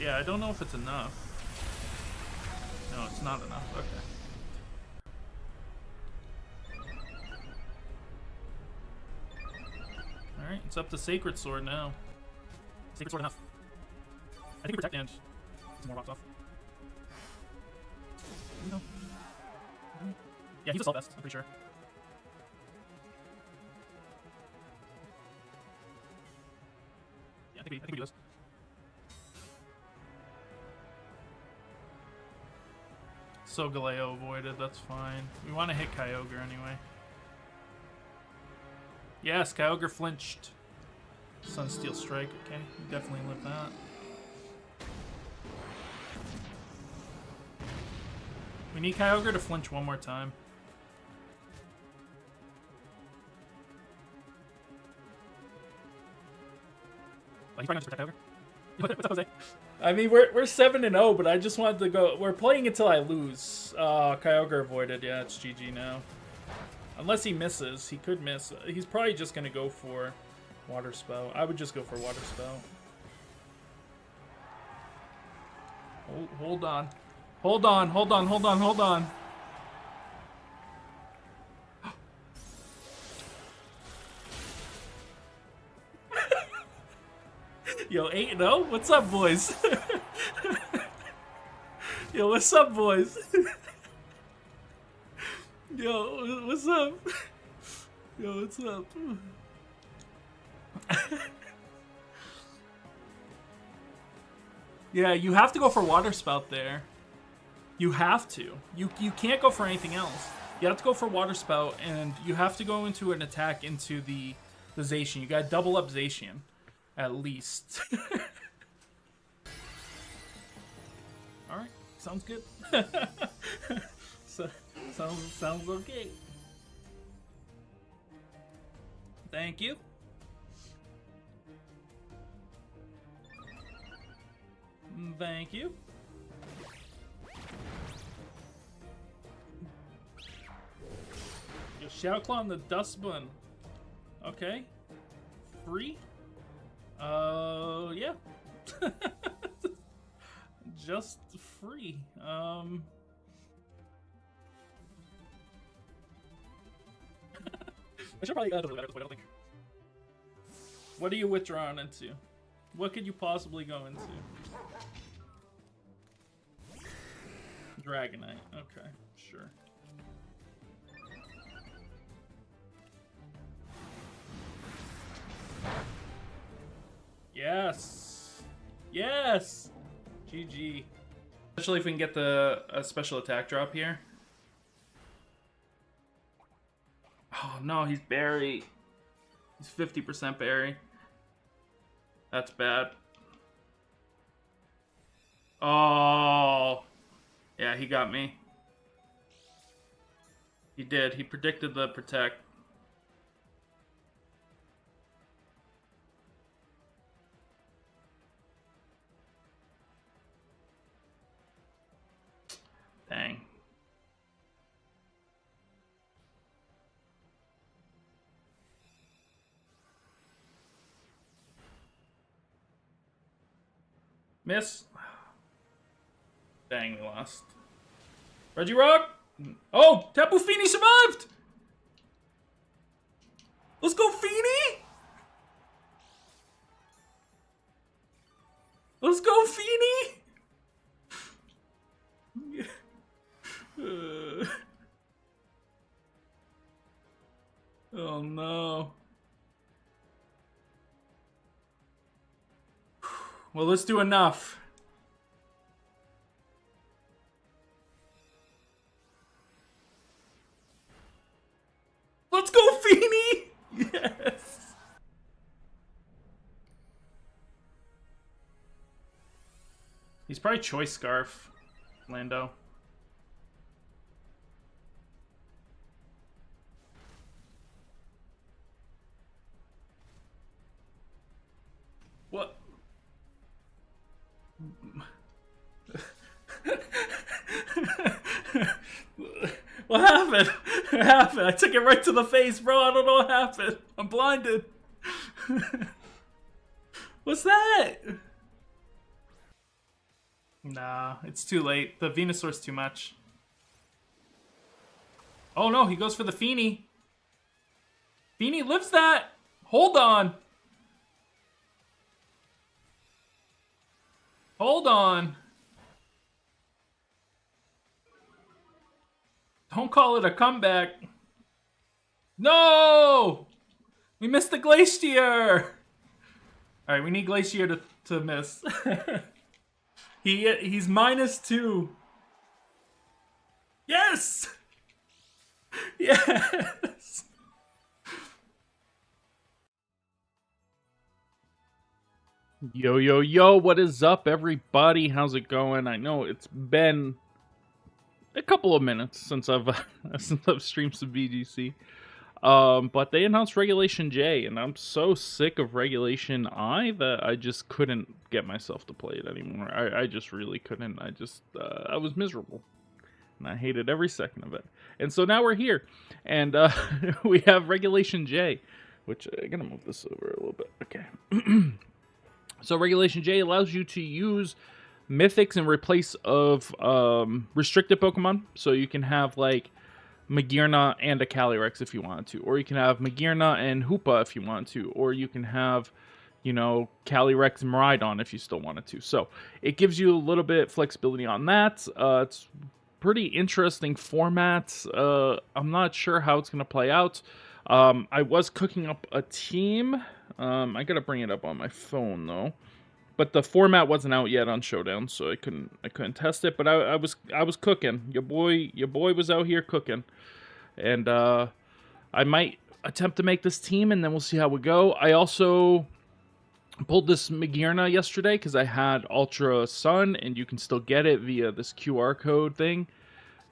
Yeah, I don't know if it's enough. No, it's not enough. Okay. Alright, it's up to Sacred Sword now. Sacred Sword enough. I think we protect and some more rocks off. No. Yeah, he's assault vest, I'm pretty sure. Yeah, I think we do this. So Galeo avoided, that's fine. We want to hit Kyogre anyway. Yes, Kyogre flinched. Sunsteel Strike, okay. Definitely live that. We need Kyogre to flinch one more time. Oh, he's probably gonna just protect Kyogre. What's up, Jose? I mean, we're 7-0, but I just wanted to go. We're playing until I lose. Kyogre avoided. Yeah, it's GG now. Unless he misses, he could miss. He's probably just gonna go for Water Spout. I would just go for Water Spout. Hold on. Hold on, hold on, hold on, hold on. Yo, 8-0? What's up, boys? Yo, what's up, boys? Yo, what's up? Yo, what's up? Yeah, you have to go for Water Spout there. You have to. You can't go for anything else. You have to go for Water Spout, and you have to go into an attack into the Zacian. You gotta double up Zacian, at least. Alright, sounds good. Sounds okay. Thank you. Thank you. Yo, Shadow Claw in the Dustbin. Okay. Free? Yeah. Just free. I should probably do that at this point, I don't think. What are you withdrawing into? What could you possibly go into? Dragonite. Okay, sure. Yes! Yes! GG. Especially if we can get the special attack drop here. Oh no, he's berry. He's 50% berry. That's bad. Oh. Yeah, he got me. He did. He predicted the protect. Dang. Miss. Dang, we lost. Regirock! Oh! Tapu Fini survived! Let's go, Fini! Let's go, Fini! Oh no. Well, let's do enough. Let's go, Fini! Yes! He's probably Choice Scarf, Lando. What? What happened? What happened? I took it right to the face, bro. I don't know what happened. I'm blinded. What's that? Nah, it's too late. The Venusaur's too much. Oh no, he goes for the Feeny. Feeny lives that. Hold on. Hold on. Don't call it a comeback. No! We missed the Glacier! Alright, we need Glacier to miss. He's -2. Yes! Yes! Yo, yo, yo, what is up, everybody? How's it going? I know it's been a couple of minutes since I've streamed some VGC. But they announced Regulation J, and I'm so sick of Regulation I that I just couldn't get myself to play it anymore. I just really couldn't. I was miserable. And I hated every second of it. And so now we're here, and we have Regulation J, which I'm gonna move this over a little bit. Okay. So Regulation J allows you to use mythics in replace of restricted Pokemon. So you can have like Magearna and a Calyrex if you wanted to, or you can have Magearna and Hoopa if you want to, or you can have, you know, Calyrex and Miraidon if you still wanted to. So it gives you a little bit flexibility on that. It's pretty interesting format. I'm not sure how it's going to play out. I was cooking up a team. I gotta bring it up on my phone though. But the format wasn't out yet on Showdown, so I couldn't test it. But I was cooking. Your boy was out here cooking, and I might attempt to make this team, and then we'll see how we go. I also pulled this Magearna yesterday because I had Ultra Sun, and you can still get it via this QR code thing.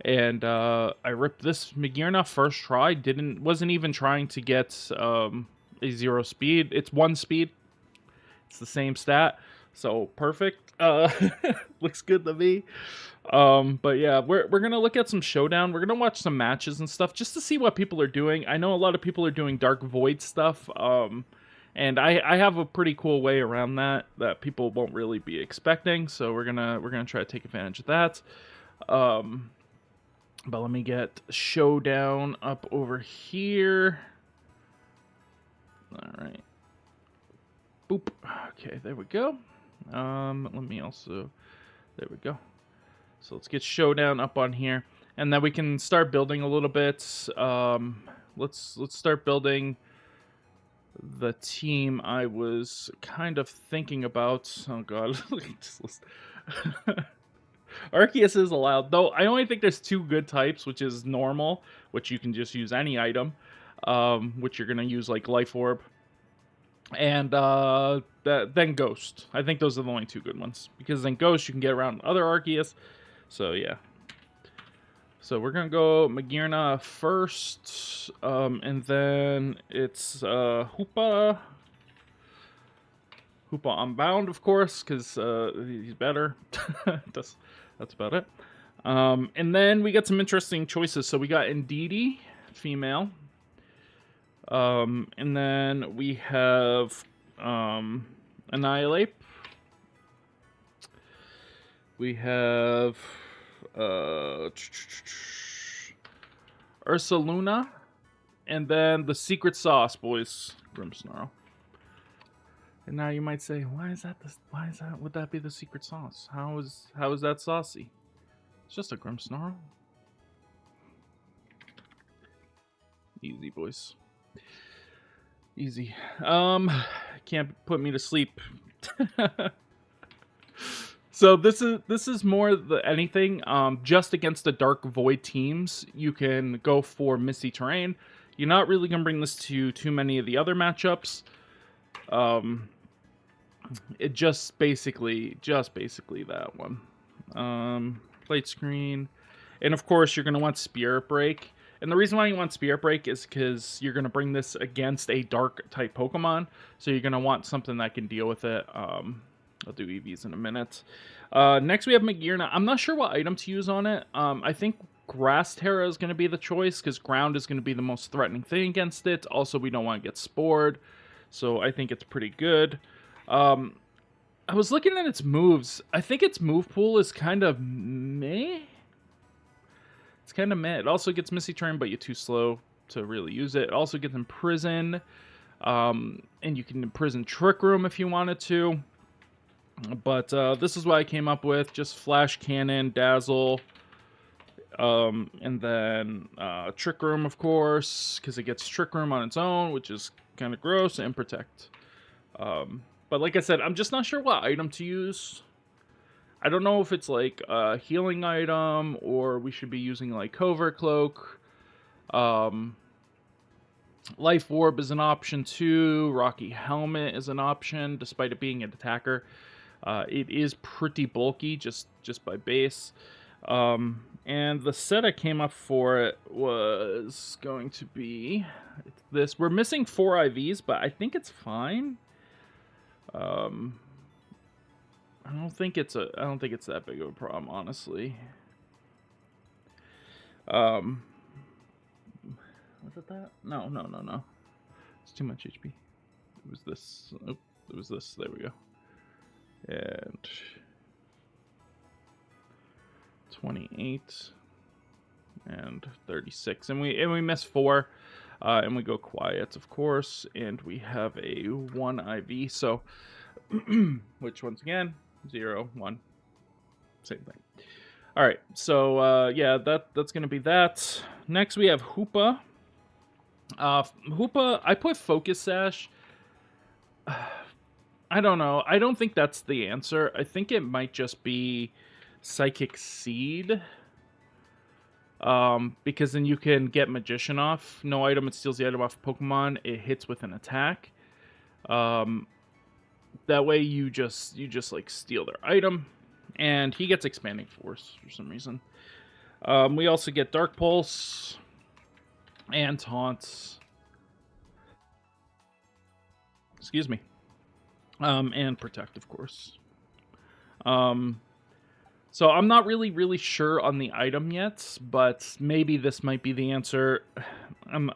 And I ripped this Magearna first try. Wasn't even trying to get a 0 speed. It's 1 speed. It's the same stat. So perfect. Looks good to me. But yeah, we're gonna look at some Showdown. We're gonna watch some matches and stuff just to see what people are doing. I know a lot of people are doing Dark Void stuff. And I have a pretty cool way around that people won't really be expecting. So we're gonna try to take advantage of that. But let me get Showdown up over here. All right. Boop. Okay, there we go. Let me also... There we go. So let's get Showdown up on here. And then we can start building a little bit. Let's start building the team I was kind of thinking about. Oh, God. Look at this list. Arceus is allowed, though I only think there's 2 good types, which is normal, which you can just use any item, which you're going to use like Life Orb, and then Ghost. I think those are the only 2 good ones, because then Ghost you can get around other Arceus, so yeah. So we're going to go Magearna first, and then it's Hoopa. Hoopa Unbound, of course, because he's better. That's about it. And then we got some interesting choices. So we got Indeedee, female. And then we have Annihilate. We have Ursaluna. And then the secret sauce, boys. Grimmsnarl. And now you might say, why is that? Would that be the secret sauce? How is that saucy? It's just a Grimmsnarl. Easy, boys. Easy. Can't put me to sleep. So this is more than anything. Just against the Dark Void teams, you can go for Misty Terrain. You're not really gonna bring this to too many of the other matchups. It just basically that one. Plate screen, and of course you're gonna want Spirit Break. And the reason why you want Spirit Break is because you're gonna bring this against a dark type Pokemon, so you're gonna want something that can deal with it. I'll do EVs in a minute. Next we have Magearna. I'm not sure what item to use on it. I think Grass Terra is gonna be the choice because ground is gonna be the most threatening thing against it. Also, we don't want to get spored, so I think it's pretty good. I was looking at its moves. I think its move pool is kind of meh. It's kind of meh. It also gets Misty Train, but you're too slow to really use it. It also gets Imprison. And you can imprison Trick Room if you wanted to. But this is what I came up with. Just Flash Cannon, Dazzle, and then Trick Room, of course, because it gets Trick Room on its own, which is kind of gross, and Protect. But like I said, I'm just not sure what item to use. I don't know if it's like a healing item, or we should be using like Covert Cloak. Life Orb is an option too. Rocky Helmet is an option, despite it being an attacker. It is pretty bulky, just by base. And the set I came up for it was going to be this. We're missing 4 IVs, but I think it's fine. I don't think it's that big of a problem, honestly. Was it that? No. It's too much HP. It was this. Oh, it was this. There we go. And 28 and 36, and we miss 4, and we go quiet, of course, and we have a 1 IV. So, which once again, 0, 1, same thing. All right, so yeah, that's gonna be that. Next, we have Hoopa. Hoopa, I put Focus Sash. I don't know. I don't think that's the answer. I think it might just be Psychic Seed. Because then you can get Magician off. No item, it steals the item off Pokemon. It hits with an attack. That way you just like steal their item. And he gets Expanding Force for some reason. We also get Dark Pulse and Taunts. Excuse me. And Protect, of course. So I'm not really sure on the item yet, but maybe this might be the answer.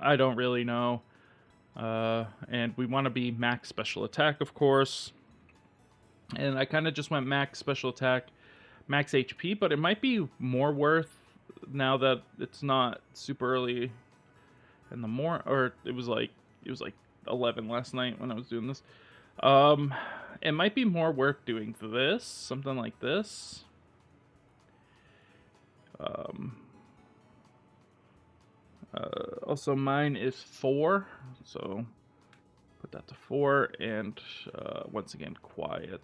I don't really know. And we want to be max special attack, of course. And I kind of just went max special attack, max HP, but it might be more worth now that it's not super early in the morning, or it was like 11 last night when I was doing this. It might be more worth doing this, something like this. Also mine is 4, so put that to 4, and once again quiet.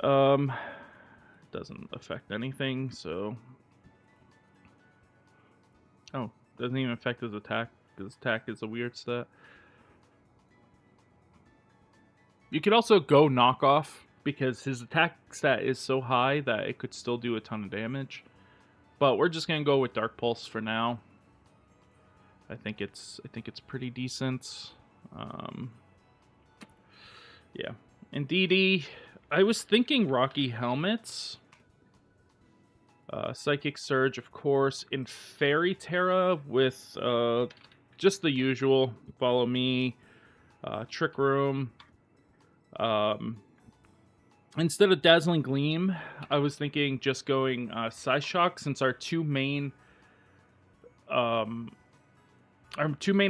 Doesn't affect anything, so doesn't even affect his attack. His attack is a weird stat. You could also go knockoff, because his attack stat is so high that it could still do a ton of damage. But we're just gonna go with Dark Pulse for now. I think it's pretty decent. Yeah. And DD, I was thinking Rocky Helmets. Psychic Surge, of course. In Fairy Terra with just the usual. Follow Me. Trick Room. Instead of Dazzling Gleam, I was thinking just going Psyshock, since our two main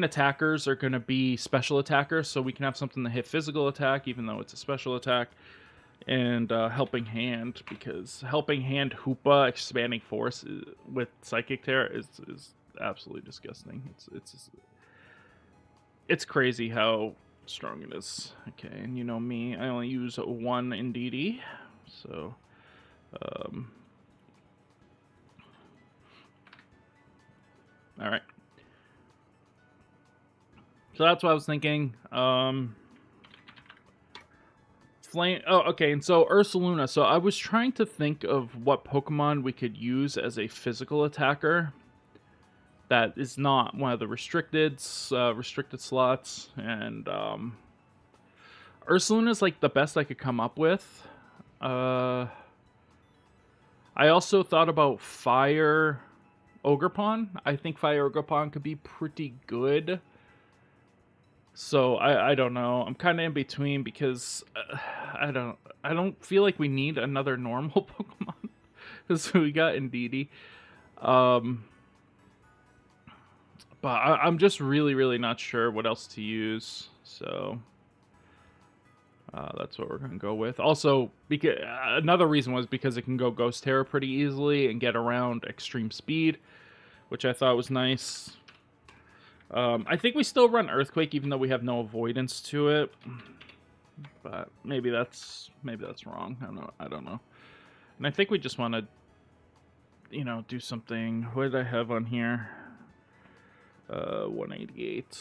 attackers are going to be special attackers, so we can have something to hit physical attack, even though it's a special attack. And Helping Hand, because Helping Hand Hoopa Expanding Force with Psychic Terra is absolutely disgusting. It's crazy how strong it is. Okay, and you know me, I only use 1 in DD, so all right. So that's what I was thinking. Flame. Oh, okay. And so Ursaluna. So I was trying to think of what Pokemon we could use as a physical attacker that is not one of the restricted slots, and Ursaluna is like the best I could come up with. I also thought about Fire Ogerpon. I think Fire Ogerpon could be pretty good, So I don't know. I'm kind of in between because I don't feel like we need another normal Pokemon because we got Indeedee. Um, but I'm just really not sure what else to use. So that's what we're gonna go with. Also, because another reason was because it can go Ghost Terror pretty easily and get around extreme speed, which I thought was nice. I think we still run Earthquake even though we have no avoidance to it. But maybe that's wrong. I don't know. And I think we just want to, do something. What did I have on here? 188.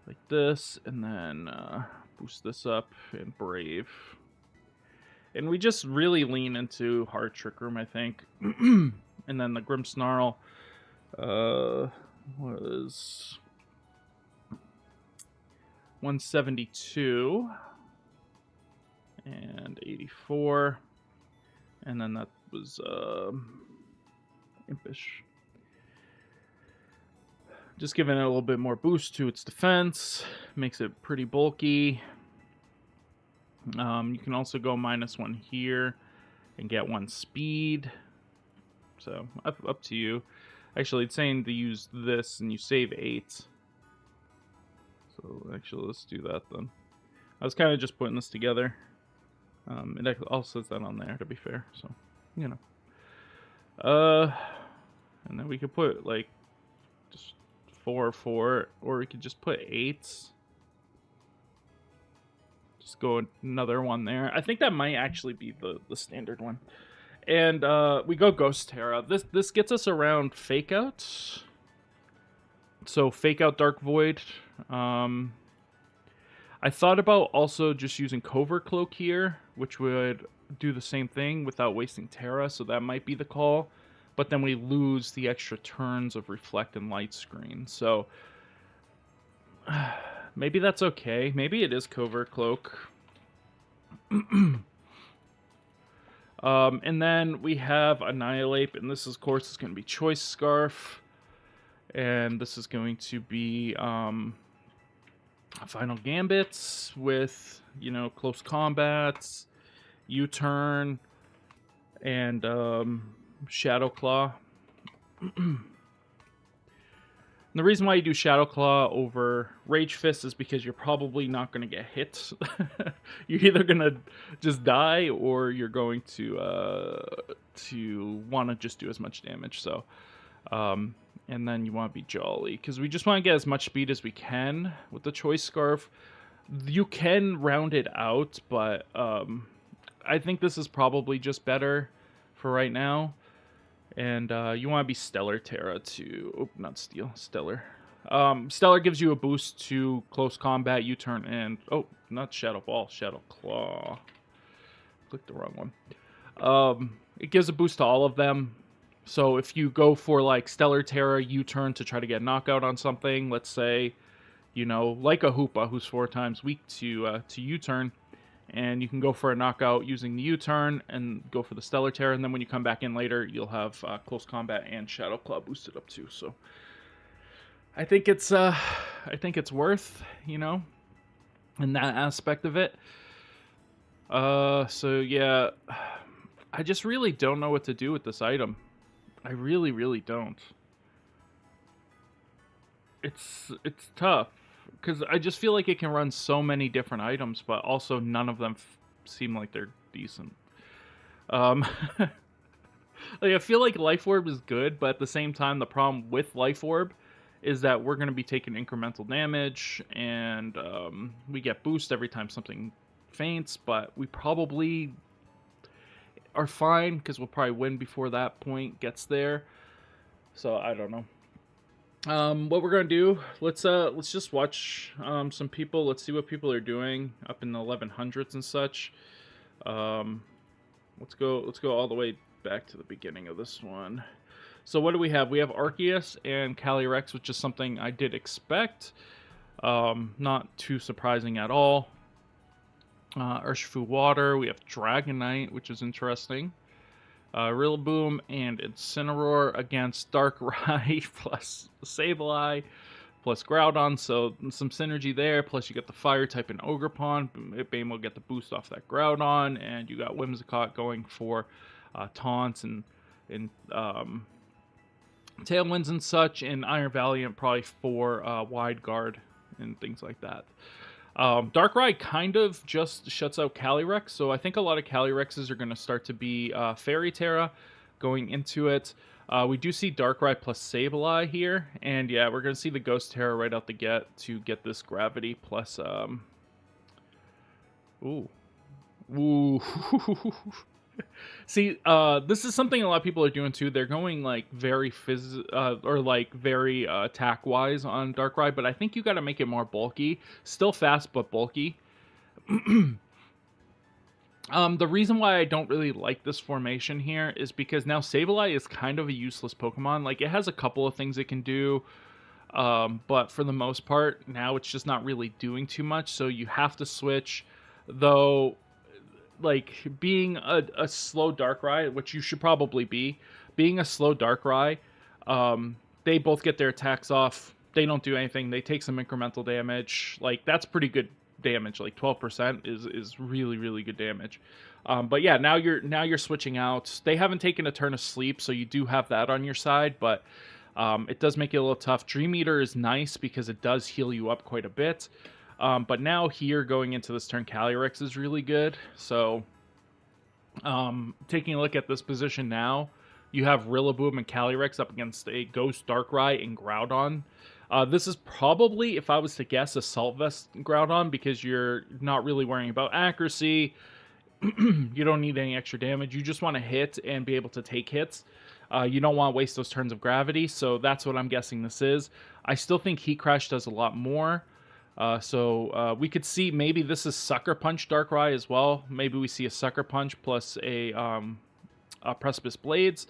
Like this, and then boost this up and Brave. And we just really lean into Hard Trick Room, I think. And then the Grimmsnarl was 172 and 84, and then that was Impish. Just giving it a little bit more boost to its defense, makes it pretty bulky. You can also go -1 here and get 1 speed. So up to you. Actually, it's saying to use this and you save 8. So actually, let's do that then. I was kind of just putting this together. It also says that on there, to be fair. So, and then we could put like just 4, or we could just put 8. Just go another one there. I think that might actually be the standard one. And we go Ghost Terra. This gets us around Fake Out. So Fake Out Dark Void. I thought about also just using Covert Cloak here, which would do the same thing without wasting Terra, so that might be the call. But then we lose the extra turns of Reflect and Light Screen. So maybe that's okay. Maybe it is Covert Cloak. And then we have Annihilate, and this, of course, is going to be Choice Scarf. And this is going to be Final Gambits with, Close Combats, U-Turn, and Shadow Claw. And the reason why you do Shadow Claw over Rage Fist is because you're probably not going to get hit. You're either going to just die, or you're going to want to just do as much damage. So, and then you want to be Jolly, because we just want to get as much speed as we can with the Choice Scarf. You can round it out, but I think this is probably just better for right now. And you want to be Stellar Terra to... Oh, not Steel. Stellar. Stellar gives you a boost to Close Combat, U-Turn, and... Oh, not Shadow Ball. Shadow Claw. Clicked the wrong one. It gives a boost to all of them. So if you go for, like, Stellar Terra, U-Turn to try to get knockout on something, let's say, like a Hoopa, who's 4 times weak to U-Turn, and you can go for a knockout using the U-Turn and go for the Stellar Terror, and then when you come back in later, you'll have Close Combat and Shadow Claw boosted up too. So I think it's worth, in that aspect of it. So yeah, I just really don't know what to do with this item. I really don't. It's tough, because I just feel like it can run so many different items, but also none of them seem like they're decent. Like, I feel like Life Orb is good, but at the same time, the problem with Life Orb is that we're going to be taking incremental damage, and we get boost every time something faints, but we probably are fine, because we'll probably win before that point gets there. So, I don't know. What we're gonna do? Let's just watch some people. Let's see what people are doing up in the 1100s and such. Let's go all the way back to the beginning of this one. So what do we have? We have Arceus and Calyrex, which is something I did expect. Not too surprising at all. Urshifu Water. We have Dragonite, which is interesting. Rillaboom and Incineroar against Darkrai plus Sableye plus Groudon, so some synergy there. Plus you get the Fire type in Ogerpon. Bane will get the boost off that Groudon, and you got Whimsicott going for taunts and Tailwinds and such, and Iron Valiant probably for Wide Guard and things like that. Darkrai kind of just shuts out Calyrex, so I think a lot of Calyrexes are going to start to be Fairy Terra going into it. We do see Darkrai plus Sableye here, and yeah, we're going to see the Ghost Terra right out the get to get this Gravity plus... Ooh. See, this is something a lot of people are doing too. They're going like very very attack wise on Darkrai, but I think you got to make it more bulky. Still fast, but bulky. The reason why I don't really like this formation here is because now Sableye is kind of a useless Pokemon. Like, it has a couple of things it can do, but for the most part, now it's just not really doing too much. So you have to switch, though. Like, being a slow Darkrai, which you should probably be, being a slow Darkrai, they both get their attacks off. They don't do anything. They take some incremental damage. Like, that's pretty good damage. Like 12% is really, really good damage. But yeah, now you're switching out. They haven't taken a turn of sleep, so you do have that on your side, but it does make it a little tough. Dream Eater is nice because it does heal you up quite a bit. But now here, going into this turn, Calyrex is really good. So, taking a look at this position now, you have Rillaboom and Calyrex up against a Ghost Darkrai and Groudon. This is probably, if I was to guess, Assault Vest Groudon, because you're not really worrying about accuracy. You don't need any extra damage. You just want to hit and be able to take hits. You don't want to waste those turns of gravity, so that's what I'm guessing this is. I still think Heat Crash does a lot more. So we could see maybe this is Sucker Punch Darkrai as well. Maybe we see a Sucker Punch plus a Precipice Blades.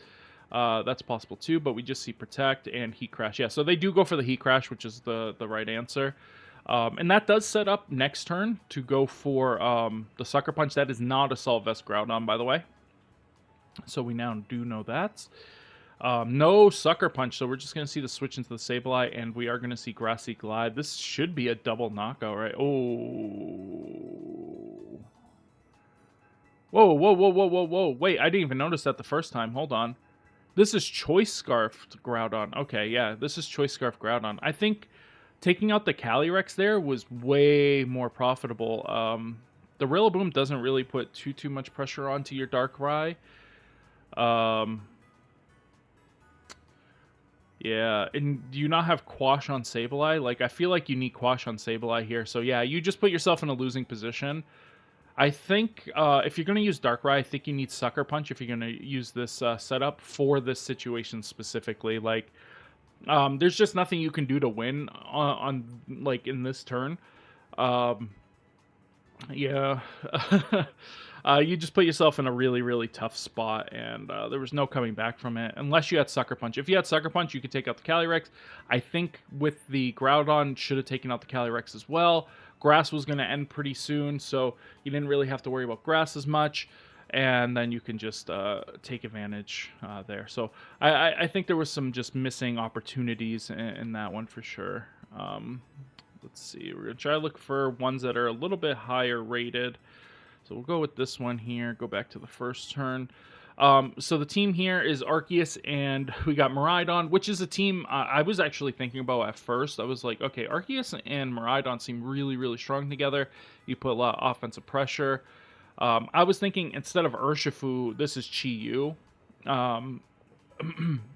That's possible too, but we just see Protect and Heat Crash. Yeah, so they do go for the Heat Crash, which is the right answer. And that does set up next turn to go for the Sucker Punch. That is not Assault Vest Groudon, by the way. So we now do know that. No Sucker Punch, so we're just going to see the switch into the Sableye, and we are going to see Grassy Glide. This should be a double knockout, right? Oh. Whoa, whoa, whoa, whoa, whoa, whoa. Wait, I didn't even notice that the first time. Hold on. This is Choice Scarfed Groudon. Okay, yeah, this is Choice Scarfed Groudon. I think taking out the Calyrex there was way more profitable. The Rillaboom doesn't really put too much pressure onto your Darkrai. Yeah, and do you not have Quash on Sableye? Like, I feel like you need Quash on Sableye here. So yeah, you just put yourself in a losing position. I think if you're going to use Darkrai, I think you need Sucker Punch if you're going to use this setup for this situation specifically. Like, there's just nothing you can do to win on like, in this turn. Yeah. You just put yourself in a really, really tough spot, and there was no coming back from it, unless you had Sucker Punch. If you had Sucker Punch, you could take out the Calyrex. I think with the Groudon, should have taken out the Calyrex as well. Grass was going to end pretty soon, so you didn't really have to worry about Grass as much, and then you can just take advantage there. So I think there was some just missing opportunities in that one for sure. Let's see. We're going to try to look for ones that are a little bit higher rated. So we'll go with this one here, go back to the first turn. So the team here is Arceus, and we got Miraidon, which is a team I was actually thinking about at first. I was like, okay, Arceus and Miraidon seem really, really strong together. You put a lot of offensive pressure. I was thinking instead of Urshifu, this is Chi-Yu.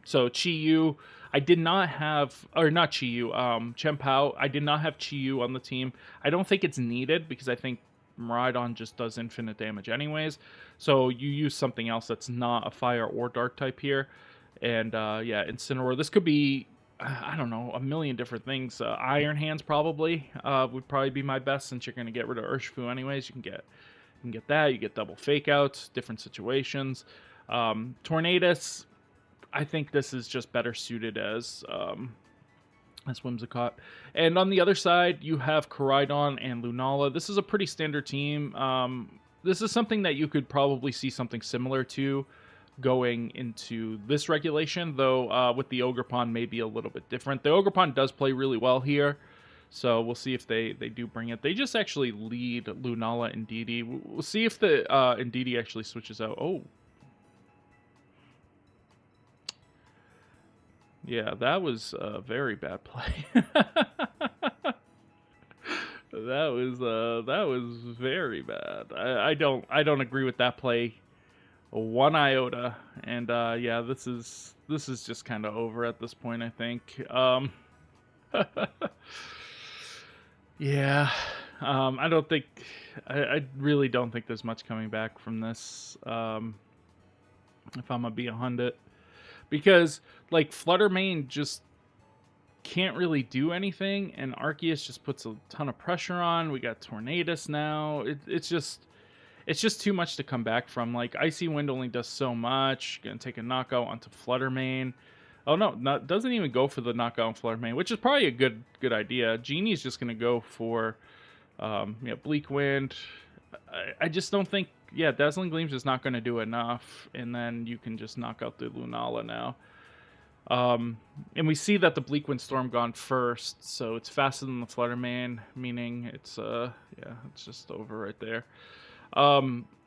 So Chi-Yu, I did not have, or not Chi-Yu, Chien-Pao. I did not have Chi-Yu on the team. I don't think it's needed because I think Miraidon just does infinite damage anyways, so you use something else that's not a fire or dark type here. And yeah, Incineroar, this could be, I don't know, a million different things. Iron Hands probably would probably be my best, since you're going to get rid of Urshifu anyways. You can get that, you get double fake outs, different situations. Tornadus, I think this is just better suited as Whimsicott. And on the other side, you have Koraidon and Lunala. This is a pretty standard team. This is something that you could probably see something similar to going into this regulation, though with the Ogerpon maybe a little bit different. The Ogerpon does play really well here, so we'll see if they do bring it. They just actually lead Lunala and Didi. We'll see if the Ndidi actually switches out. Oh. Yeah, that was a very bad play. That was very bad. I don't agree with that play one iota. And yeah, this is just kind of over at this point, I think. Yeah. I don't think I really don't think there's much coming back from this. If I'm gonna be 100, because like Fluttermane just can't really do anything, and Arceus just puts a ton of pressure on. We got Tornadus now. It's just too much to come back from. Like Icy Wind only does so much. Gonna take a knockout onto Fluttermane. Oh no, doesn't even go for the knockout on Fluttermane, which is probably a good idea. Genie's just gonna go for yeah, Bleak Wind. I just don't think, yeah, Dazzling Gleam's just not gonna do enough, and then you can just knock out the Lunala now. And we see that the Bleak Wind Storm gone first, so it's faster than the Fluttermane, meaning it's yeah, it's just over right there.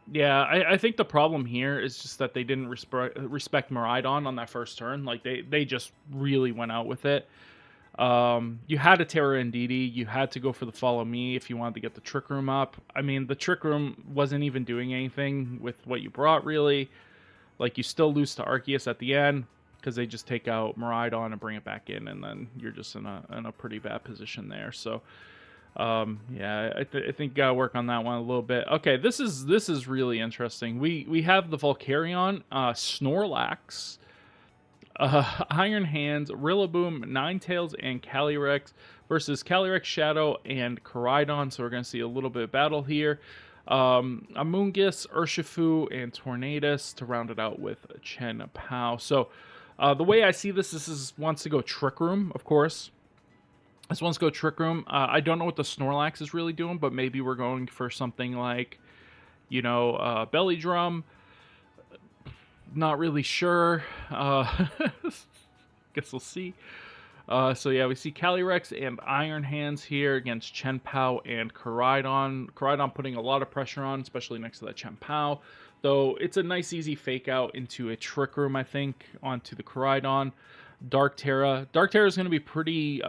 Yeah, I think the problem here is just that they didn't respect Miraidon on that first turn. Like they just really went out with it. You had to Terra Ndidi, you had to go for the Follow Me if you wanted to get the Trick Room up. I mean, the Trick Room wasn't even doing anything with what you brought, really. Like, you still lose to Arceus at the end, because they just take out Miraidon and bring it back in, and then you're just in a pretty bad position there. So, yeah, I think you gotta work on that one a little bit. Okay, this is really interesting. We have the Volcarion, Snorlax, Iron Hands, Rillaboom, Ninetales, and Calyrex versus Calyrex, Shadow, and Koraidon. So we're gonna see a little bit of battle here. Amoonguss, Urshifu, and Tornadus to round it out with Chen Pao. So the way I see this wants to go Trick Room, of course. This wants to go Trick Room. I don't know what the Snorlax is really doing, but maybe we're going for something like, you know, Belly Drum. Not really sure. Guess we'll see. So yeah, we see Calyrex and Iron Hands here against Chen Pao and Koraidon. Koraidon putting a lot of pressure on, especially next to that Chen Pao. Though it's a nice easy fake out into a Trick Room, I think, onto the Koraidon. Dark Terra. Dark Terra is going to be pretty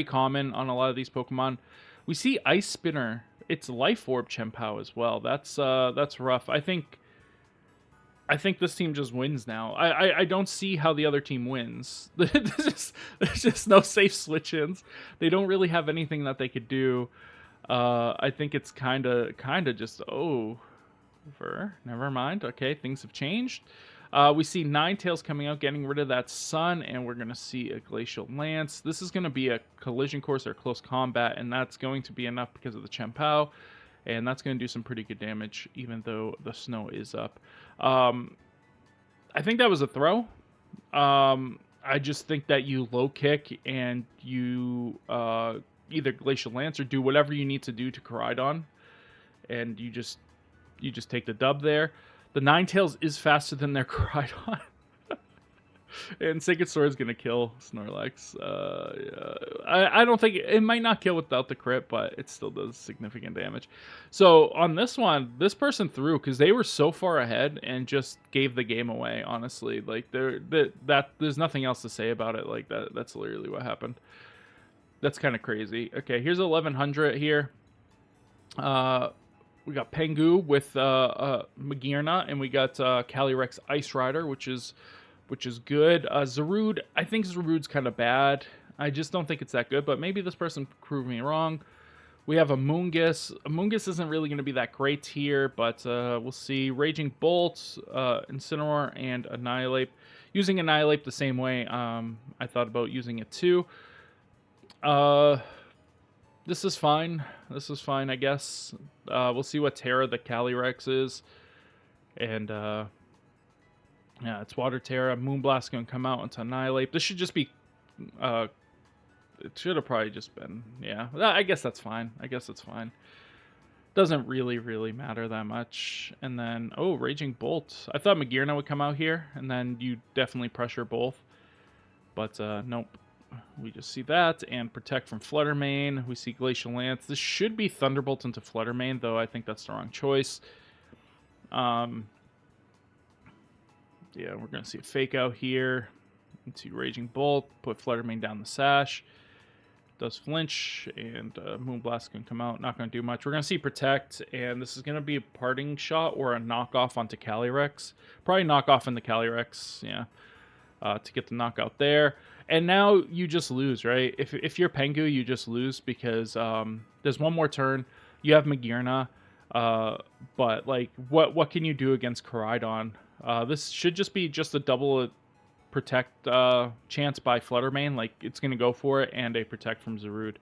common on a lot of these Pokemon. We see Ice Spinner. It's Life Orb Chen Pao as well. That's rough. I think this team just wins now. I don't see how the other team wins. There's just no safe switch-ins. They don't really have anything that they could do. I think it's kind of just over. Never mind. Okay, things have changed. We see Ninetales coming out, getting rid of that Sun, and we're going to see a Glacial Lance. This is going to be a collision course or close combat, and that's going to be enough because of the Chen Pao. And that's going to do some pretty good damage, even though the snow is up. I think that was a throw. I just think that you low kick and you either Glacial Lance or do whatever you need to do to Koraidon, and you just take the dub there. The Ninetales is faster than their Koraidon. And Sacred Sword is going to kill Snorlax. Yeah. I don't think... It might not kill without the crit, but it still does significant damage. So, on this one, this person threw, because they were so far ahead and just gave the game away, honestly. Like, there's nothing else to say about it. Like, that's literally what happened. That's kind of crazy. Okay, here's 1100 here. We got Pengu with Magearna, and we got Calyrex Ice Rider, which is good. Zarude, I think Zarude's kind of bad. I just don't think it's that good, but maybe this person proved me wrong. We have Amoonguss. Amoonguss isn't really going to be that great here, but we'll see. Raging Bolt, Incineroar, and Annihilate. Using Annihilate the same way I thought about using it too. This is fine. This is fine, I guess. We'll see what Terra the Calyrex is. And, yeah, it's Water Terra. Moonblast going to come out into Annihilate. This should just be... it should have probably just been... Yeah, I guess that's fine. I guess that's fine. Doesn't really matter that much. And then, oh, Raging Bolt. I thought Magearna would come out here, and then you definitely pressure both. But nope. We just see that, and Protect from Fluttermane. We see Glacial Lance. This should be Thunderbolt into Fluttermane, though I think that's the wrong choice. Yeah, we're going to see a Fake Out here. Into Raging Bolt. Put Fluttermane down the Sash. Does flinch, and Moonblast can come out. Not going to do much. We're going to see Protect, and this is going to be a parting shot or a knockoff onto Calyrex. Probably knockoff into Calyrex, yeah, to get the knockout there. And now you just lose, right? If you're Pengu, you just lose because there's one more turn. You have Magearna, but like, what can you do against Caly-I? This should just be a double Protect chance by Fluttermane, like it's gonna go for it, and a Protect from Zarude,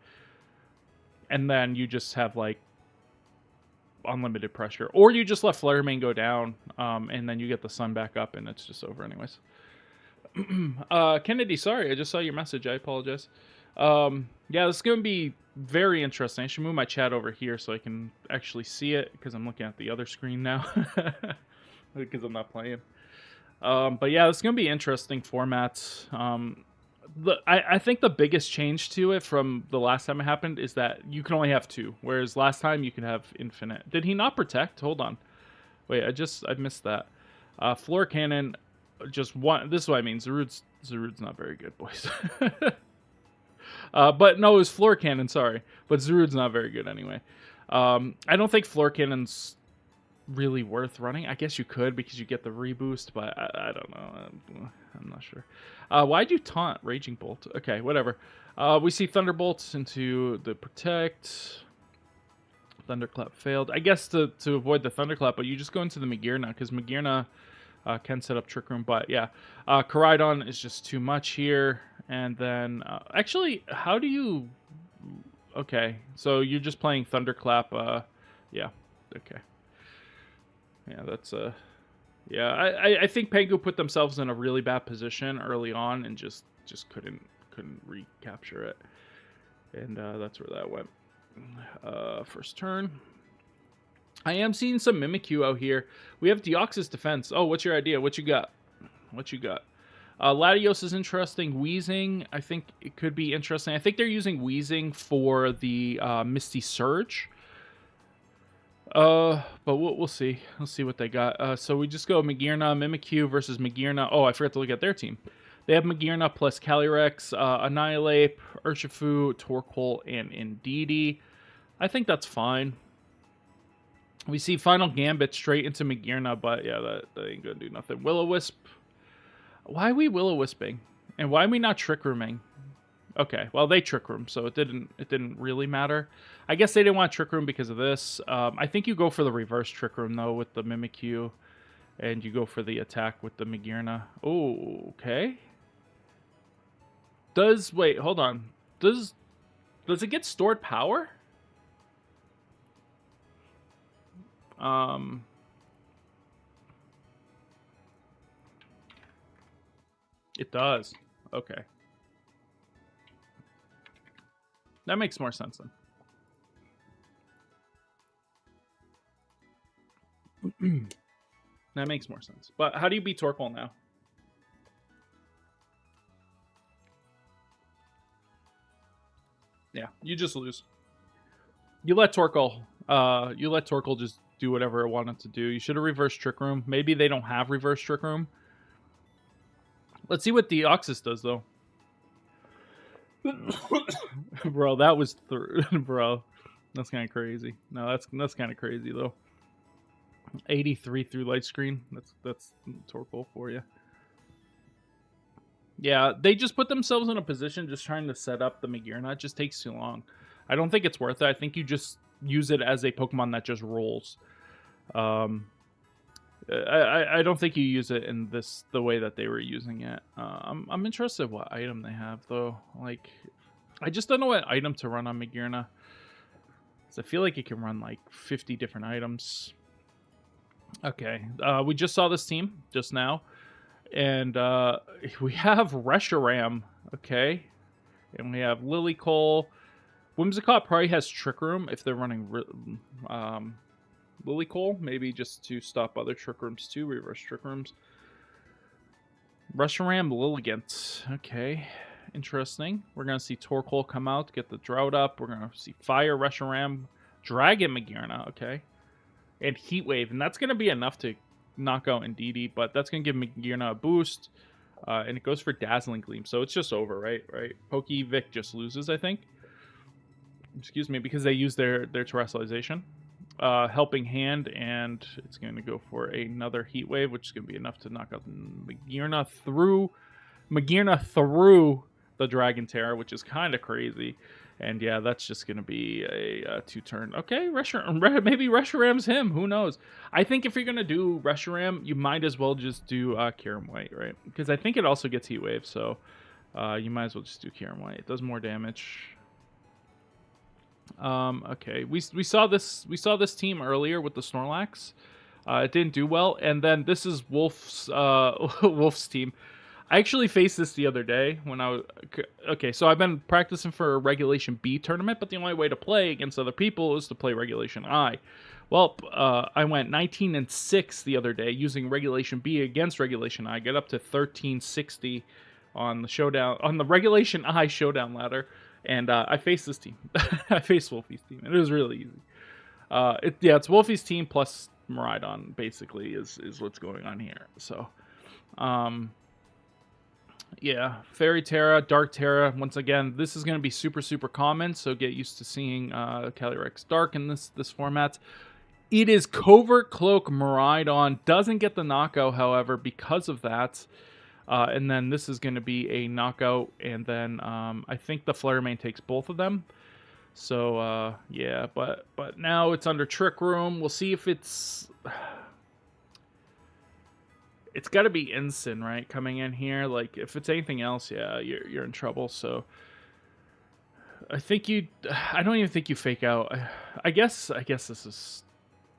and then you just have like unlimited pressure, or you just let Fluttermane go down, and then you get the sun back up, and it's just over anyways. Kennedy, sorry, I just saw your message. I apologize. Yeah, this is gonna be very interesting. I should move my chat over here so I can actually see it because I'm looking at the other screen now because I'm not playing. But yeah, it's going to be interesting formats. I think the biggest change to it from the last time it happened is that you can only have 2, whereas last time you could have infinite. Did he not Protect? Hold on. Wait, I missed that. Floor Cannon, just one. This is what I mean. Zarude's not very good, boys. But no, it was Floor Cannon, sorry. But Zarude's not very good anyway. I don't think Floor Cannon's really worth running. I guess you could because you get the reboost, but I don't know. I'm not sure. Why'd you taunt Raging Bolt? Okay, whatever. We see Thunderbolt into the Protect. Thunderclap failed. I guess to avoid the Thunderclap, but you just go into the Magearna because Magearna can set up Trick Room. But yeah, Caly-I is just too much here. And then actually, how do you? Okay, so you're just playing Thunderclap. Yeah. Okay. Yeah, that's yeah. I think Pengu put themselves in a really bad position early on and just couldn't recapture it, and that's where that went. First turn. I am seeing some Mimikyu out here. We have Deoxys Defense. Oh, what's your idea? What you got? Latios is interesting. Wheezing, I think it could be interesting. I think they're using Wheezing for the Misty Surge. But we'll see. We'll see what they got. So we just go Magearna, Mimikyu versus Magearna. Oh, I forgot to look at their team. They have Magearna plus Calyrex, Annihilate, Urshifu, Torkoal, and Indeedee. I think that's fine. We see Final Gambit straight into Magearna, but yeah, that ain't gonna do nothing. Will-O-Wisp. Why are we Will-O-Wisping? And why are we not Trick Rooming? Okay, well they Trick Room, so it didn't really matter. I guess they didn't want Trick Room because of this. I think you go for the reverse Trick Room though with the Mimikyu, and you go for the attack with the Magearna. Oh, okay. Wait, hold on. Does it get stored power? It does. Okay. That makes more sense then. That makes more sense. But how do you beat Torkoal now? Yeah, you just lose. You let Torkoal just do whatever it wanted to do. You should have reversed Trick Room. Maybe they don't have reverse Trick Room. Let's see what Deoxys does though. Bro, that was bro. That's kind of crazy. No, that's kind of crazy though. 83 through light screen. That's Torkoal for you. Yeah, they just put themselves in a position just trying to set up the Magearna. It just takes too long. I don't think it's worth it. I think you just use it as a Pokemon that just rolls. I don't think you use it in the way that they were using it. I'm interested in what item they have though. Like, I just don't know what item to run on Magearna. I feel like it can run like 50 different items. Okay, we just saw this team just now, and we have Reshiram. Okay, and we have Lilycole, Whimsicott probably has Trick Room if they're running Lily Cole, maybe just to stop other Trick Rooms too, reverse Trick Rooms. Reshiram Lilligant. Okay, interesting. We're going to see Torkoal come out, get the drought up. We're going to see Fire Reshiram, Dragon Magearna, okay, and Heat Wave, and that's going to be enough to knock out Indeedee, but that's going to give Magearna a boost, and it goes for Dazzling Gleam, so it's just over, right? Pokevic just loses, I think. Excuse me, because they use their terrestrialization. Helping Hand, and it's going to go for another Heat Wave, which is going to be enough to knock out Magearna through the Dragon Terror, which is kind of crazy. And yeah, that's just going to be a 2-turn. Okay, maybe Reshiram's him. Who knows? I think if you're going to do Reshiram, you might as well just do Kyurem White, right? Because I think it also gets Heat Wave, so you might as well just do Kyurem White. It does more damage. Okay, we saw this team earlier with the Snorlax. It didn't do well, and then this is Wolf's team. I actually faced this the other day when so I've been practicing for a Regulation B tournament, but the only way to play against other people is to play Regulation I. Well, I went 19-6 the other day using Regulation B against Regulation I. I got up to 1360 on the Regulation I showdown ladder. And I faced this team. I faced Wolfie's team, and it was really easy. It's Wolfie's team plus Miraidon, basically, is what's going on here. So, yeah, Fairy Terra, Dark Terra. Once again, this is going to be super, super common, so get used to seeing Calyrex Dark in this format. It is Covert Cloak Miraidon. Doesn't get the knockout, however, because of that. And then this is going to be a knockout, and then I think the Flare Mane takes both of them. So, yeah, but now it's under Trick Room. We'll see if it's... It's got to be Ensign, right, coming in here. Like, if it's anything else, yeah, you're in trouble. So, I think I don't even think you fake out. I guess this is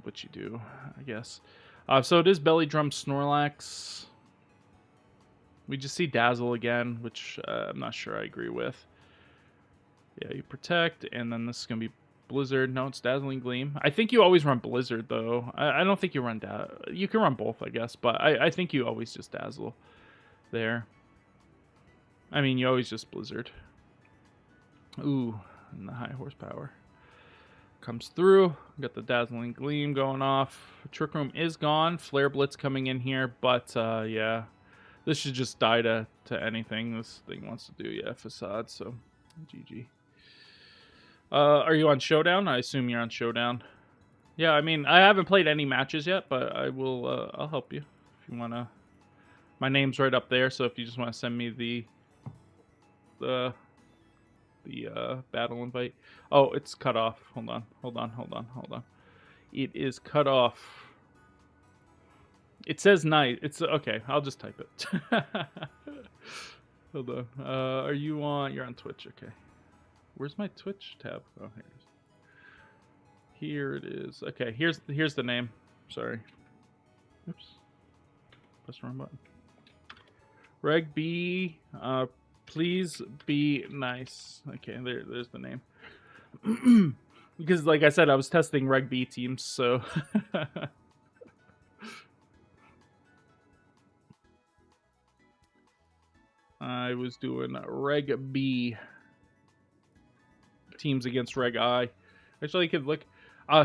what you do, I guess. So it is Belly Drum Snorlax. We just see Dazzle again, which I'm not sure I agree with. Yeah, you protect, and then this is going to be Blizzard. No, it's Dazzling Gleam. I think you always run Blizzard, though. I don't think you run You can run both, I guess, but I think you always just Dazzle there. I mean, you always just Blizzard. Ooh, and the high horsepower comes through. Got the Dazzling Gleam going off. Trick Room is gone. Flare Blitz coming in here, but yeah. This should just die to anything this thing wants to do. Yeah, Facade, so GG. Are you on Showdown? I assume you're on Showdown. Yeah, I mean, I haven't played any matches yet, but I will, I'll help you. If you want to... My name's right up there, so if you just want to send me the battle invite. Oh, it's cut off. Hold on. It is cut off. It says night. It's okay. I'll just type it. Hold on. Are you on? You're on Twitch. Okay. Where's my Twitch tab? Oh, here it is. Here it is. Okay. Here's the name. Sorry. Oops. Press the wrong button. Reg B. Please be nice. Okay. There's the name. Because, like I said, I was testing Reg B teams, so. I was doing Reg B teams against Reg I. Actually, I could look.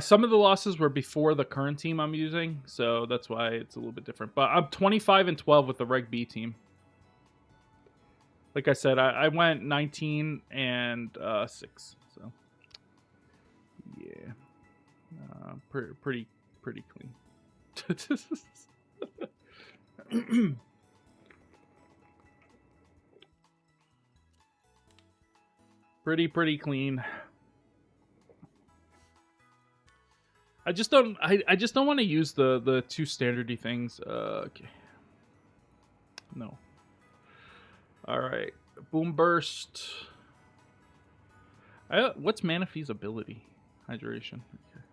Some of the losses were before the current team I'm using, so that's why it's a little bit different. But I'm 25-12 with the Reg B team. Like I said, I went 19-6. So yeah, pretty clean. Pretty clean. I just don't want to use the two standardy things. Okay. No. All right. Boom Burst. What's Manaphy's ability? Hydration. Okay.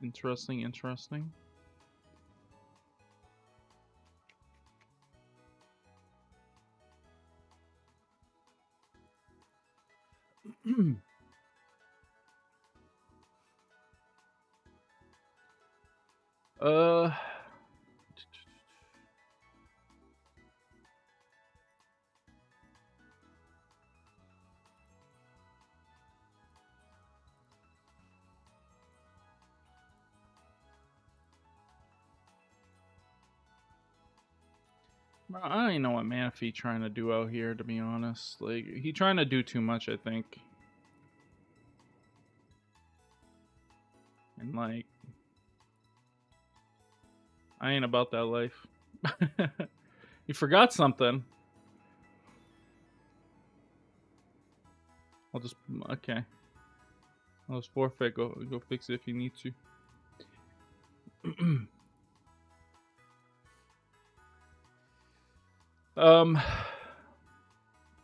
Interesting. uh, I don't even know what Manaphy trying to do out here, to be honest. Like, he trying to do too much, I think. And, like, I ain't about that life. You forgot something. I'll just, okay. I'll just forfeit. Go fix it if you need to.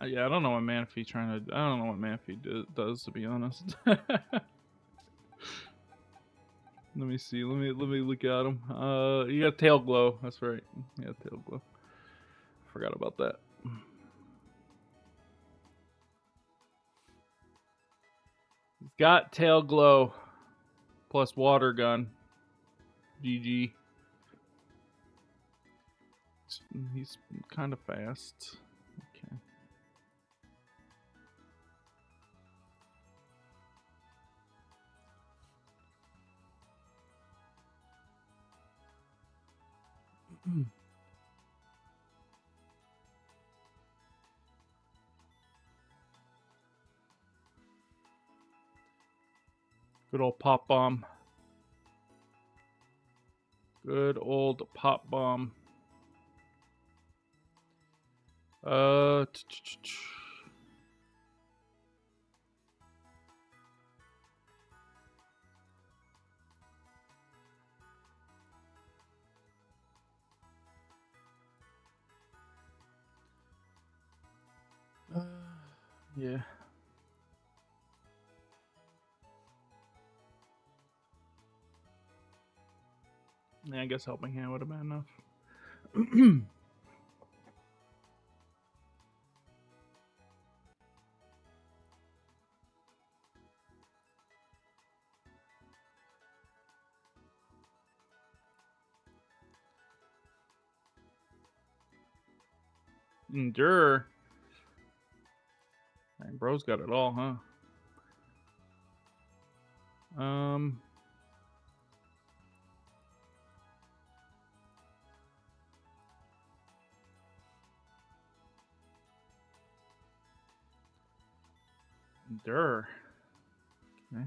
Yeah, I don't know what Manaphy trying to. I don't know what Manaphy does, to be honest. Let me see. Let me look at him. You got tail glow. That's right. Yeah, tail glow. Forgot about that. He's got tail glow plus water gun. GG. He's kind of fast. Okay. Good old pop bomb. Good old pop bomb. Yeah. Yeah, I guess helping hand would have been enough. Endure. Dang, bro's got it all, huh? Endure. Okay.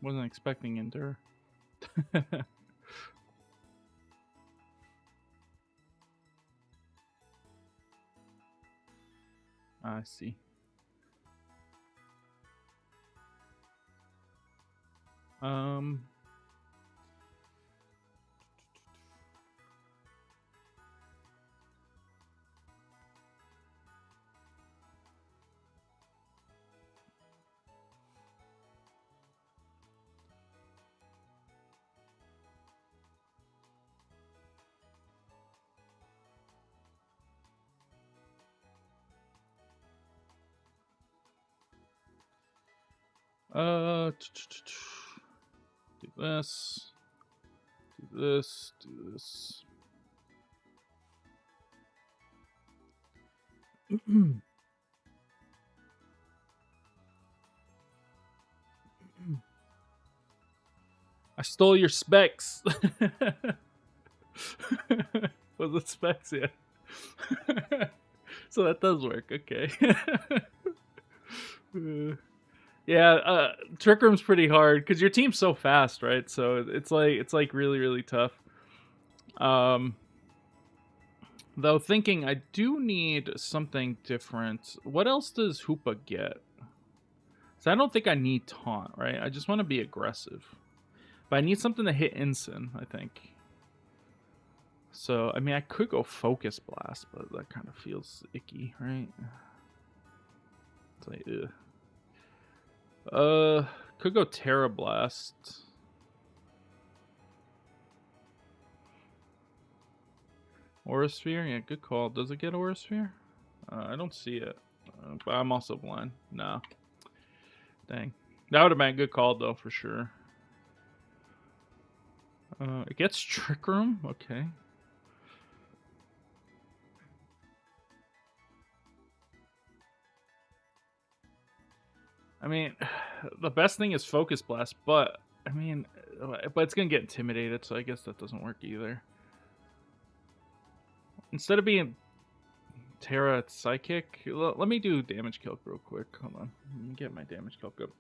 Wasn't expecting endure. I see. Do this. Do this. Do this. I stole your specs. Was it specs? Yeah. So that does work. Okay. Yeah, Trick Room's pretty hard because your team's so fast, right? So it's like really tough. Though thinking I do need something different. What else does Hoopa get? So I don't think I need taunt, right? I just want to be aggressive. But I need something to hit Ensign, I think. So, I mean, I could go Focus Blast, but that kind of feels icky, right? It's like, ugh. Could go Terra Blast. Aura Sphere? Yeah, good call. Does it get Aura Sphere? I don't see it. But I'm also blind. No. Dang. That would have been a good call, though, for sure. It gets Trick Room? Okay. I mean, the best thing is Focus Blast, but, I mean, but it's going to get intimidated, so I guess that doesn't work either. Instead of being Terra Psychic, let me do Damage Calc real quick. Hold on. Let me get my Damage Calc up.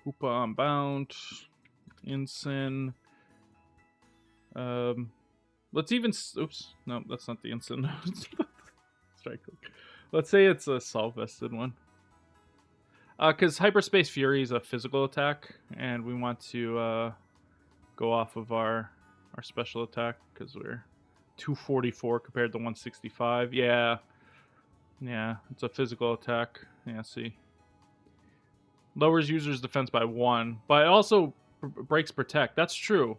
Hoopa Unbound. Ensign. Let's even... Oops. No, that's not the Ensign. Strike. Let's say it's a Sol-vested one. Because Hyperspace Fury is a physical attack, and we want to go off of our special attack, because we're 244 compared to 165. Yeah, it's a physical attack. Yeah, see. Lowers user's defense by 1, but it also breaks Protect. That's true.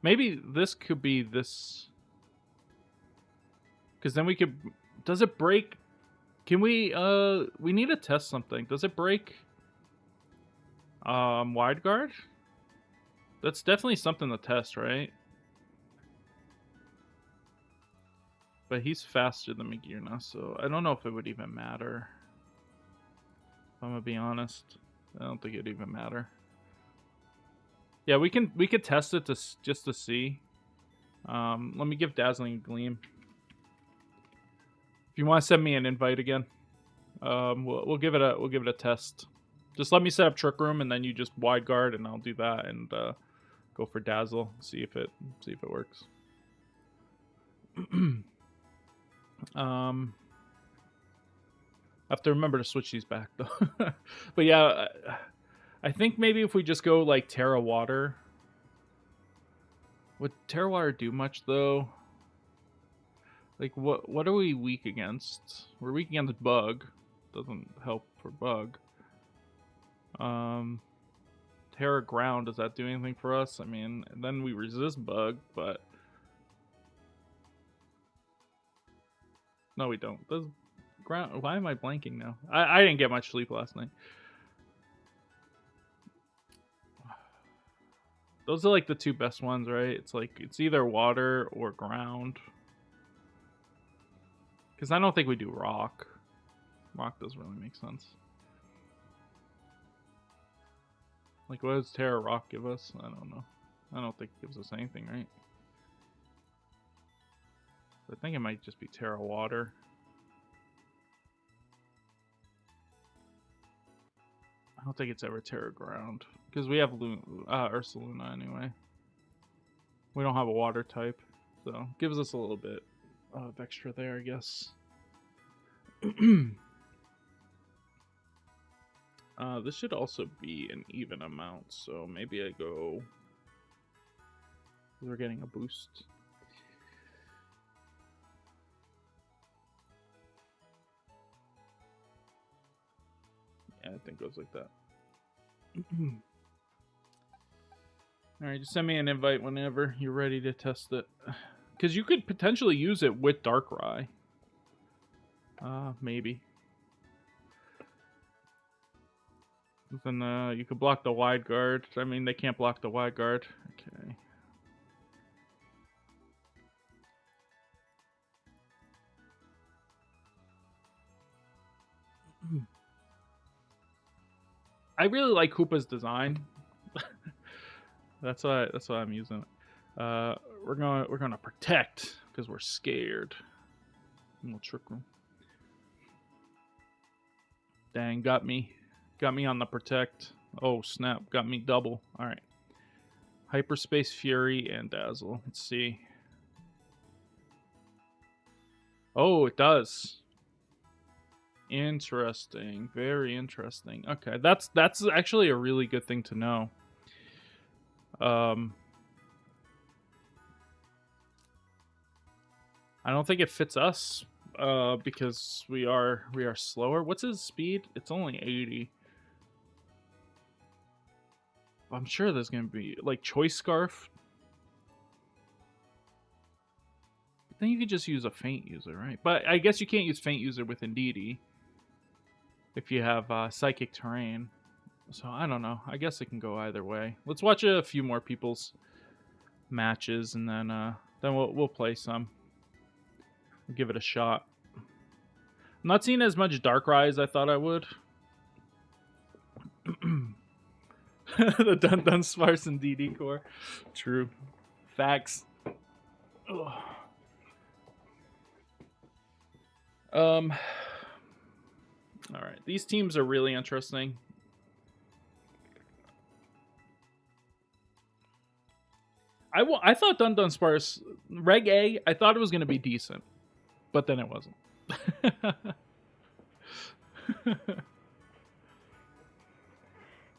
Maybe this could be this. Because then we could... Does it break... Can we need to test something. Does it break Wide Guard? That's definitely something to test, right? But he's faster than Magirna, so I don't know if it would even matter. If I'm gonna be honest, I don't think it'd even matter. Yeah, we could test it just to see. Let me give Dazzling Gleam. If you want to send me an invite again, we'll give it a test. Just let me set up Trick Room, and then you just Wide Guard, and I'll do that and go for Dazzle. See if it works. I have to remember to switch these back though. But yeah, I think maybe if we just go like Terra Water. Would Terra Water do much though? Like, what are we weak against? We're weak against Bug. Doesn't help for Bug. Terra Ground, does that do anything for us? I mean, then we resist Bug, but... No, we don't. Does Ground... Why am I blanking now? I didn't get much sleep last night. Those are like the two best ones, right? It's like, it's either Water or Ground. Because I don't think we do Rock. Rock doesn't really make sense. Like, what does Terra Rock give us? I don't know. I don't think it gives us anything, right? I think it might just be Terra Water. I don't think it's ever Terra Ground. Because we have Ursaluna anyway. We don't have a water type. So, gives us a little bit of extra there, I guess. This should also be an even amount, so maybe I go... We're getting a boost. Yeah, I think it goes like that. Alright, just send me an invite whenever you're ready to test it. Because you could potentially use it with Darkrai. Maybe. Then you could block the Wide Guard. I mean, they can't block the Wide Guard. Okay. I really like Koopa's design. That's why I'm using it. We're gonna protect because we're scared. And we'll Trick Room. Dang, got me on the protect. Oh snap, got me double. All right, Hyperspace Fury and Dazzle. Let's see. Oh, it does. Interesting, very interesting. Okay, that's actually a really good thing to know. I don't think it fits us because we are slower. What's his speed? It's only 80. I'm sure there's gonna be like Choice Scarf. Then you could just use a Feint User, right? But I guess you can't use Feint User with Indeedee if you have Psychic Terrain. So I don't know. I guess it can go either way. Let's watch a few more people's matches, and then we'll play some. We'll give it a shot. I'm not seeing as much Darkrai as I thought I would. The Dun Sparse and DD core. True. Facts. Ugh. All right. These teams are really interesting. I thought Dun Sparse Reg A. I thought it was going to be decent, but then it wasn't.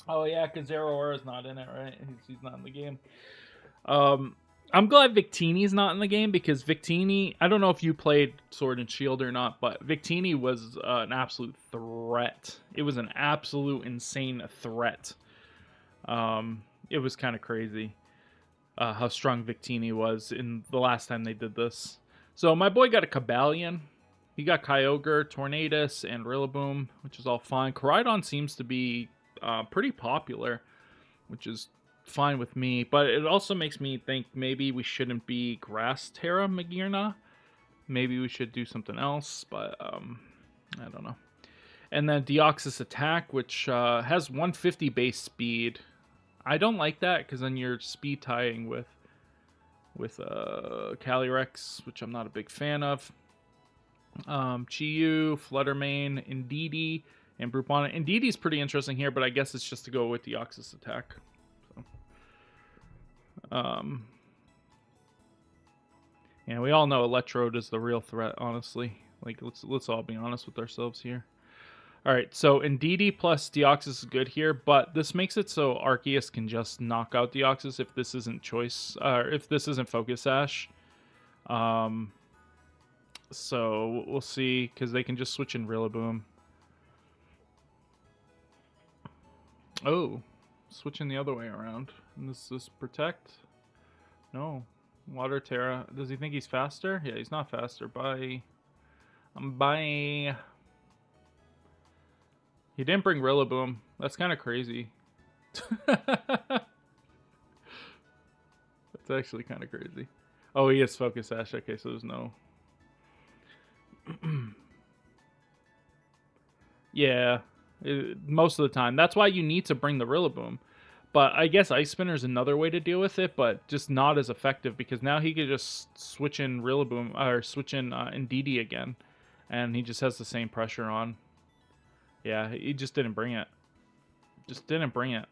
Oh yeah, because Zeraora's not in it, right? He's not in the game. I'm glad Victini's not in the game because Victini, I don't know if you played Sword and Shield or not, but Victini was an absolute threat. It was an absolute insane threat. It was kind of crazy how strong Victini was in the last time they did this. So my boy got a Cobalion. He got Kyogre, Tornadus, and Rillaboom, which is all fine. Koraidon seems to be pretty popular, which is fine with me, but it also makes me think maybe we shouldn't be Grass Terra Magearna. Maybe we should do something else, but I don't know. And then Deoxys Attack, which has 150 base speed. I don't like that because then you're speed tying with Calyrex, which I'm not a big fan of. Chi-Yu, Fluttermane, Indeedee, and Brupana. Indeedee's pretty interesting here, but I guess it's just to go with Deoxys Attack. Yeah, we all know Electrode is the real threat, honestly. Like, let's all be honest with ourselves here. All right, so Indeedee plus Deoxys is good here, but this makes it so Arceus can just knock out Deoxys if this isn't Choice, or if this isn't Focus Sash. So we'll see, because they can just switch in Rillaboom. Oh, switching the other way around. And this is Protect? No. Water Terra. Does he think he's faster? Yeah, he's not faster. Bye. Bye. He didn't bring Rillaboom. That's kind of crazy. That's actually kind of crazy. Oh, he is Focus Sash. Okay, so there's no... Yeah, most of the time. That's why you need to bring the Rillaboom. But I guess Ice Spinner is another way to deal with it, but just not as effective because now he could just switch in Rillaboom or switch in Indeedee again, and he just has the same pressure on. Yeah, he just didn't bring it. Just didn't bring it.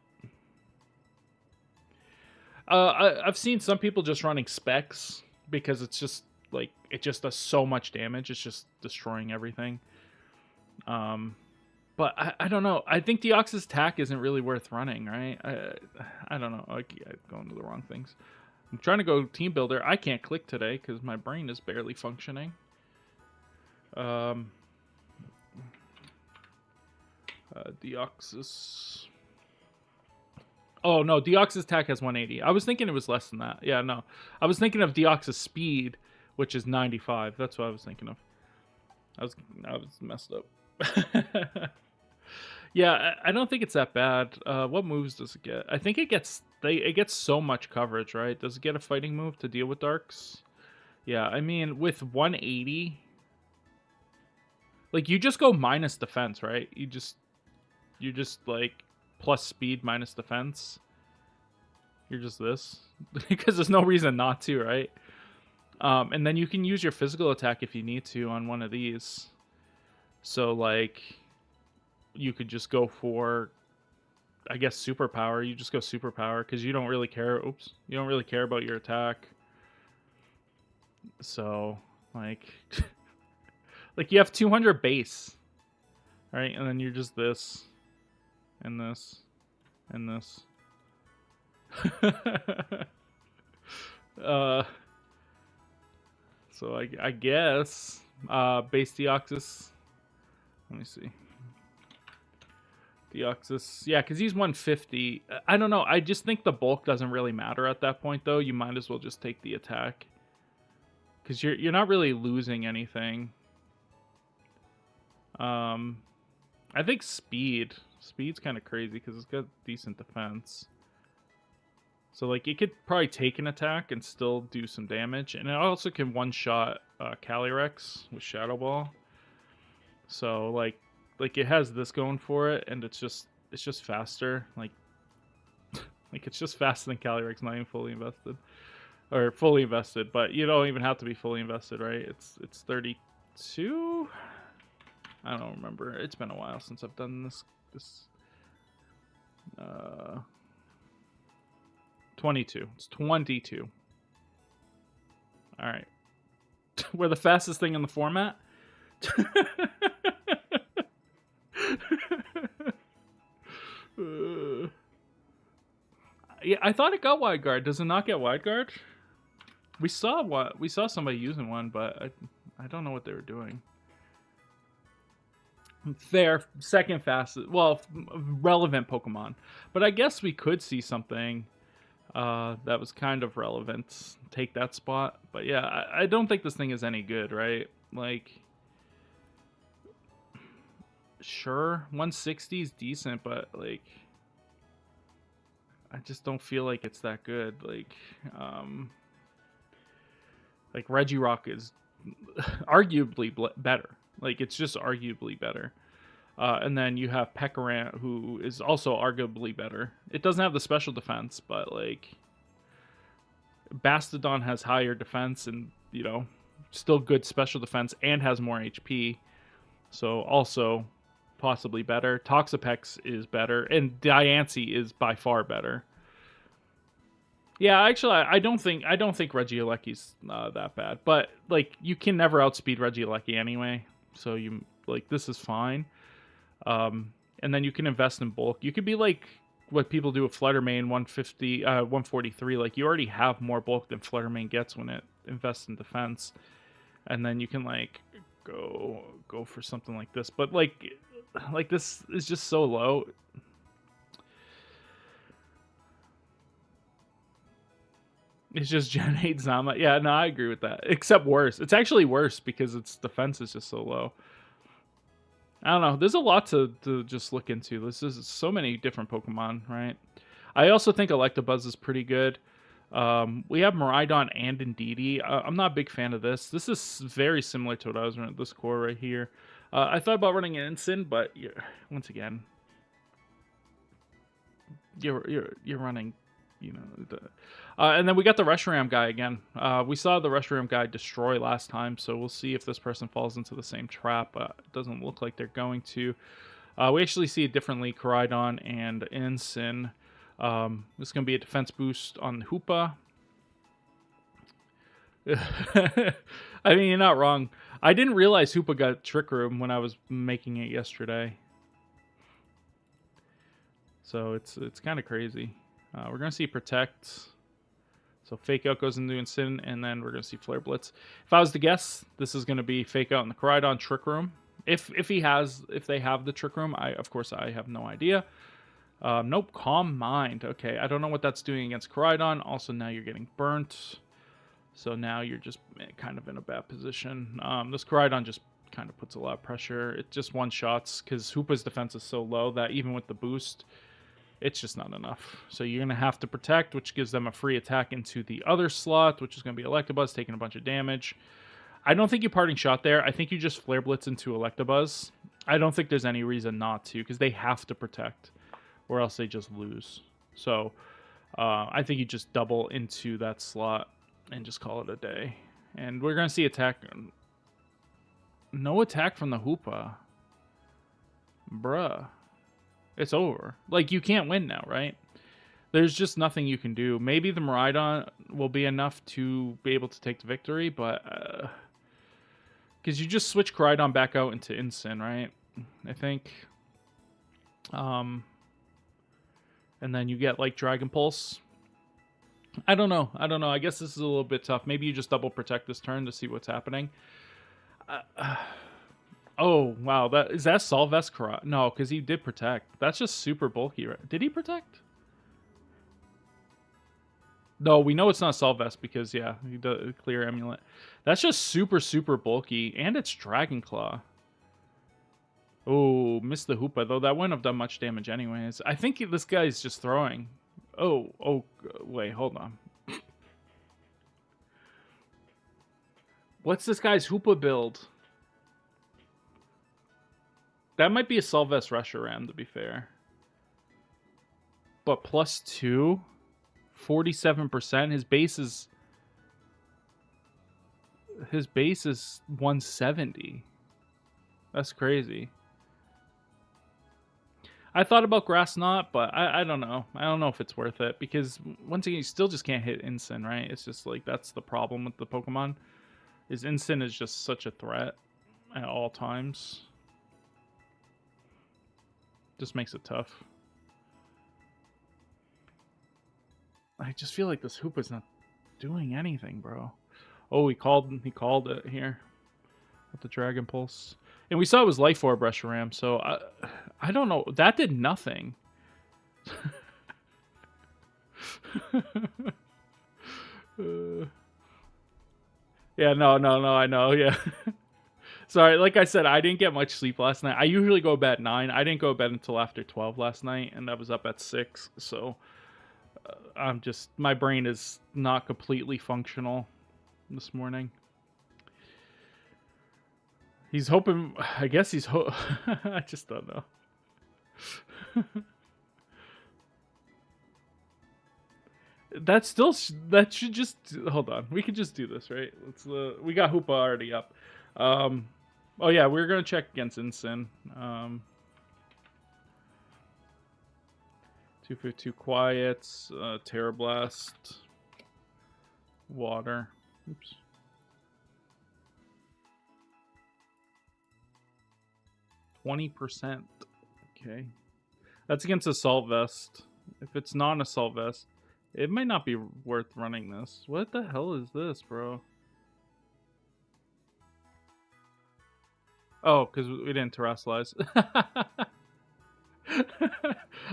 I've seen some people just running Specs because it's just like it just does so much damage. It's just destroying everything. But I don't know. I think Deoxys Attack isn't really worth running, right? I don't know. I'm going to the wrong things. I'm trying to go Team Builder. I can't click today because my brain is barely functioning. Deoxys. Oh, no. Deoxys Attack has 180. I was thinking it was less than that. Yeah, no. I was thinking of Deoxys Speed, which is 95. That's what I was thinking of. I was messed up. Yeah, I don't think it's that bad. What moves does it get? I think it gets so much coverage, right? Does it get a fighting move to deal with Darks? Yeah, I mean, with 180, like you just go minus defense, right? You just like plus speed minus defense. You're just this because there's no reason not to, right? And then you can use your physical attack if you need to on one of these. So, like, you could just go for, I guess, superpower. You just go superpower because you don't really care. Oops. You don't really care about your attack. So, like, like you have 200 base, right? And then you're just this, and this, and this. So I guess base Deoxys. Let me see. Deoxys. Yeah, because he's 150. I don't know. I just think the bulk doesn't really matter at that point, though. You might as well just take the attack. Because you're not really losing anything. I think speed. Speed's kind of crazy because it's got decent defense. So, like, it could probably take an attack and still do some damage. And it also can one-shot Caly-I with Shadow Ball. So, like it has this going for it, and it's just faster. Like it's just faster than Caly-I, not even fully invested. Or fully invested, but you don't even have to be fully invested, right? It's 32? I don't remember. It's been a while since I've done this 22. It's 22. All right. We're the fastest thing in the format. Yeah, I thought it got wide guard. Does it not get wide guard? We saw somebody using one, but I don't know what they were doing. Fair, second fastest. Well, relevant Pokemon, but I guess we could see something that was kind of relevant take that spot. But yeah, I don't think this thing is any good, right? Like, sure, 160 is decent, but like, I just don't feel like it's that good. Like Regirock is arguably better. Like, it's just arguably better. And then you have Pekarant, who is also arguably better. It doesn't have the special defense, but like, Bastodon has higher defense and, you know, still good special defense and has more HP. So also possibly better. Toxapex is better, and Diancie is by far better. Yeah, actually, I don't think Regieleki's that bad, but like, you can never outspeed Regieleki anyway, so you like, this is fine. And then you can invest in bulk. You could be like what people do with Fluttermane 143. Like, you already have more bulk than Fluttermane gets when it invests in defense, and then you can like go for something like this. But like this is just so low. It's just Gen 8 Zama. Yeah, no, I agree with that. Except worse. It's actually worse because its defense is just so low. I don't know. There's a lot to just look into. This is so many different Pokemon, right? I also think Electabuzz is pretty good. We have Miraidon and Indeedee. I'm not a big fan of this. This is very similar to what I was running this core right here. I thought about running an Ensign, but once again, you're running, you know, and then we got the Reshiram guy again. We saw the Reshiram guy destroy last time, so we'll see if this person falls into the same trap. It doesn't look like they're going to. We actually see it differently, Koraidon and Ensign. This is going to be a defense boost on Hoopa. I mean, you're not wrong. I didn't realize Hoopa got Trick Room when I was making it yesterday. So it's kind of crazy. We're going to see Protect. So Fake Out goes into Ensign, and then we're going to see Flare Blitz. If I was to guess, this is going to be Fake Out in the Koraidon Trick Room. If they have the Trick Room, of course I have no idea. Nope, Calm Mind. Okay, I don't know what that's doing against Koraidon. Also, now you're getting burnt. So now you're just kind of in a bad position. This Koraidon just kind of puts a lot of pressure. It just one-shots because Hoopa's defense is so low that even with the boost, it's just not enough. So you're going to have to Protect, which gives them a free attack into the other slot, which is going to be Electabuzz, taking a bunch of damage. I don't think you Parting Shot there. I think you just Flare Blitz into Electabuzz. I don't think there's any reason not to, because they have to Protect, or else they just lose. So I think you just double into that slot and just call it a day. And we're going to see attack. No attack from the Hoopa. Bruh. It's over. Like, you can't win now, right? There's just nothing you can do. Maybe the Miraidon will be enough to be able to take the victory, but because you just switch Koraidon back out into Ensign, right? I think. And then you get like Dragon Pulse. I don't know. I guess this is a little bit tough. Maybe you just double Protect this turn to see what's happening. Oh, wow. Is that Sol Vest Karate? No, because he did protect. That's just super bulky, right? Did he protect? No, we know it's not Sol Vest because, yeah, he does clear amulet. That's just super, super bulky. And it's Dragon Claw. Oh, missed the Hoopa, though. That wouldn't have done much damage anyways. I think this guy's just throwing. Oh, wait, hold on. What's this guy's Hoopa build? That might be a Solvest Reshiram, to be fair. But +2? 47%? His base is 170. That's crazy. I thought about Grass Knot, but I don't know. I don't know if it's worth it, because once again, you still just can't hit Incin, right? It's just like, that's the problem with the Pokemon. Is Incin is just such a threat at all times. Just makes it tough. I just feel like this Hoopa's not doing anything, bro. Oh, he called it here with the Dragon Pulse. And we saw it was Life Orb Reshiram, so I don't know. That did nothing. Yeah, no, I know, yeah. Sorry, like I said, I didn't get much sleep last night. I usually go to bed at 9. I didn't go to bed until after 12 last night, and I was up at 6, so I'm just, my brain is not completely functional this morning. He's hoping, I guess he's I just don't know. That should just, hold on. We could just do this, right? Let's, we got Hoopa already up. Oh yeah, we're gonna check against Incin. 252 Quiets, Terra Blast, Water. Oops. %. Okay. That's against Assault Vest. If it's not an Assault Vest, it might not be worth running this. What the hell is this, bro? Oh, because we didn't terrestrialize.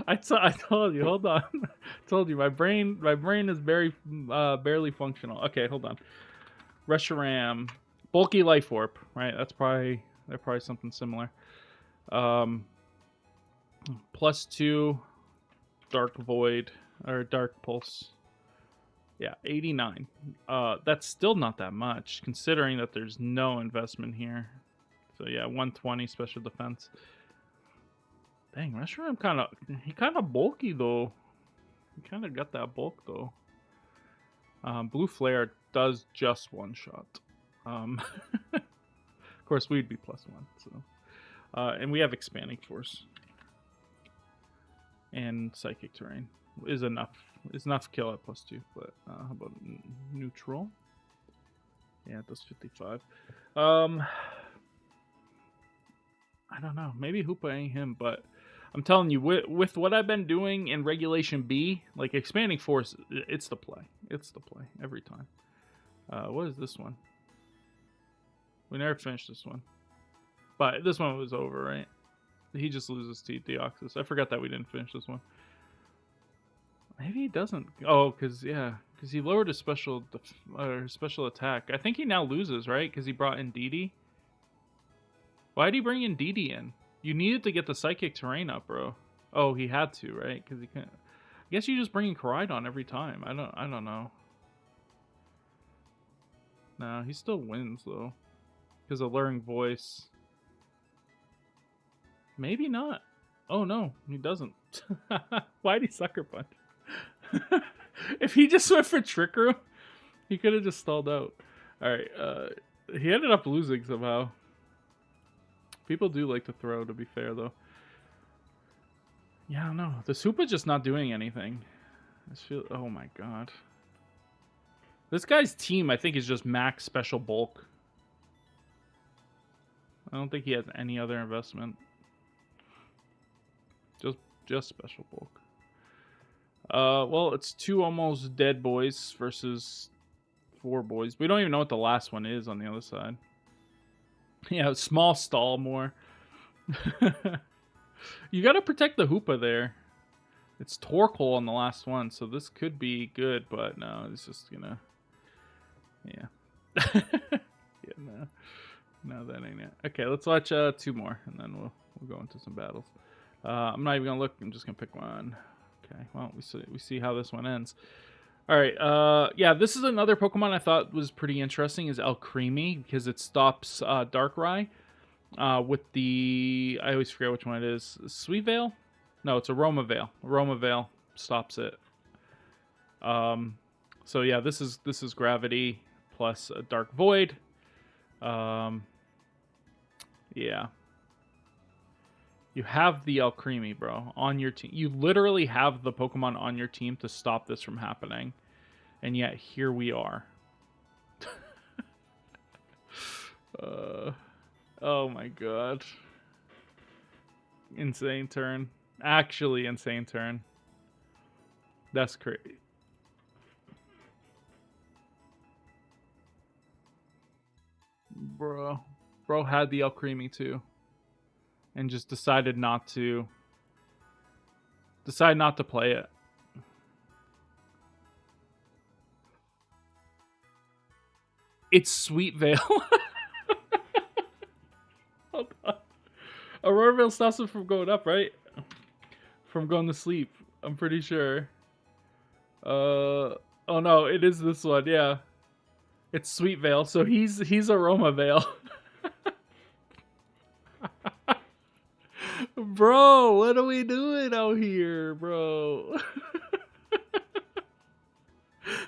I told you, hold on. I told you, my brain is very barely functional. Okay, hold on. Reshiram, bulky Life Orb, right? They're probably something similar. +2 Dark Void or Dark Pulse. Yeah, 89. That's still not that much considering that there's no investment here. So yeah, 120 special defense. Dang, Reshiram kind of bulky though. He kind of got that bulk though. Blue Flare does just one shot. Of course, we'd be +1. So, and we have Expanding Force and Psychic Terrain is enough. It's enough to kill at +2. But how about neutral? Yeah, it does 55. I don't know. Maybe Hoopa ain't him, but I'm telling you, with what I've been doing in Regulation B, like Expanding Force, it's the play. It's the play every time. What is this one? We never finished this one. But this one was over, right? He just loses to Deoxys. I forgot that we didn't finish this one. Maybe he doesn't. Oh, because he lowered his special attack. I think he now loses, right? Because he brought in Didi. Why did he bring in Didi in? You needed to get the Psychic Terrain up, bro. Oh, he had to, right? Because he can't. I guess you just bring in Koraidon every time. I don't know. Nah, he still wins though, because Alluring Voice. Maybe not. Oh no, he doesn't. Why'd he Sucker Punch? If he just went for Trick Room, he could have just stalled out. All right. He ended up losing somehow. People do like to throw, to be fair, though. Yeah, I don't know. The Hoopa's just not doing anything. I just feel... Oh, my God. This guy's team, I think, is just max special bulk. I don't think he has any other investment. Just special bulk. Well, it's 2 almost dead boys versus 4 boys. We don't even know what the last one is on the other side. Yeah, small stall more. You gotta protect the Hoopa there. It's Torkoal on the last one, so this could be good, but no, it's just gonna... Yeah. Yeah, no. No, that ain't it. Okay, let's watch 2 more, and then we'll go into some battles. I'm not even gonna look. I'm just gonna pick one. Okay. Well, we see how this one ends. All right. Yeah, this is another Pokemon I thought was pretty interesting. Is Alcremie, because it stops Darkrai with the... I always forget which one it is. Sweet Veil? No, it's Aroma Veil. Aroma Veil stops it. So yeah, this is Gravity plus a Dark Void. Yeah. You have the Alcremie, bro, on your team. You literally have the Pokemon on your team to stop this from happening. And yet, here we are. Oh my god. Insane turn. Actually, insane turn. That's crazy. Bro had the Alcremie too. And just decided not to play it. It's Sweet Veil. Hold on. Aurora Veil stops it from going up, right? From going to sleep. I'm pretty sure. Oh no, it is this one, yeah. It's Sweet Veil, so he's Aroma Veil. Bro, what are we doing out here, bro?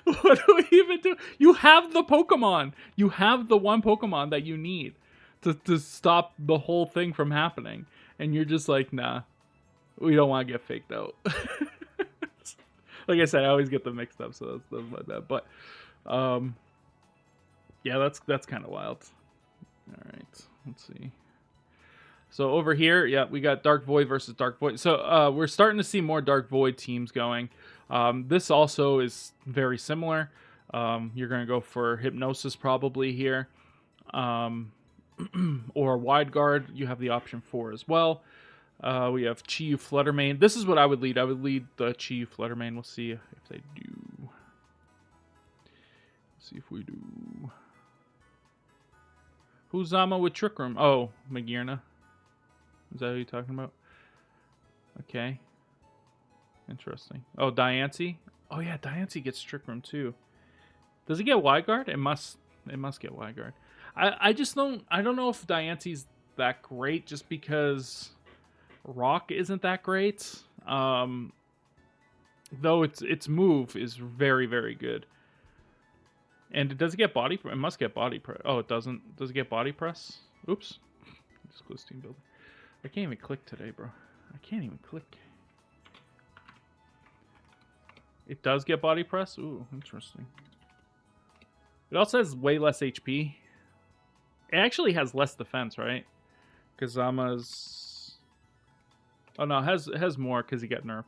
What do we even do? You have the Pokemon. You have the one Pokemon that you need to stop the whole thing from happening. And you're just like, nah, we don't want to get faked out. Like I said, I always get them mixed up, so that's my bad. But, yeah, that's kind of wild. All right, let's see. So over here, yeah, we got Dark Void versus Dark Void. So we're starting to see more Dark Void teams going. This also is very similar. You're going to go for Hypnosis probably here. Or Wide Guard, you have the option for as well. We have Chi-Yu Fluttermane. This is what I would lead. I would lead the Chi-Yu Fluttermane. We'll see if they do. Let's see if we do. Who's Zama with Trick Room? Oh, Magearna. Is that who you're talking about? Okay. Interesting. Oh, Diancie? Oh yeah, Diancie gets Trick Room too. Does it get Wide Guard? It must get Wide Guard. I don't know if Diancie's that great just because Rock isn't that great. Though its move is very, very good. And it does get body press. It must get body press. Oh, it doesn't. Does it get body press? Oops. Just close team builder. I can't even click today, bro. I can't even click. It does get body press? Ooh, interesting. It also has way less HP. It actually has less defense, right? Because Zama's... Oh, no, it has more because he got nerfed.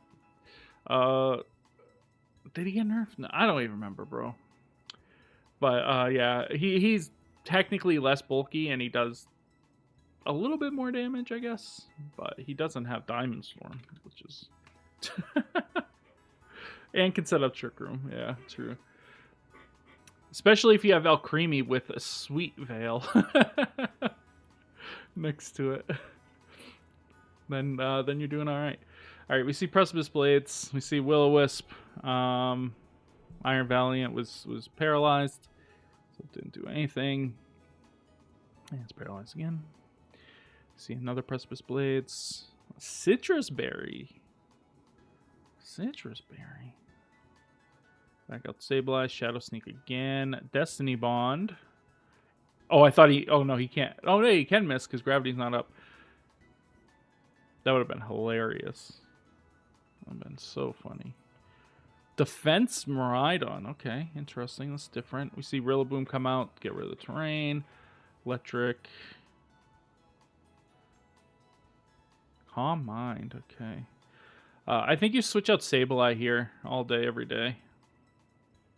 Did he get nerfed? No, I don't even remember, bro. But, yeah, he's technically less bulky, and he does a little bit more damage, I guess. But he doesn't have Diamond Storm, which is... And can set up Trick Room. Yeah, true. Especially if you have Alcremie with a Sweet Veil next to it. Then you're doing all right. All right, we see Precipice Blades. We see Will-O-Wisp. Iron Valiant was paralyzed, so it didn't do anything. And it's paralyzed again. See another Precipice Blades. Citrus Berry. Citrus Berry. Back out Sableye. Shadow Sneak again. Destiny Bond. Oh, I thought he... Oh, no, he can't. Oh, no, he can miss because gravity's not up. That would have been hilarious. That would have been so funny. Defense Miraidon. Okay, interesting. That's different. We see Rillaboom come out. Get rid of the terrain. Electric. Calm Mind. Okay. I think you switch out Sableye here all day, every day.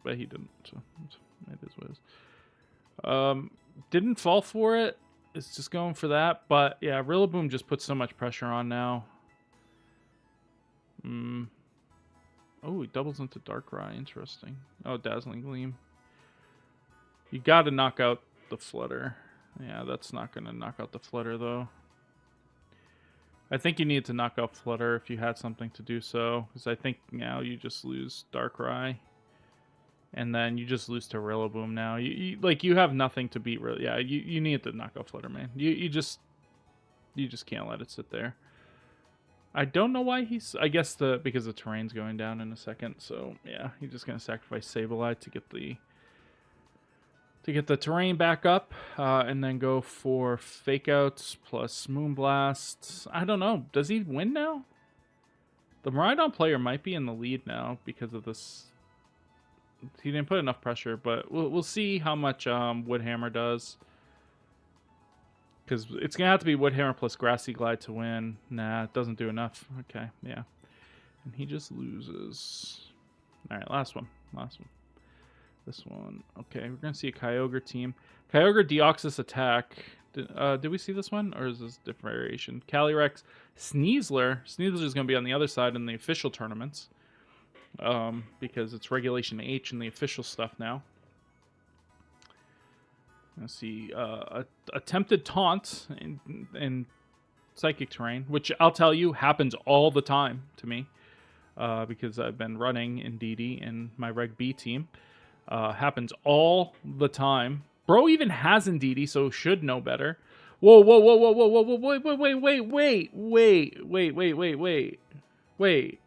But he didn't, so it is what it is. Didn't fall for it. is just going for that. But yeah, Rillaboom just puts so much pressure on now. Oh, he doubles into Darkrai. Interesting. Oh, Dazzling Gleam. You got to knock out the Flutter. Yeah, that's not going to knock out the Flutter, though. I think you need to knock out Flutter if you had something to do so. Because I think now you just lose Darkrai. And then you just lose to Rillaboom now. You have nothing to beat. Yeah, you need to knock out Flutter, man. You just can't let it sit there. I don't know why he's. I guess because the terrain's going down in a second. So yeah, he's just gonna sacrifice Sableye to get the terrain back up, and then go for Fake Outs plus Moonblast. I don't know. Does he win now? The Miraidon player might be in the lead now because of this. He didn't put enough pressure, but we'll see how much Woodhammer does. Because it's going to have to be Woodhammer plus Grassy Glide to win. Nah, it doesn't do enough. Okay, yeah. And he just loses. Alright, last one. This one. Okay, we're going to see a Kyogre team. Kyogre Deoxys attack. Did we see this one? Or is this a different variation? Calyrex Sneasler. Sneasler is going to be on the other side in the official tournaments. Because it's Regulation H in the official stuff now. Let's see. Attempted taunt in Psychic Terrain, which I'll tell you happens all the time to me. Because I've been running Indeedee in my Reg B team. Happens all the time. Bro even has Indeedee, so should know better. Whoa, wait.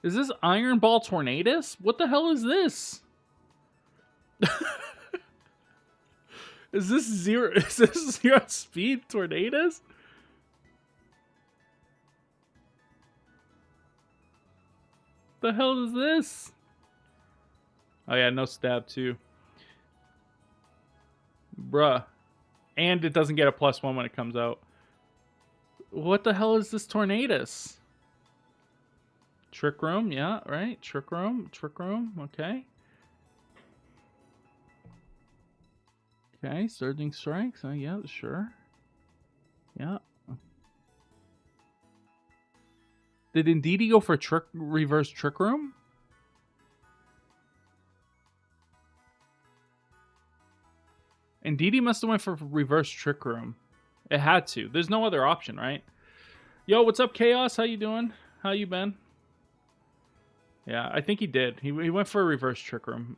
Is this Iron Ball Tornadus? What the hell is this? Is this zero speed Tornadus? The hell is this? Oh yeah, no stab too. Bruh. And it doesn't get a +1 when it comes out. What the hell is this Tornadus? Trick Room, yeah, right. Trick Room, okay. Okay, Surging Strikes, yeah, sure. Yeah. Did Indeedee go for reverse Trick Room? Indeedee must have went for reverse Trick Room. It had to. There's no other option, right? Yo, what's up, Chaos? How you doing? How you been? Yeah, I think he did. He went for a reverse Trick Room.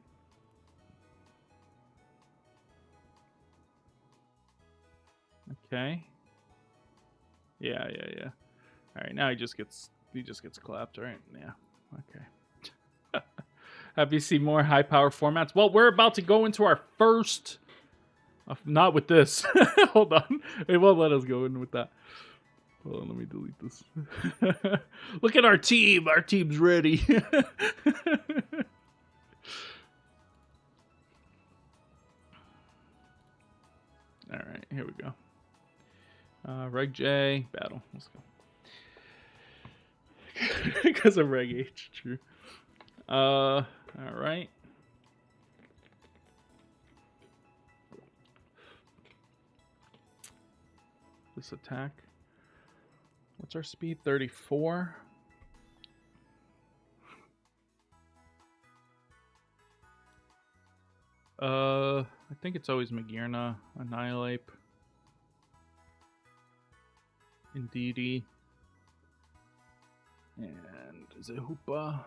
Okay. Yeah. All right, now he just gets clapped, right? Yeah. Okay. Have you seen more high power formats? Well, we're about to go into our first. Not with this. Hold on. It won't let us go in with that. Hold on, let me delete this. Look at our team. Our team's ready. All right, here we go. Reg J, battle. Let's go. Because of Reg H, true. All right. This attack. What's our speed? 34. I think it's always Magearna, Annihilate, Indeedee, and is it Hoopa? Or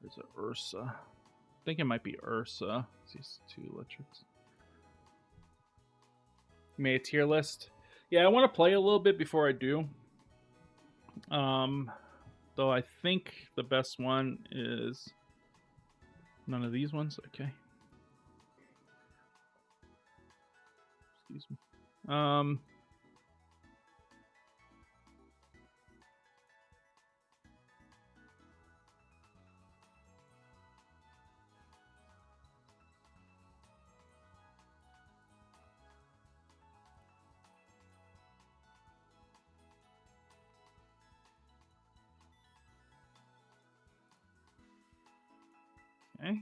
is it Ursa? I think it might be Ursa. These two electrics. You made a tier list. Yeah, I want to play a little bit before I do. Though I think the best one is none of these ones. Okay. Excuse me. Okay.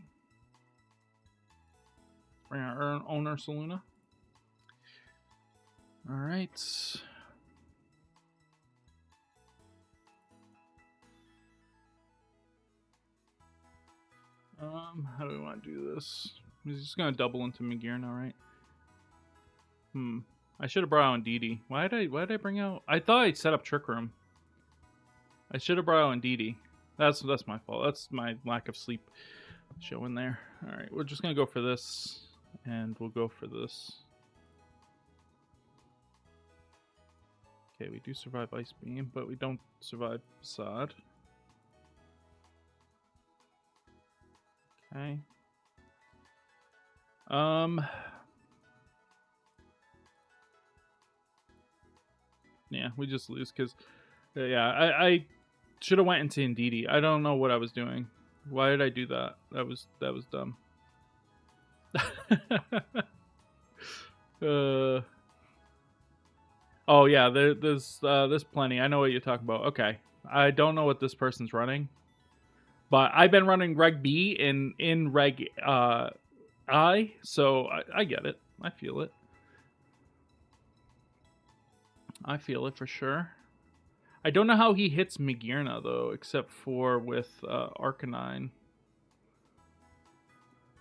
bring our own Ursaluna. All right. How do we want to do this? He's just gonna double into Magir now, right? I should have brought out Indeedee. Why did I bring out? I thought I'd set up Trick Room. I should have brought out Indeedee. That's my fault. That's my lack of sleep showing there. All right, we're just gonna go for this, and we'll go for this. Okay, we do survive Ice Beam, but we don't survive Facade. Okay. Yeah, we just lose because, yeah, I should have went into Indeedee. I don't know what I was doing. Why did I do that? That was dumb. Oh yeah, there's plenty. I know what you're talking about. Okay, I don't know what this person's running, but I've been running Reg B in Reg I, so I get it. I feel it. I feel it for sure. I don't know how he hits Magearna though, except for with Arcanine.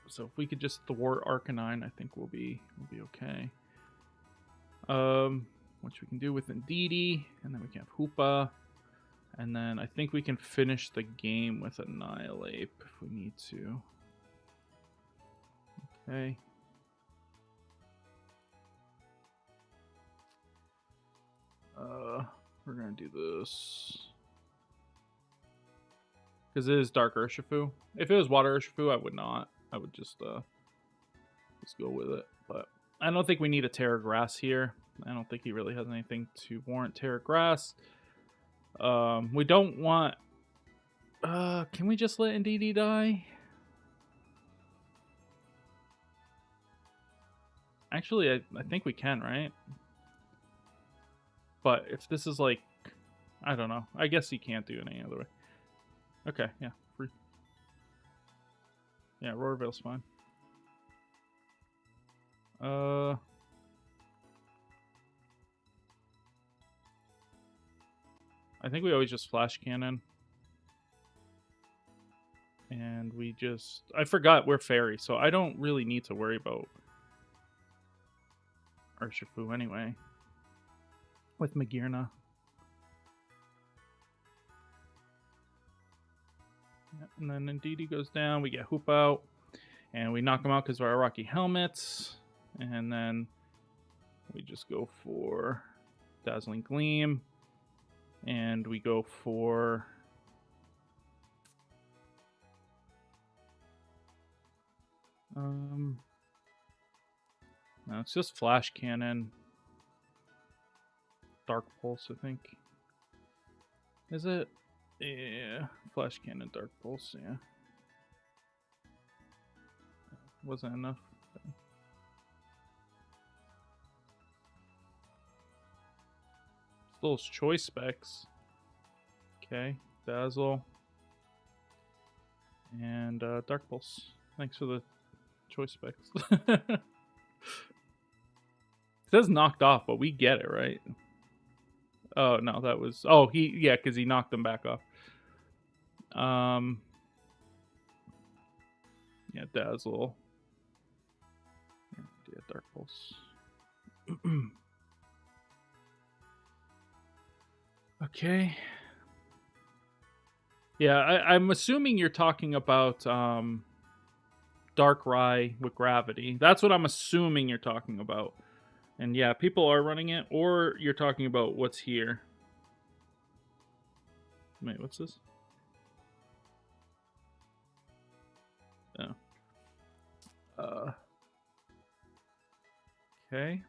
So if we could just thwart Arcanine, I think we'll be okay. Which we can do with Indeedee, and then we can have Hoopa, and then I think we can finish the game with Annihilate if we need to. Okay. We're gonna do this because it is Dark Urshifu. If it was Water Urshifu, I would not. I would just go with it. But I don't think we need a Terra Grass here. I don't think he really has anything to warrant Terra Grass. We don't want. Can we just let Indeedee die? Actually, I think we can, right? But if this is like, I don't know. I guess he can't do it any other way. Okay, yeah, free. Yeah, Roarveil's fine. I think we always just Flash Cannon. And we just... I forgot we're Fairy, so I don't really need to worry about Urshifu anyway. With Magearna. Yep, and then Indeedee goes down. We get Hoop out. And we knock him out because of our Rocky Helmets. And then we just go for Dazzling Gleam. And we go for... no, it's just Flash Cannon. Dark Pulse, I think. Is it? Yeah. Flash Cannon, Dark Pulse, yeah. Wasn't enough. Those choice specs. Okay. Dazzle. And Dark Pulse. Thanks for the choice specs. It says knocked off, but we get it, right? Oh, no, that was... Oh, yeah, because he knocked them back off. Yeah, Dazzle. Yeah, Dark Pulse. Okay. Yeah, I'm assuming you're talking about Darkrai with Gravity. That's what I'm assuming you're talking about. And yeah, people are running it, or you're talking about what's here. Wait, what's this? Oh. Okay.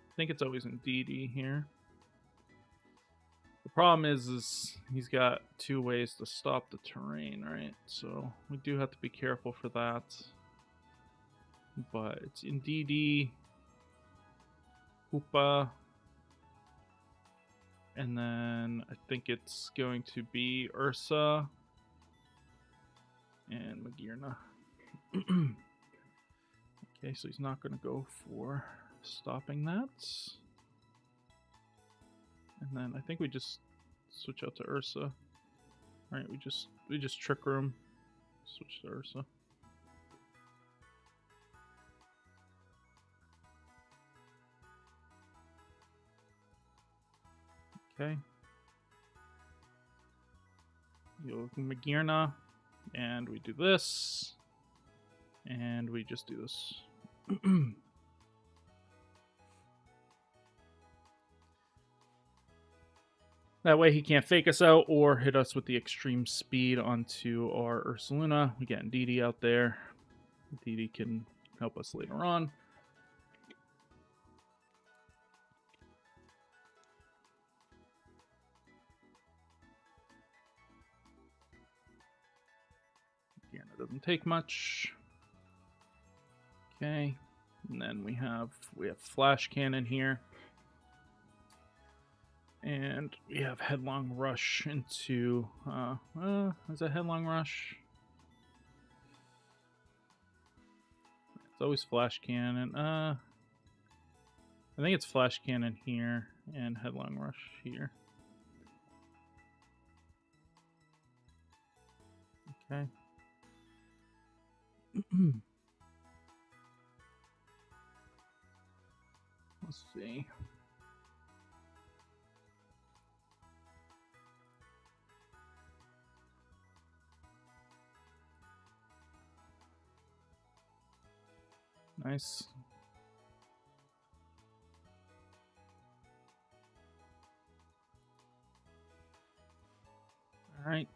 I think it's always Indeedee here. The problem is he's got two ways to stop the terrain, right? So we do have to be careful for that. But it's Indeedee, Hoopa, and then I think it's going to be Ursa. and Magirna. Okay, so he's not going to go for stopping that. And then I think we just switch out to Ursa. All right, we just Trick Room, switch to Ursa. Okay. You Magirna, and we do this, and we just do this. That way he can't fake us out or hit us with the extreme speed onto our Ursaluna. We get Ndidi out there. Ndidi can help us later on. Again, it doesn't take much. Okay, and then we have Flash Cannon here. And we have Headlong Rush into, is it Headlong Rush? It's always Flash Cannon. I think it's Flash Cannon here and Headlong Rush here. Okay. Let's see. Nice. All right.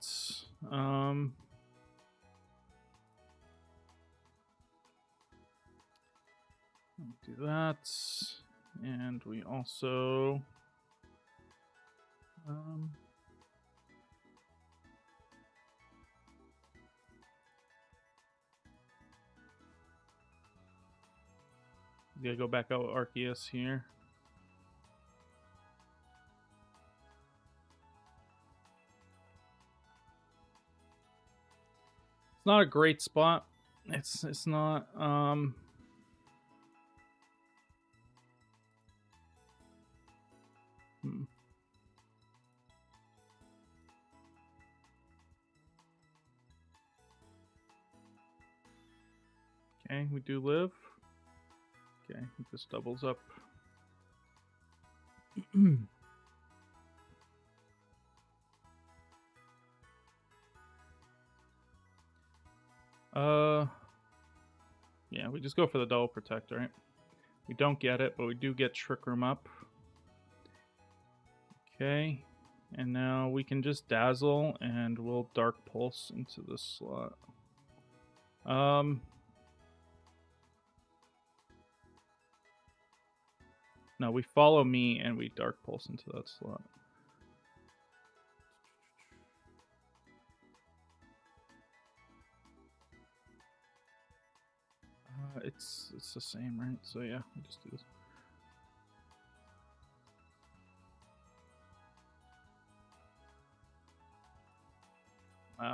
Do that, and we also gotta go back out with Arceus here. It's not a great spot. It's not Okay, we do live. Okay, this doubles up. Yeah, we just go for the double protect, right? We don't get it, but we do get Trick Room up. Okay, and now we can just Dazzle, and we'll Dark Pulse into this slot. No, we follow me, and we Dark Pulse into that slot. It's the same, right? So yeah, we just do this.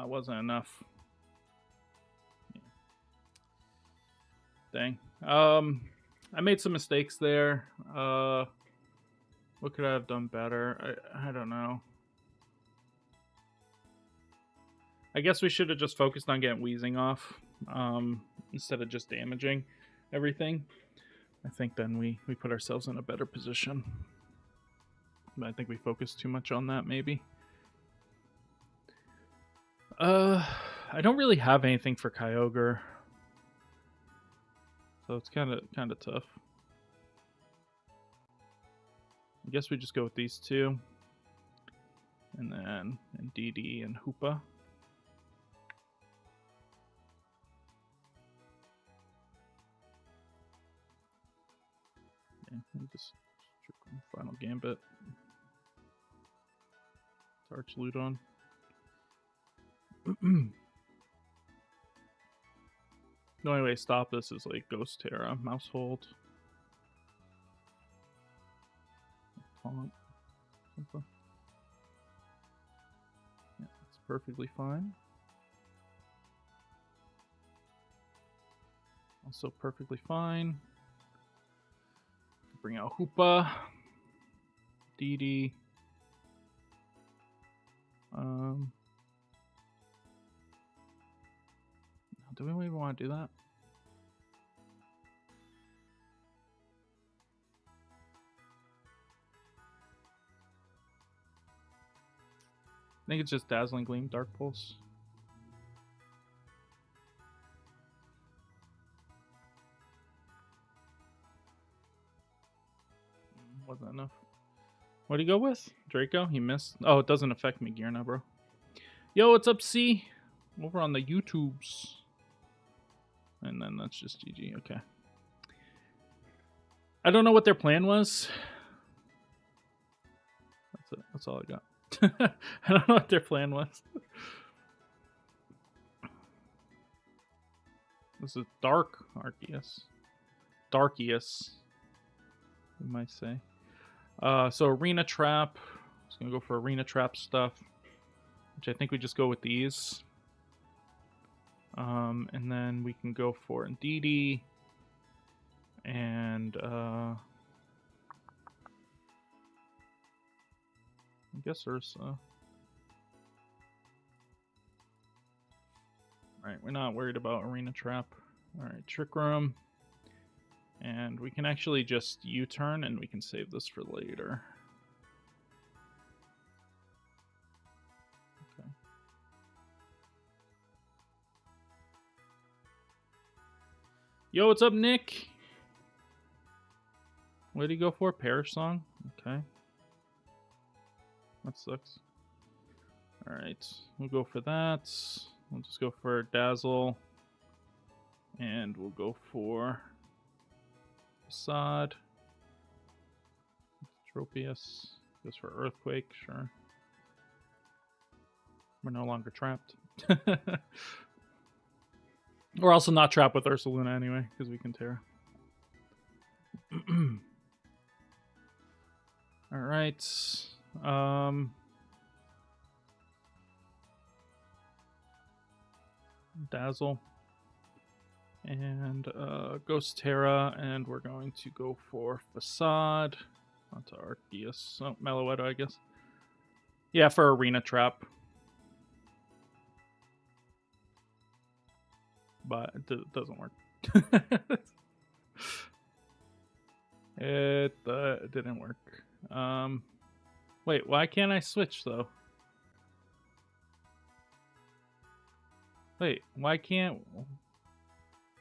Wasn't enough. Yeah. Dang. I made some mistakes there. What could I have done better? I don't know. I guess we should have just focused on getting Wheezing off instead of just damaging everything. I think then we put ourselves in a better position. But I think we focused too much on that, maybe. I don't really have anything for Kyogre, so it's kind of tough. I guess we just go with these two, and then Ndidi and Hoopa. Okay, just Final Gambit. Tarch Ludon. The only way to stop this is like Ghost Terra, Mouse Hold. Taunt. Something. Yeah, it's perfectly fine. Also perfectly fine. Bring out Hoopa. DD. Do we even want to do that? I think it's just Dazzling Gleam, Dark Pulse. Wasn't enough. What do you go with? Draco? He missed. Oh, it doesn't affect me gear now, bro. Yo, what's up, C? Over on the YouTubes. And then that's just GG. Okay. I don't know what their plan was. That's it. That's all I got. I don't know what their plan was. This is Dark Arceus. Darkius, we might say. So Arena Trap. I was going to go for Arena Trap stuff, which I think we just go with these. And then we can go for Indeedee and I guess Ursa. Alright, we're not worried about Arena Trap. Alright, Trick Room. And we can actually just U-turn and we can save this for later. Okay. Yo, what's up, Nick? What did he go for? Perish Song? Okay. That sucks. Alright, we'll go for that. We'll just go for Dazzle. And we'll go for Facade. Tropius. Goes for Earthquake, sure. We're no longer trapped. We're also not trapped with Ursaluna anyway, because we can Terra. Alright. Dazzle. And Ghost Terra, and we're going to go for Facade. Onto Arceus. Oh, Meloetta, I guess. Yeah, for Arena Trap. But it doesn't work. It didn't work. Wait, why can't I switch, though? Wait, why can't...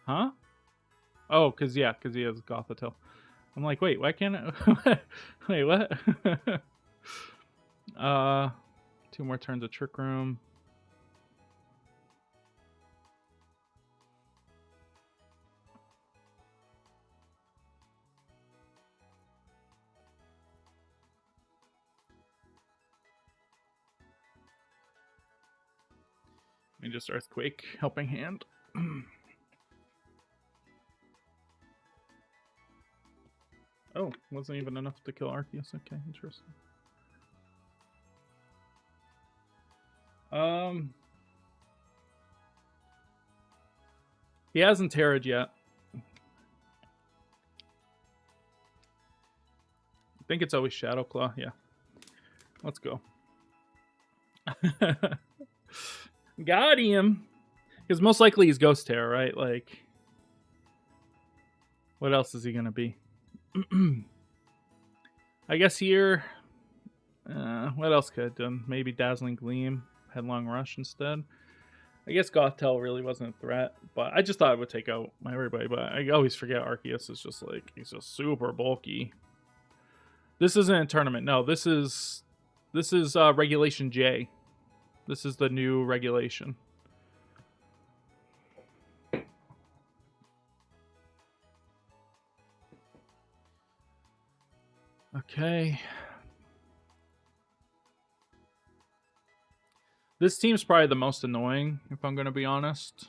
Huh? Oh, because he has Gothitelle. I'm like, wait, why can't I... Wait, what? 2 more turns of Trick Room. Let me just Earthquake, Helping Hand. Oh, wasn't even enough to kill Arceus. Okay, interesting. He hasn't Terra'd yet. I think it's always Shadow Claw. Yeah. Let's go. Got him. Because most likely he's Ghost Terror, right? Like, what else is he gonna be? I guess here, what else could I have done? Maybe Dazzling Gleam, Headlong Rush instead. I guess Gothitelle really wasn't a threat, but I just thought it would take out everybody. But I always forget Arceus is just like, he's just super bulky. This isn't a tournament. No, this is Regulation J. This is the new regulation. Okay. This team's probably the most annoying, if I'm going to be honest.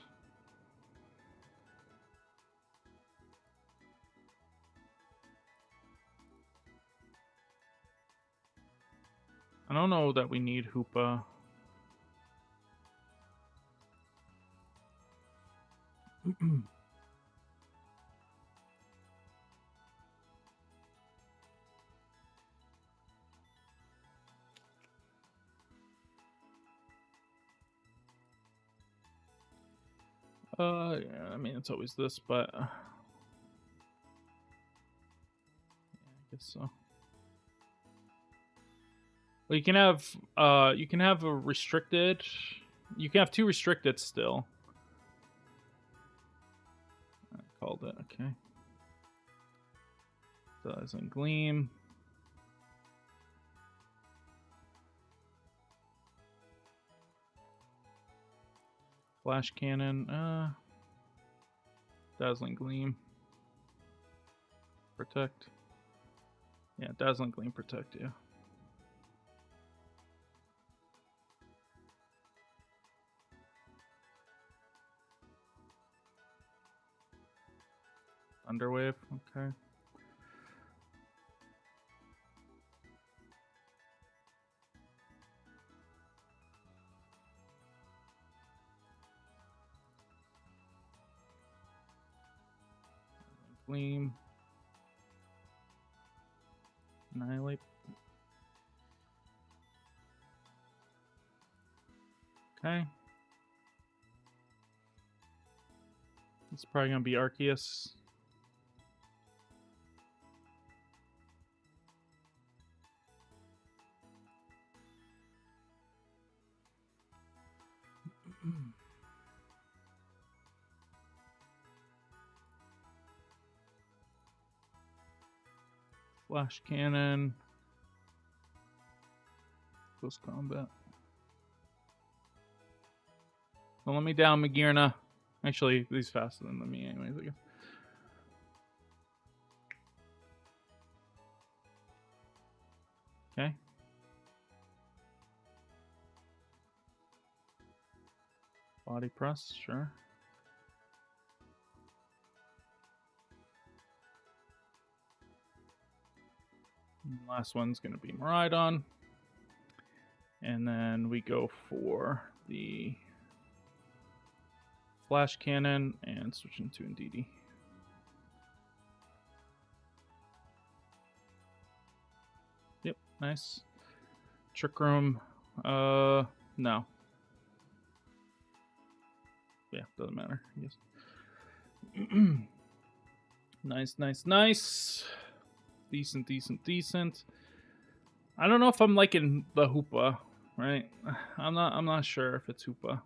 I don't know that we need Hoopa. Yeah, I mean, it's always this, but yeah, I guess so. Well, you can have a restricted. You can have 2 restricted still. I called it. Okay. Dazzling Gleam. Flash Cannon. Dazzling Gleam. Protect. Yeah, Dazzling Gleam Protect, yeah. Underwave, okay. Gleam. Annihilate. Okay. It's probably gonna be Arceus. Flash Cannon. Close combat. Don't let me down, Magirna. Actually, he's faster than me anyways, I guess. Okay. Body press, sure. And last one's going to be Miraidon. And then we go for the Flash Cannon and switch into Indeedee. Yep, nice. Trick Room. No. Yeah, doesn't matter, I guess. Nice, nice, nice. Decent, decent, decent. I don't know if I'm liking the Hoopa, right? I'm not sure if it's Hoopa.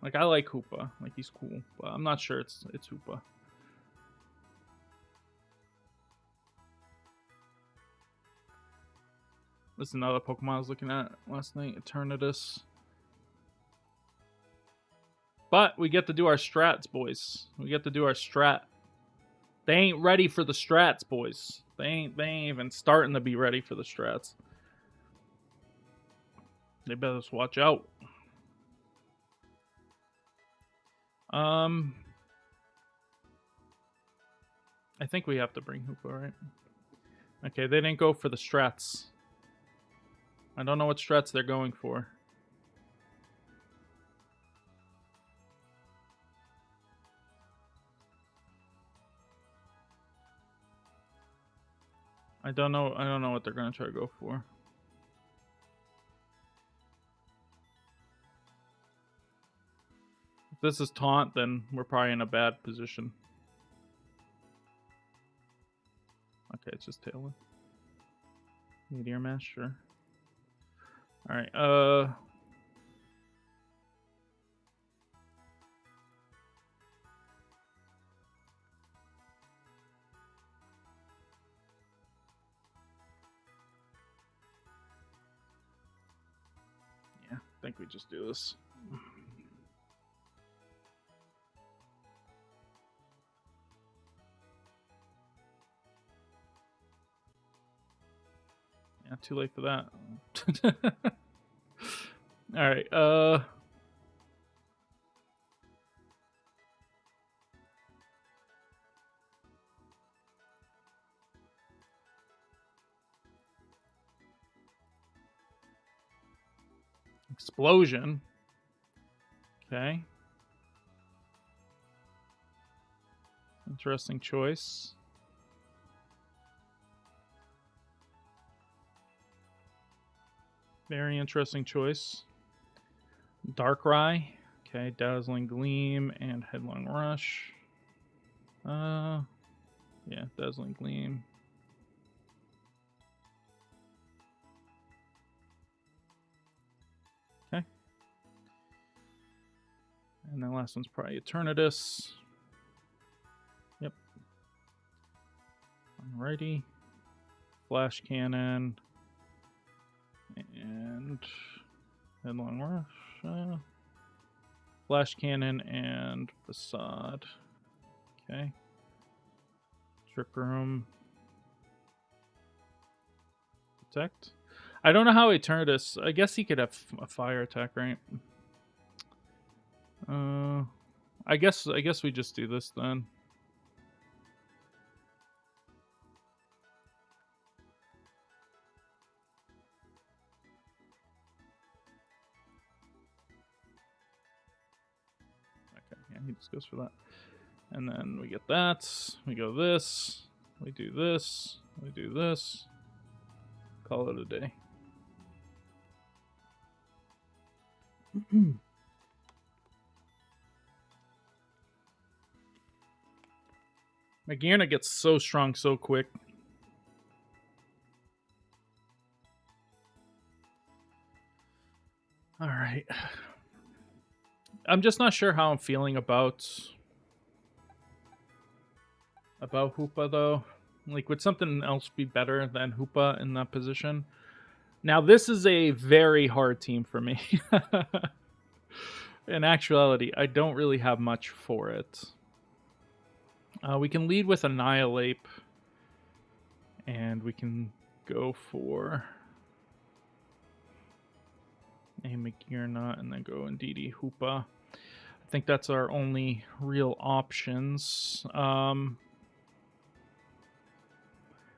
Like, I like Hoopa. Like, he's cool, but I'm not sure it's Hoopa. This is another Pokemon I was looking at last night, Eternatus. But we get to do our strats, boys. We get to do our strat. They ain't ready for the strats, boys. They ain't even starting to be ready for the strats. They better just watch out. I think we have to bring Hoopa, right? Okay, they didn't go for the strats. I don't know what strats they're going for. I don't know what they're gonna try to go for. If this is taunt, then we're probably in a bad position. Okay, it's just Tailwind. Meteor Mash, sure. Alright, yeah, I think we just do this. Yeah, too late for that. Alright, Explosion. Okay. Interesting choice. Very interesting choice. Darkrai. Okay, Dazzling Gleam and Headlong Rush. Yeah, Dazzling Gleam. Okay. And the last one's probably Eternatus. Yep. Alrighty. Flash Cannon. And Headlong Rush. Flash Cannon and Facade. Okay. Trick Room. Protect. I don't know how Eternatus. I guess he could have a fire attack, right? I guess we just do this then. Okay, yeah, he just goes for that. And then we get that. We go this. We do this. We do this. Call it a day. Magearna gets so strong so quick. All right. I'm just not sure how I'm feeling about Hoopa though. Like, would something else be better than Hoopa in that position? Now, this is a very hard team for me. In actuality, I don't really have much for it. We can lead with Annihilate, and we can go for a Magearna and then go Indeedee Hoopa. I think that's our only real options.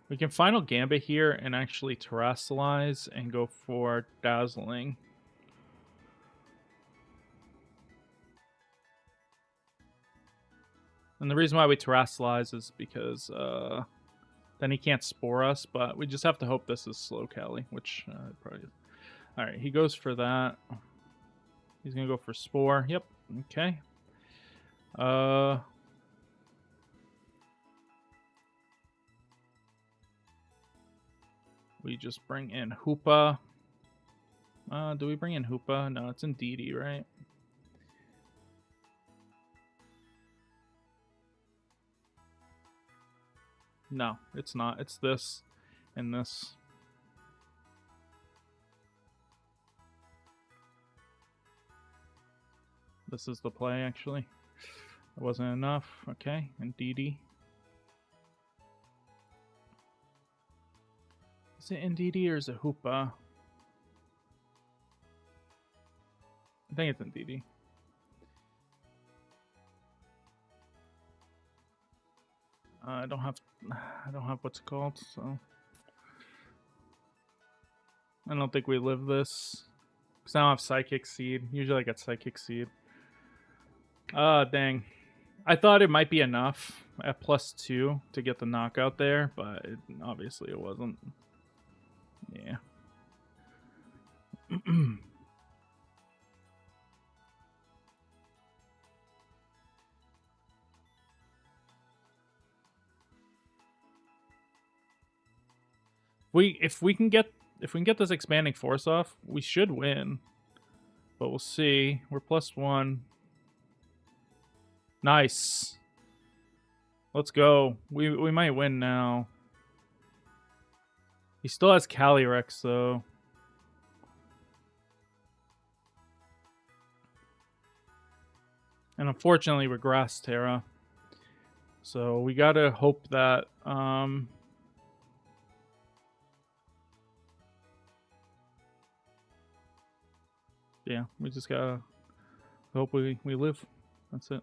We can Final Gambit here and actually Terrasilize and go for Dazzling. And the reason why we Terrasilize is because then he can't Spore us, but we just have to hope this is slow Caly, which probably is. Alright, he goes for that. He's going to go for Spore. Yep, okay. We just bring in Hoopa. Do we bring in Hoopa? No, it's Indeedee, right? No, it's not. It's this and this. This is the play, actually. It wasn't enough. Okay, Indeedee. Is it Indeedee or is it Hoopa? I think it's Indeedee. I don't have what's it called, so I don't think we live this. Because I don't have Psychic Seed. Usually I get Psychic Seed. Dang. I thought it might be enough at +2 to get the knockout there, but obviously it wasn't. Yeah. If we can get this Expanding Force off, we should win. But we'll see. We're +1. Nice. Let's go. We might win now. He still has Calyrex though. And unfortunately we're Grass Terra. So we gotta hope that yeah, we just gotta hope we live. That's it.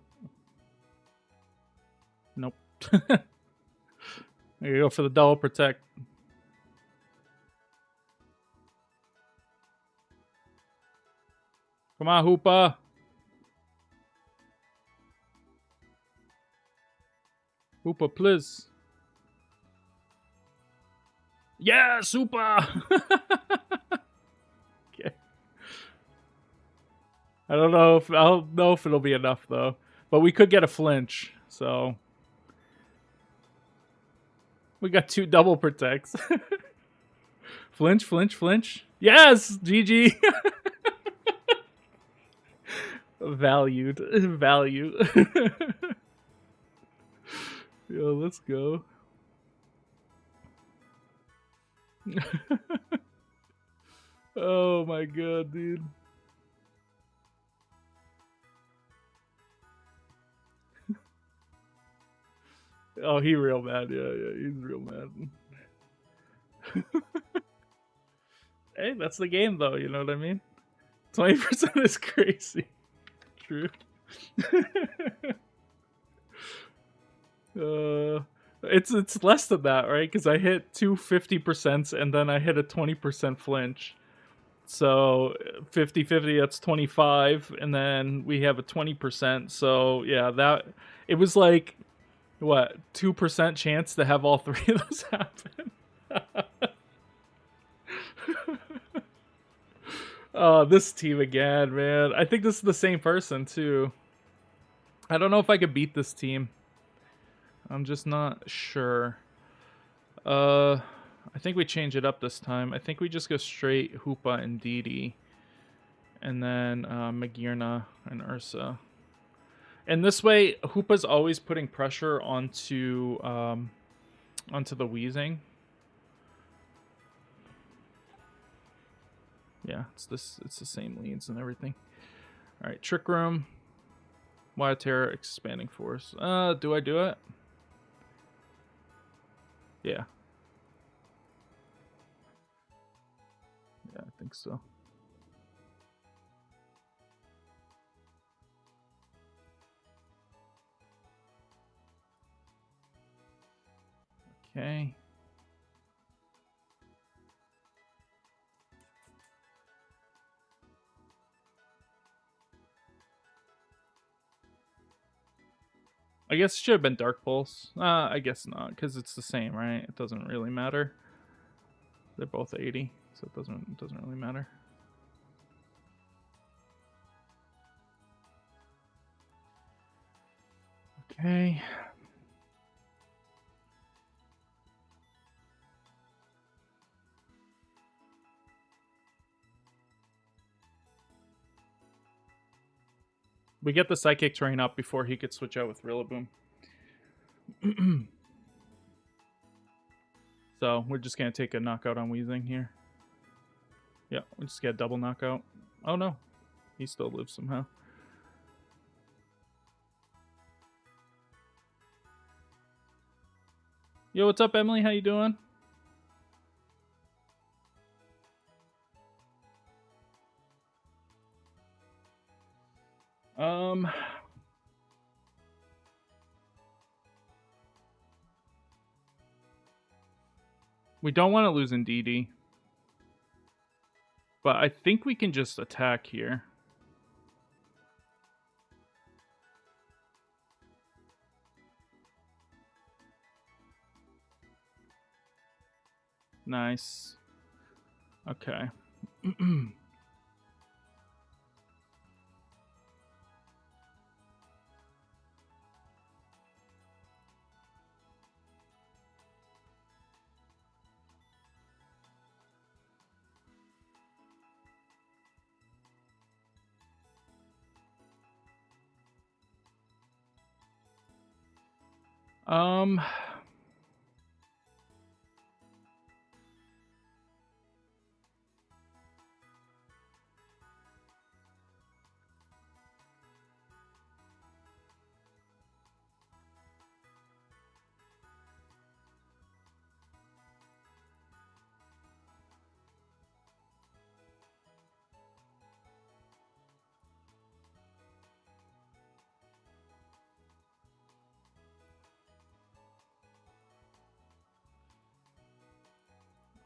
Nope. There you go for the double protect. Come on, Hoopa. Hoopa, please. Yes, Hoopa. Okay. I don't know if it'll be enough though. But we could get a flinch, so we got 2 double protects. Flinch, flinch, flinch. Yes, GG. Valued, value. Yo, let's go. Oh my god, dude. Oh, he real mad. Yeah, he's real mad. Hey, that's the game though, you know what I mean? 20% is crazy. True. It's less than that, right? Because I hit 2 50% and then I hit a 20% flinch. So 50-50, that's 25, and then we have a 20%. So yeah, that it was like what 2% chance to have all 3 of those happen. Oh, this team again, man. I think this is the same person too. I don't know if I could beat this team. I'm just not sure. I think we change it up this time. I think we just go straight Hoopa and Didi. And then Magirna and Ursa. And this way, Hoopa's always putting pressure onto the Weezing. Yeah, it's the same leads and everything. Alright, Trick Room. Wild Terror, Expanding Force. Do I do it? Yeah. Yeah, I think so. Okay. I guess it should have been Dark Pulse. I guess not, because it's the same, right? It doesn't really matter. They're both 80, so it doesn't really matter. Okay. We get the Psychic Terrain up before he could switch out with Rillaboom. So we're just going to take a knockout on Weezing here. Yeah, we just get a double knockout. Oh no, he still lives somehow. Yo, what's up, Emily? How you doing? We don't want to lose in DD. But I think we can just attack here. Nice. Okay.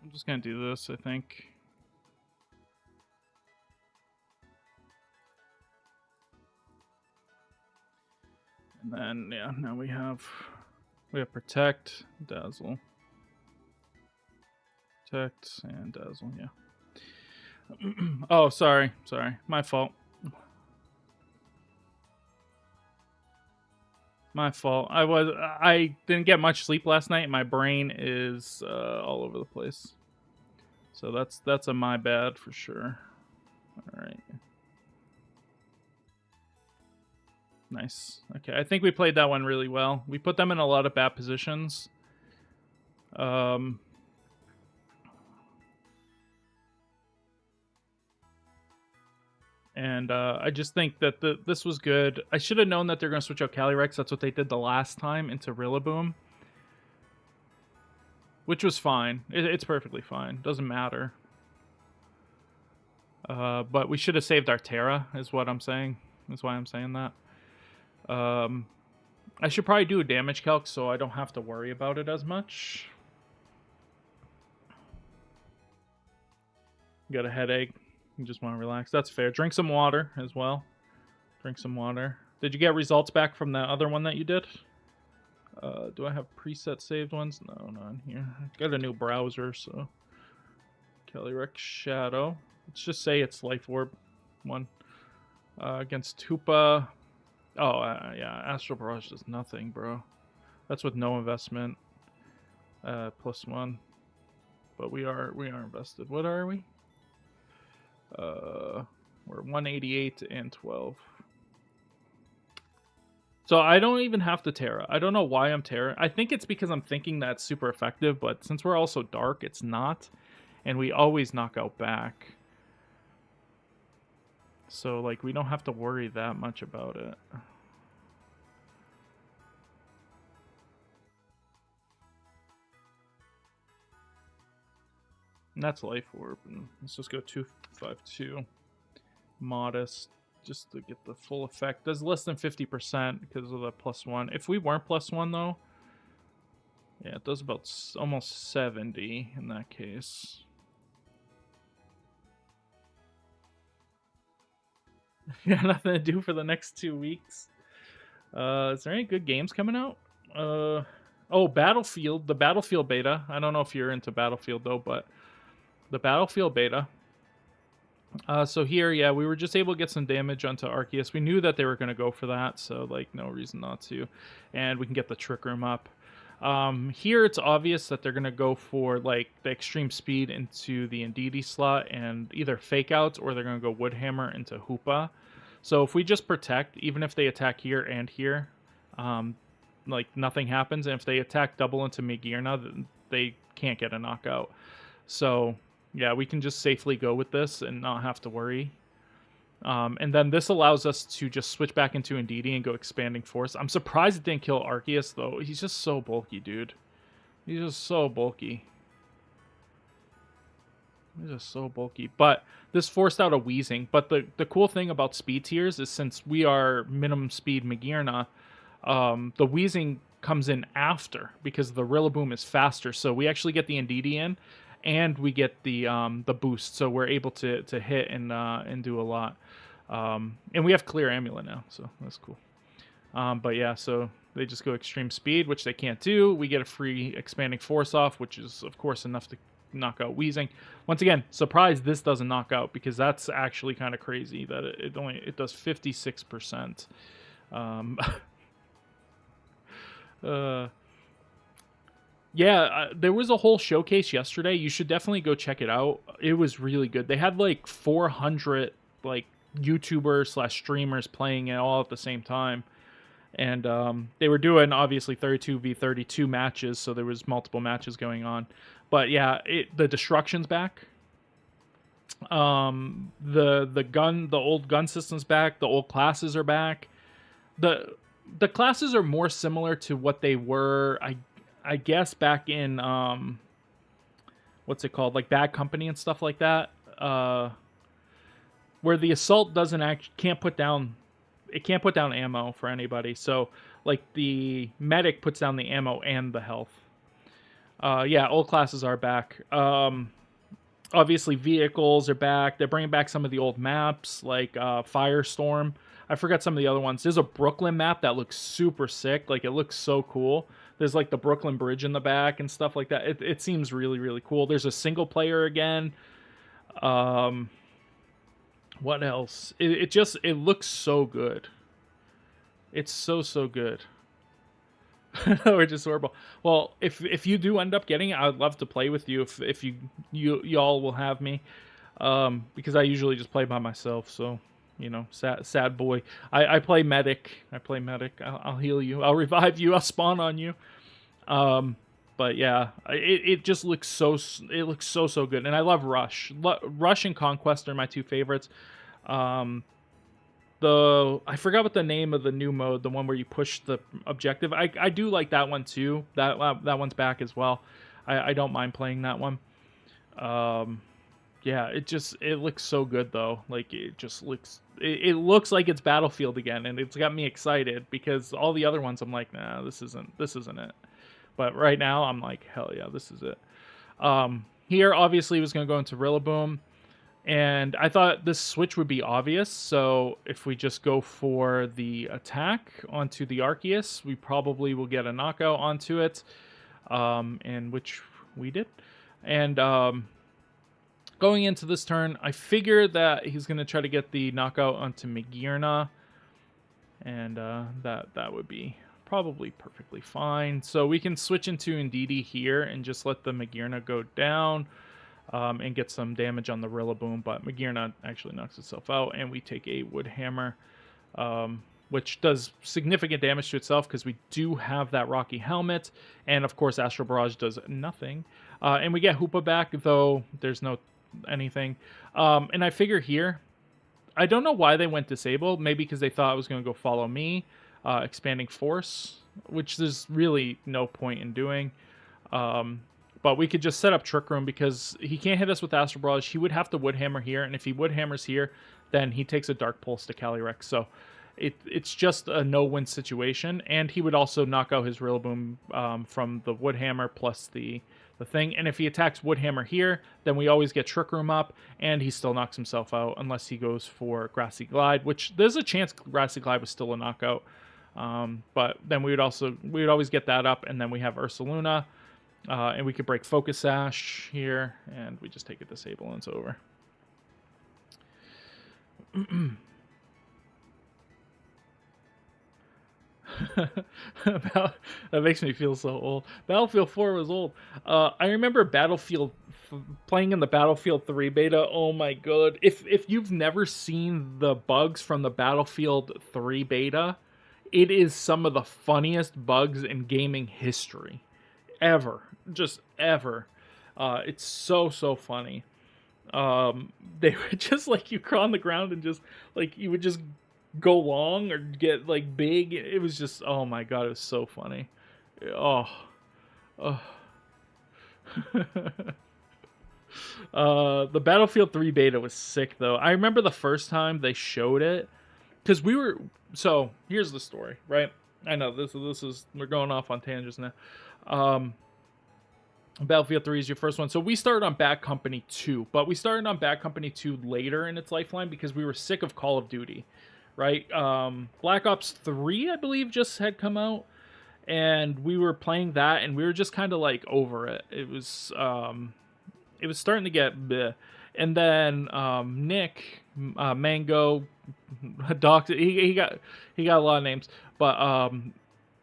I'm just gonna do this, I think. And then, yeah, now we have Protect, Dazzle. Protect and Dazzle, yeah. Oh, sorry. My fault. My fault. I didn't get much sleep last night. My brain is all over the place. So that's a my bad for sure. All right. Nice. Okay, I think we played that one really well. We put them in a lot of bad positions. And I just think that this was good. I should have known that they're going to switch out Caly-I. That's what they did the last time into Rillaboom. Which was fine. It's perfectly fine. Doesn't matter. But we should have saved our Terra, is what I'm saying. That's why I'm saying that. I should probably do a damage calc so I don't have to worry about it as much. Got a headache. You just want to relax. That's fair. Drink some water as well. Drink some water. Did you get results back from that other one that you did? Do I have preset saved ones? No, not in here. Got a new browser, so... Caly-I Shadow. Let's just say it's Life Orb one. Against Hoopa. Oh, yeah. Astral Barrage does nothing, bro. That's with no investment. +1. But we are invested. What are we? We're 188 and 12. So I don't even have to Terra. I don't know why I'm Terra. I think it's because I'm thinking that's super effective, but since we're also dark, it's not. And we always knock out back. So, like, we don't have to worry that much about it. And that's Life Orb. And let's just go 252. Modest. Just to get the full effect. Does less than 50% because of the +1. If we weren't +1, though... Yeah, it does about almost 70 in that case. Yeah, nothing to do for the next 2 weeks. Is there any good games coming out? Oh, Battlefield. The Battlefield beta. I don't know if you're into Battlefield, though, but... The Battlefield beta. So here, yeah, we were just able to get some damage onto Arceus. We knew that they were going to go for that, so, like, no reason not to. And we can get the Trick Room up. Here, it's obvious that they're going to go for, like, the extreme speed into the Indeedee slot and either Fake Outs or they're going to go Woodhammer into Hoopa. So if we just protect, even if they attack here and here, like, nothing happens. And if they attack double into Magearna, then they can't get a knockout. So... yeah, we can just safely go with this and not have to worry. And then this allows us to just switch back into Indeedee and go Expanding Force. I'm surprised it didn't kill Arceus, though. He's just so bulky, dude. He's just so bulky. He's just so bulky. But this forced out a Wheezing. But the cool thing about speed tiers is since we are minimum speed Magearna, the Wheezing comes in after because the Rillaboom is faster. So we actually get the Indeedee in. And we get the boost, so we're able to hit and do a lot. And we have Clear Amulet now, so that's cool. But yeah, so they just go Extreme Speed, which they can't do. We get a free Expanding Force off, which is, of course, enough to knock out Wheezing. Once again, surprised this doesn't knock out, because that's actually kind of crazy that it does 56%. Yeah, there was a whole showcase yesterday. You should definitely go check it out. It was really good. They had like 400 like YouTubers / streamers playing it all at the same time. And they were doing obviously 32v32 matches, so there was multiple matches going on. But yeah, the destruction's back. The old gun system's back. The old classes are back. The classes are more similar to what they were, I guess, back in what's it called, like Bad Company and stuff like that, where the assault can't put down ammo for anybody. So like the medic puts down the ammo and the health. Yeah, old classes are back. Obviously vehicles are back. They're bringing back some of the old maps like Firestorm. I forgot some of the other ones. There's a Brooklyn map that looks super sick. Like, it looks so cool. There's like the Brooklyn Bridge in the back and stuff like that. It seems really, really cool. There's a single player again. What else? It looks so good. It's so good. Or just horrible. Well, if you do end up getting it, I'd love to play with you. If y'all will have me, because I usually just play by myself. So, you know, sad boy. I play medic. I'll heal you. I'll revive you. I'll spawn on you. But yeah, it just looks so good, and I love Rush. Rush and Conquest are my two favorites. I forgot what the name of the new mode, the one where you push the objective. I do like that one too. That one's back as well. I don't mind playing that one. Yeah, it looks so good though. Like it looks like it's Battlefield again, and it's got me excited because all the other ones I'm like, nah, this isn't it. But right now I'm like, hell yeah, this is it. Here obviously was going to go into Rillaboom. And I thought this switch would be obvious, so if we just go for the attack onto the Arceus, we probably will get a knockout onto it, and which we did. And going into this turn, I figured that he's going to try to get the knockout onto Magearna, and that would be probably perfectly fine. So we can switch into Indeedee here and just let the Magearna go down. And get some damage on the Rillaboom, but Magearna actually knocks itself out, and we take a Wood Hammer, which does significant damage to itself because we do have that Rocky Helmet, and of course Astral Barrage does nothing. And we get Hoopa back, though there's no anything. And I figure here, I don't know why they went Disable, maybe because they thought I was going to go Follow Me, Expanding Force, which there's really no point in doing. But we could just set up Trick Room because he can't hit us with Astral Barrage. He would have to Wood Hammer here, and if he Wood Hammers here, then he takes a Dark Pulse to Calyrex. So it's just a no-win situation, and he would also knock out his Rillaboom from the Wood Hammer plus the thing. And if he attacks Wood Hammer here, then we always get Trick Room up, and he still knocks himself out unless he goes for Grassy Glide, which there's a chance Grassy Glide was still a knockout. But then we would always get that up, and then we have Ursaluna. And we could break Focus Sash here, and we just take a Disable and it's over. That makes me feel so old. Battlefield 4 was old. I remember playing in the Battlefield 3 beta. Oh my god. If you've never seen the bugs from the Battlefield 3 beta, it is some of the funniest bugs in gaming history. Ever. Just ever. It's so funny. They would just like you crawl on the ground and just like you would just go long or get like big. It was just, oh my god, it was so funny. The Battlefield 3 beta was sick though. I remember the first time they showed it because so here's the story, right? I know this is we're going off on tangents now. Battlefield 3 is your first one. So we started on Bad Company 2, but we started on Bad Company 2 later in its lifeline because we were sick of Call of Duty, right? Black Ops 3, I believe, just had come out, and we were playing that, and we were just kind of like over it. It was starting to get bleh. And then Nick, Mango, Doctor, he got a lot of names, but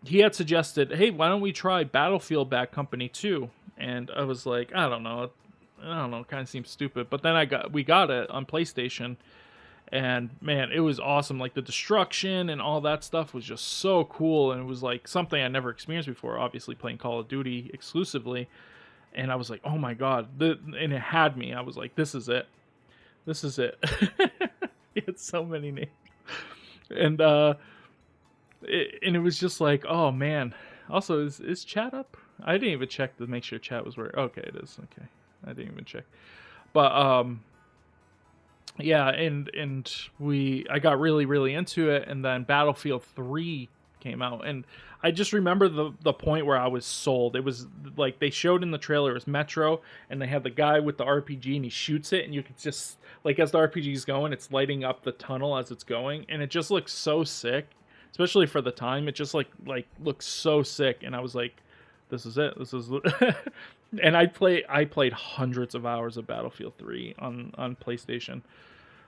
he had suggested, hey, why don't we try Battlefield Bad Company 2? And I was like, I don't know, kind of seems stupid. But then we got it on PlayStation, and man, it was awesome. Like the destruction and all that stuff was just so cool, and it was like something I never experienced before. Obviously, playing Call of Duty exclusively, and I was like, oh my god, and it had me. I was like, this is it. It had so many names, and it was just like, oh man. Also, is chat up? I didn't even check to make sure chat was where. Okay, it is. Okay, I didn't even check. But yeah, and I got really into it, and then Battlefield 3 came out, and I just remember the point where I was sold. It was like they showed in the trailer it was Metro, and they had the guy with the RPG, and he shoots it, and you can just like as the RPG is going, it's lighting up the tunnel as it's going, and it just looks so sick. Especially for the time, it just like looks so sick, and I was like, "This is it. This is." And I played hundreds of hours of Battlefield 3 on PlayStation,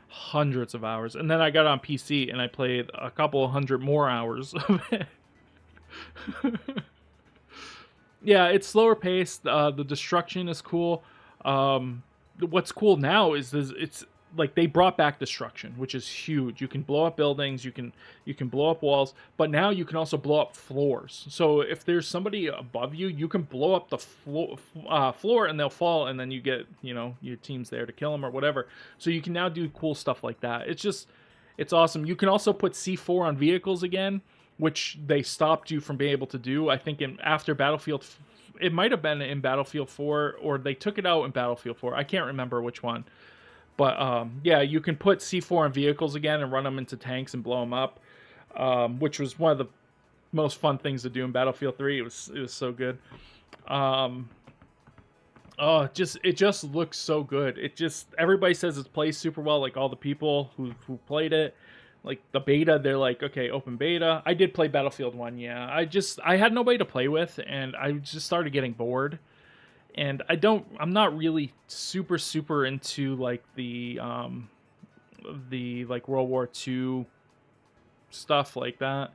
hundreds of hours, and then I got on PC and I played a couple of hundred more hours of it. Yeah, it's slower paced. The destruction is cool. What's cool now is this, it's like they brought back destruction, which is huge. You can blow up buildings, you can blow up walls, but now you can also blow up floors. So if there's somebody above you, you can blow up the floor and they'll fall, and then you get your team's there to kill them or whatever. So you can now do cool stuff like that. It's awesome. You can also put C4 on vehicles again, which they stopped you from being able to do. I think after Battlefield, it might have been in Battlefield 4, or they took it out in Battlefield 4. I can't remember which one. But yeah, you can put C4 on vehicles again and run them into tanks and blow them up, which was one of the most fun things to do in Battlefield 3. It was so good. Oh, it just looks so good. Everybody says it plays super well. Like all the people who played it, like the beta, they're like, okay, open beta. I did play Battlefield 1. Yeah, I had nobody to play with, and I just started getting bored. And I'm not really super into like the like World War II stuff like that.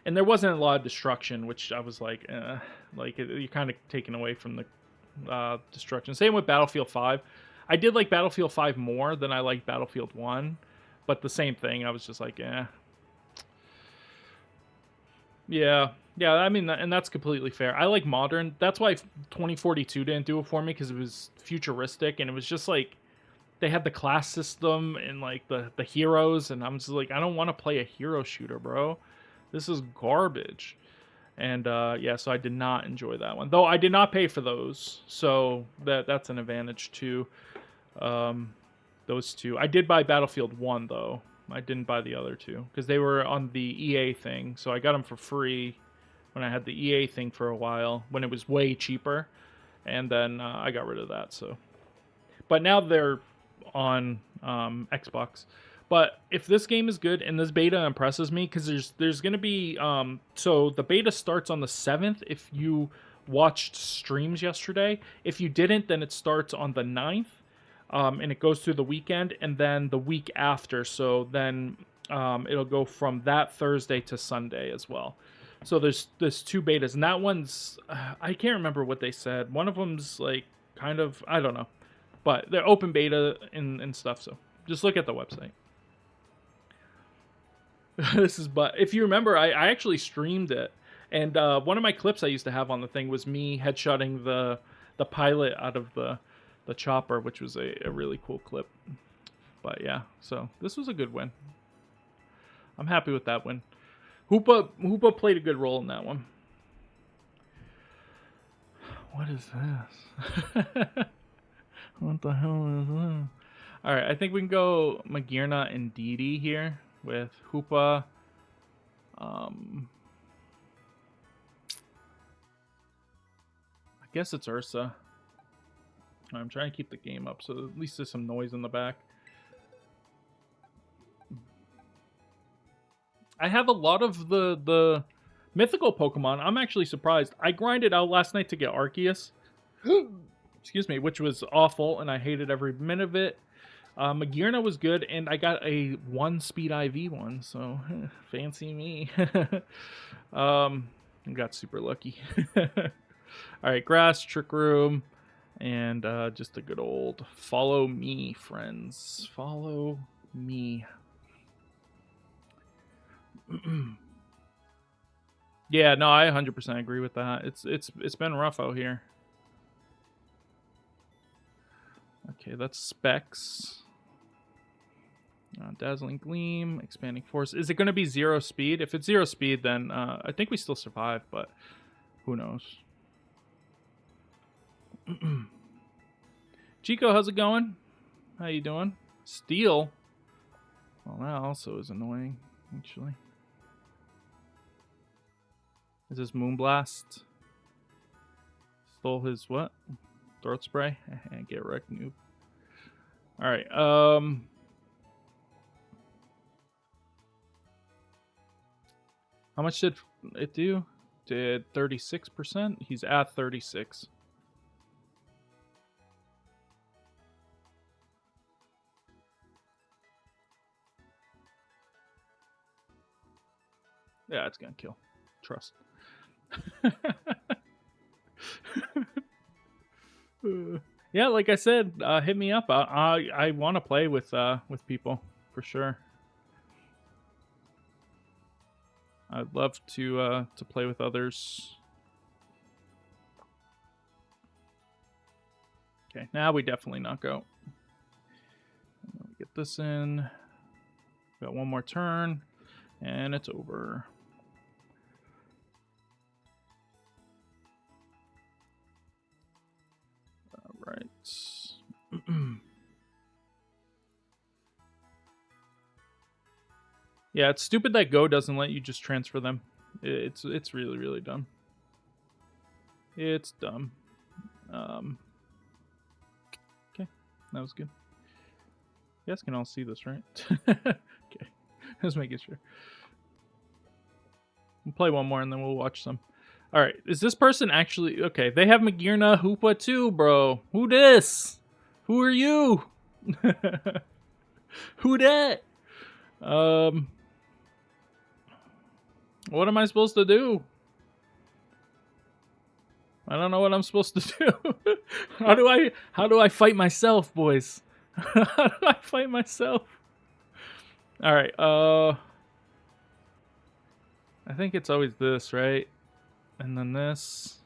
And there wasn't a lot of destruction, which I was like, you're kind of taken away from the destruction. Same with Battlefield 5. I did like Battlefield 5 more than I liked Battlefield 1, but the same thing. I was just like, yeah. Yeah, I mean, and that's completely fair. I like modern. That's why 2042 didn't do it for me, because it was futuristic, and it was just like they had the class system and like the heroes, and I'm just like, I don't want to play a hero shooter, bro. This is garbage. And yeah, so I did not enjoy that one. Though I did not pay for those, so that's an advantage too. Those two. I did buy Battlefield 1 though. I didn't buy the other two because they were on the EA thing, so I got them for free when I had the EA thing for a while, when it was way cheaper, and then I got rid of that. So, but now they're on Xbox. But if this game is good and this beta impresses me, because there's gonna be so the beta starts on the 7th. If you watched streams yesterday, if you didn't, then it starts on the 9th, and it goes through the weekend, and then the week after. So then it'll go from that Thursday to Sunday as well. So there's two betas, and that one's I can't remember what they said. One of them's like kind of, I don't know, but they're open beta and stuff. So just look at the website. But if you remember, I actually streamed it, and one of my clips I used to have on the thing was me headshotting the pilot out of the chopper, which was a really cool clip. But yeah, so this was a good win. I'm happy with that win. Hoopa played a good role in that one. What is this? What the hell is this? Alright, I think we can go Magirna and Didi here with Hoopa. I guess it's Ursa. I'm trying to keep the game up, so at least there's some noise in the back. I have a lot of the mythical Pokemon. I'm actually surprised. I grinded out last night to get Arceus. Excuse me, which was awful, and I hated every minute of it. Magirna was good, and I got a 1-speed IV one, so fancy me. I got super lucky. Alright, Grass, Trick Room, and just a good old follow me, friends. Follow me. Yeah, no, I 100% agree with that. It's been rough out here. Okay, that's Specs. Dazzling Gleam, Expanding Force. Is it going to be 0 speed? If it's 0 speed, then I think we still survive, but who knows? Chico, how's it going? How you doing? Steel? Well, that also is annoying, actually. Is this Moonblast? Stole his what? Throat spray? Get wrecked, noob. Alright, how much did it do? Did 36%? He's at 36. Yeah, it's gonna kill. Trust. Yeah, like I said, hit me up. I want to play with people for sure. I'd love to play with others. Okay, now we definitely knock out. Get this in. Got one more turn, and it's over. All right. Yeah, it's stupid that Go doesn't let you just transfer them. It's really, really dumb. It's dumb. Okay, that was good. You guys can all see this, right? Okay, just making sure. We'll play one more and then we'll watch some. All right, is this person actually okay? They have Magirna Hoopa too, bro. Who this? Who are you? Who that? What am I supposed to do? I don't know what I'm supposed to do. How do I fight myself, boys? How do I fight myself? All right. I think it's always this, right? And then this.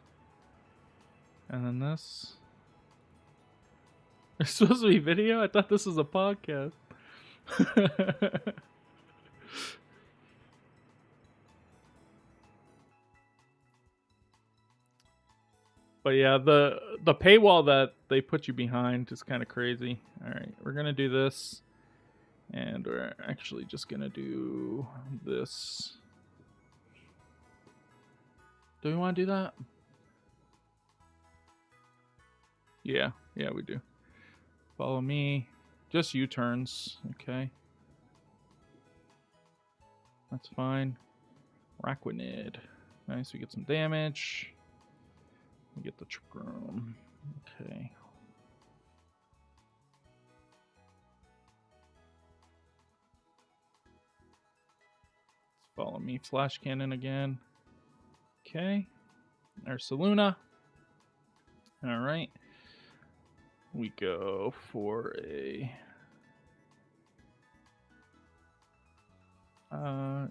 And then this. It's supposed to be video? I thought this was a podcast. But yeah, the paywall that they put you behind is kind of crazy. All right, we're going to do this. And we're actually just going to do this. Do we want to do that? Yeah, we do. Follow me. Just U-turns, okay. That's fine. Raquinid. Nice, we get some damage. We get the Trick Room. Okay. Let's follow me. Flash Cannon again. Okay. Ursaluna. Alright. We go for a...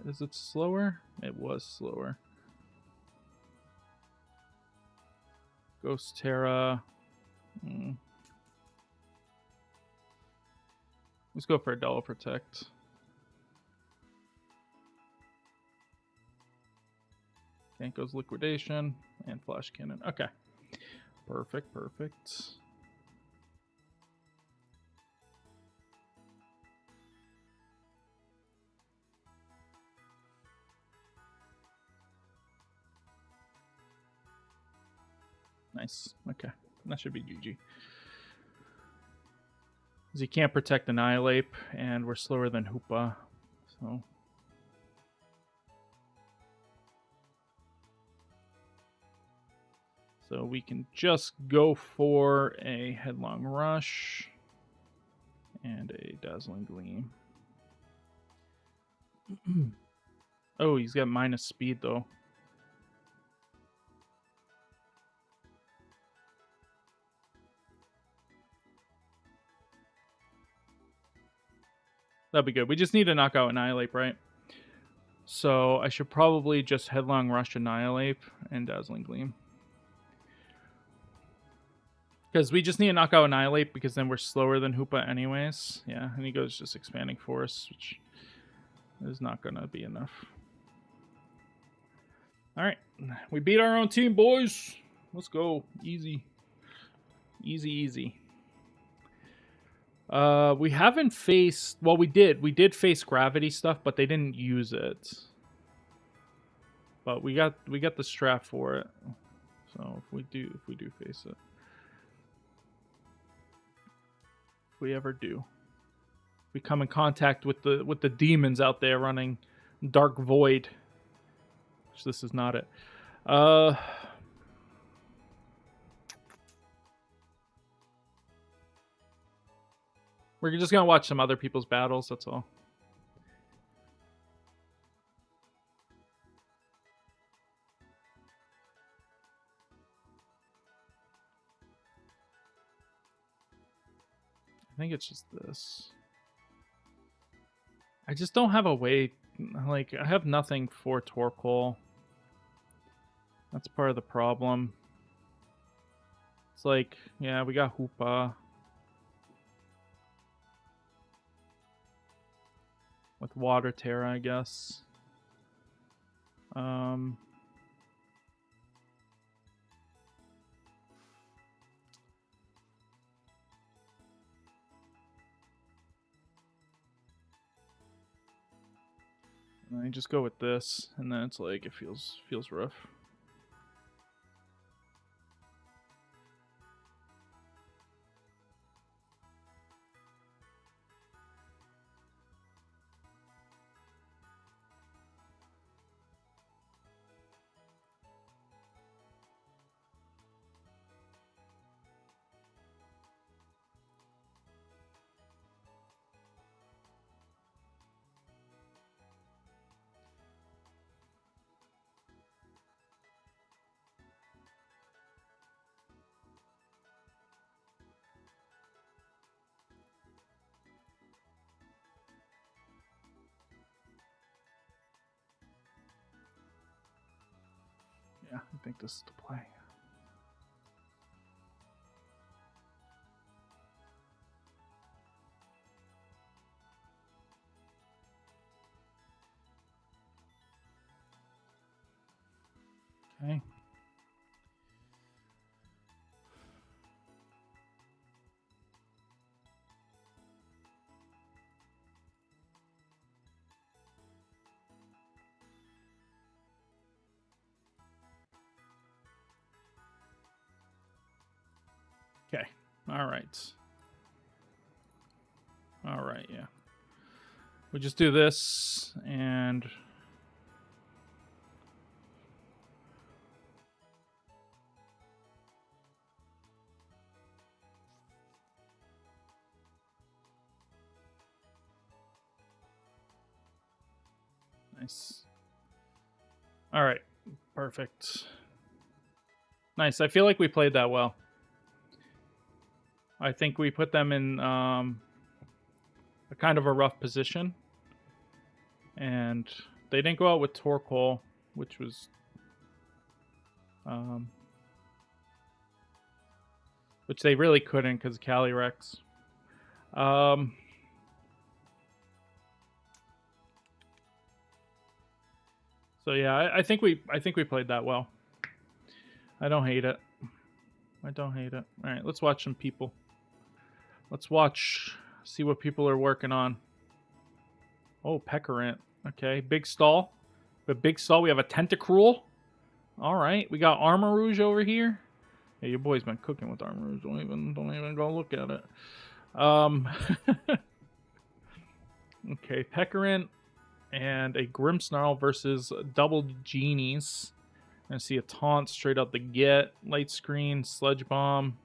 is it slower? It was slower. Ghost Terra. Let's go for a Double Protect. Okay, goes Liquidation and Flash Cannon. Okay. Perfect. Nice. Okay. That should be GG. Because he can't protect Annihilate, and we're slower than Hoopa. So we can just go for a Headlong Rush and a Dazzling Gleam. Oh, he's got minus speed, though. That'd be good. We just need to knock out Annihilate, right? So I should probably just Headlong Rush Annihilate and Dazzling Gleam. Because we just need to knock out Annihilate because then we're slower than Hoopa anyways. Yeah, and he goes just Expanding Force, which is not going to be enough. Alright, we beat our own team, boys. Let's go. Easy. Easy. We haven't faced... Well, we did. We did face Gravity stuff, but they didn't use it. But we got the strap for it. So if we do face it. If we ever do. We come in contact with the demons out there running Dark Void. Which this is not it. We're just gonna watch some other people's battles, that's all. think it's just this. I just don't have a way. Like, I have nothing for Torkoal. That's part of the problem. It's like, yeah, we got Hoopa. With Water Terra, I guess. And I just go with this, and then it's like it feels rough. Yeah, I think this is the play. Okay. Okay. All right. All right, yeah. We just do this, and... Nice. All right. Perfect. Nice. I feel like we played that well. I think we put them in a kind of a rough position. And they didn't go out with Torkoal, which was... which they really couldn't because of Calyrex. So yeah, I think we played that well. I don't hate it. I don't hate it. All right, let's watch some people. Let's see what people are working on. Oh, Pecorant. Okay, big stall. The big stall. We have a Tentacruel. All right, we got Armarouge over here. Yeah, your boy's been cooking with Armarouge. Don't even go look at it. Okay, Pecorant and a Grimmsnarl versus double Genies. I see a Taunt straight out the get. Light Screen, Sludge Bomb.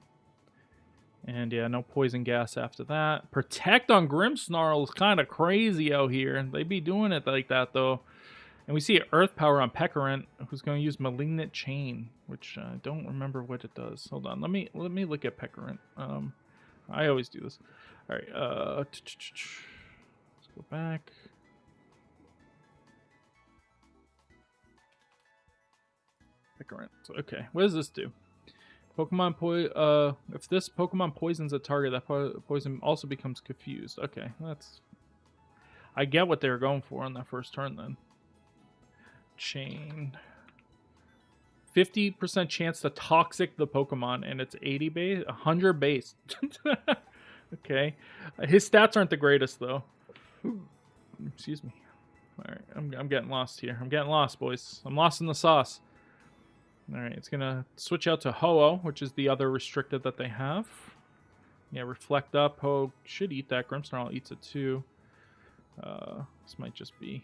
And yeah, no Poison Gas after that. Protect on Grimmsnarl is kind of crazy out here. They be doing it like that, though. And we see Earth Power on Pecorant, who's going to use Malignant Chain, which I don't remember what it does. Hold on, let me look at Pecorant. I always do this. All right, let's go back. Pecorant. Okay, what does this do? Pokemon if this Pokemon poisons a target, that poison also becomes confused. Okay, I get what they were going for on that first turn then. Chain. 50% chance to toxic the Pokemon, and it's 80 base, 100 base. Okay, his stats aren't the greatest though. Excuse me. All right, I'm getting lost here. I'm getting lost, boys. I'm lost in the sauce. All right, it's gonna switch out to Ho-Oh, which is the other restricted that they have. Yeah, Reflect Up. Ho should eat that. Grimmsnarl eats it too. This might just be...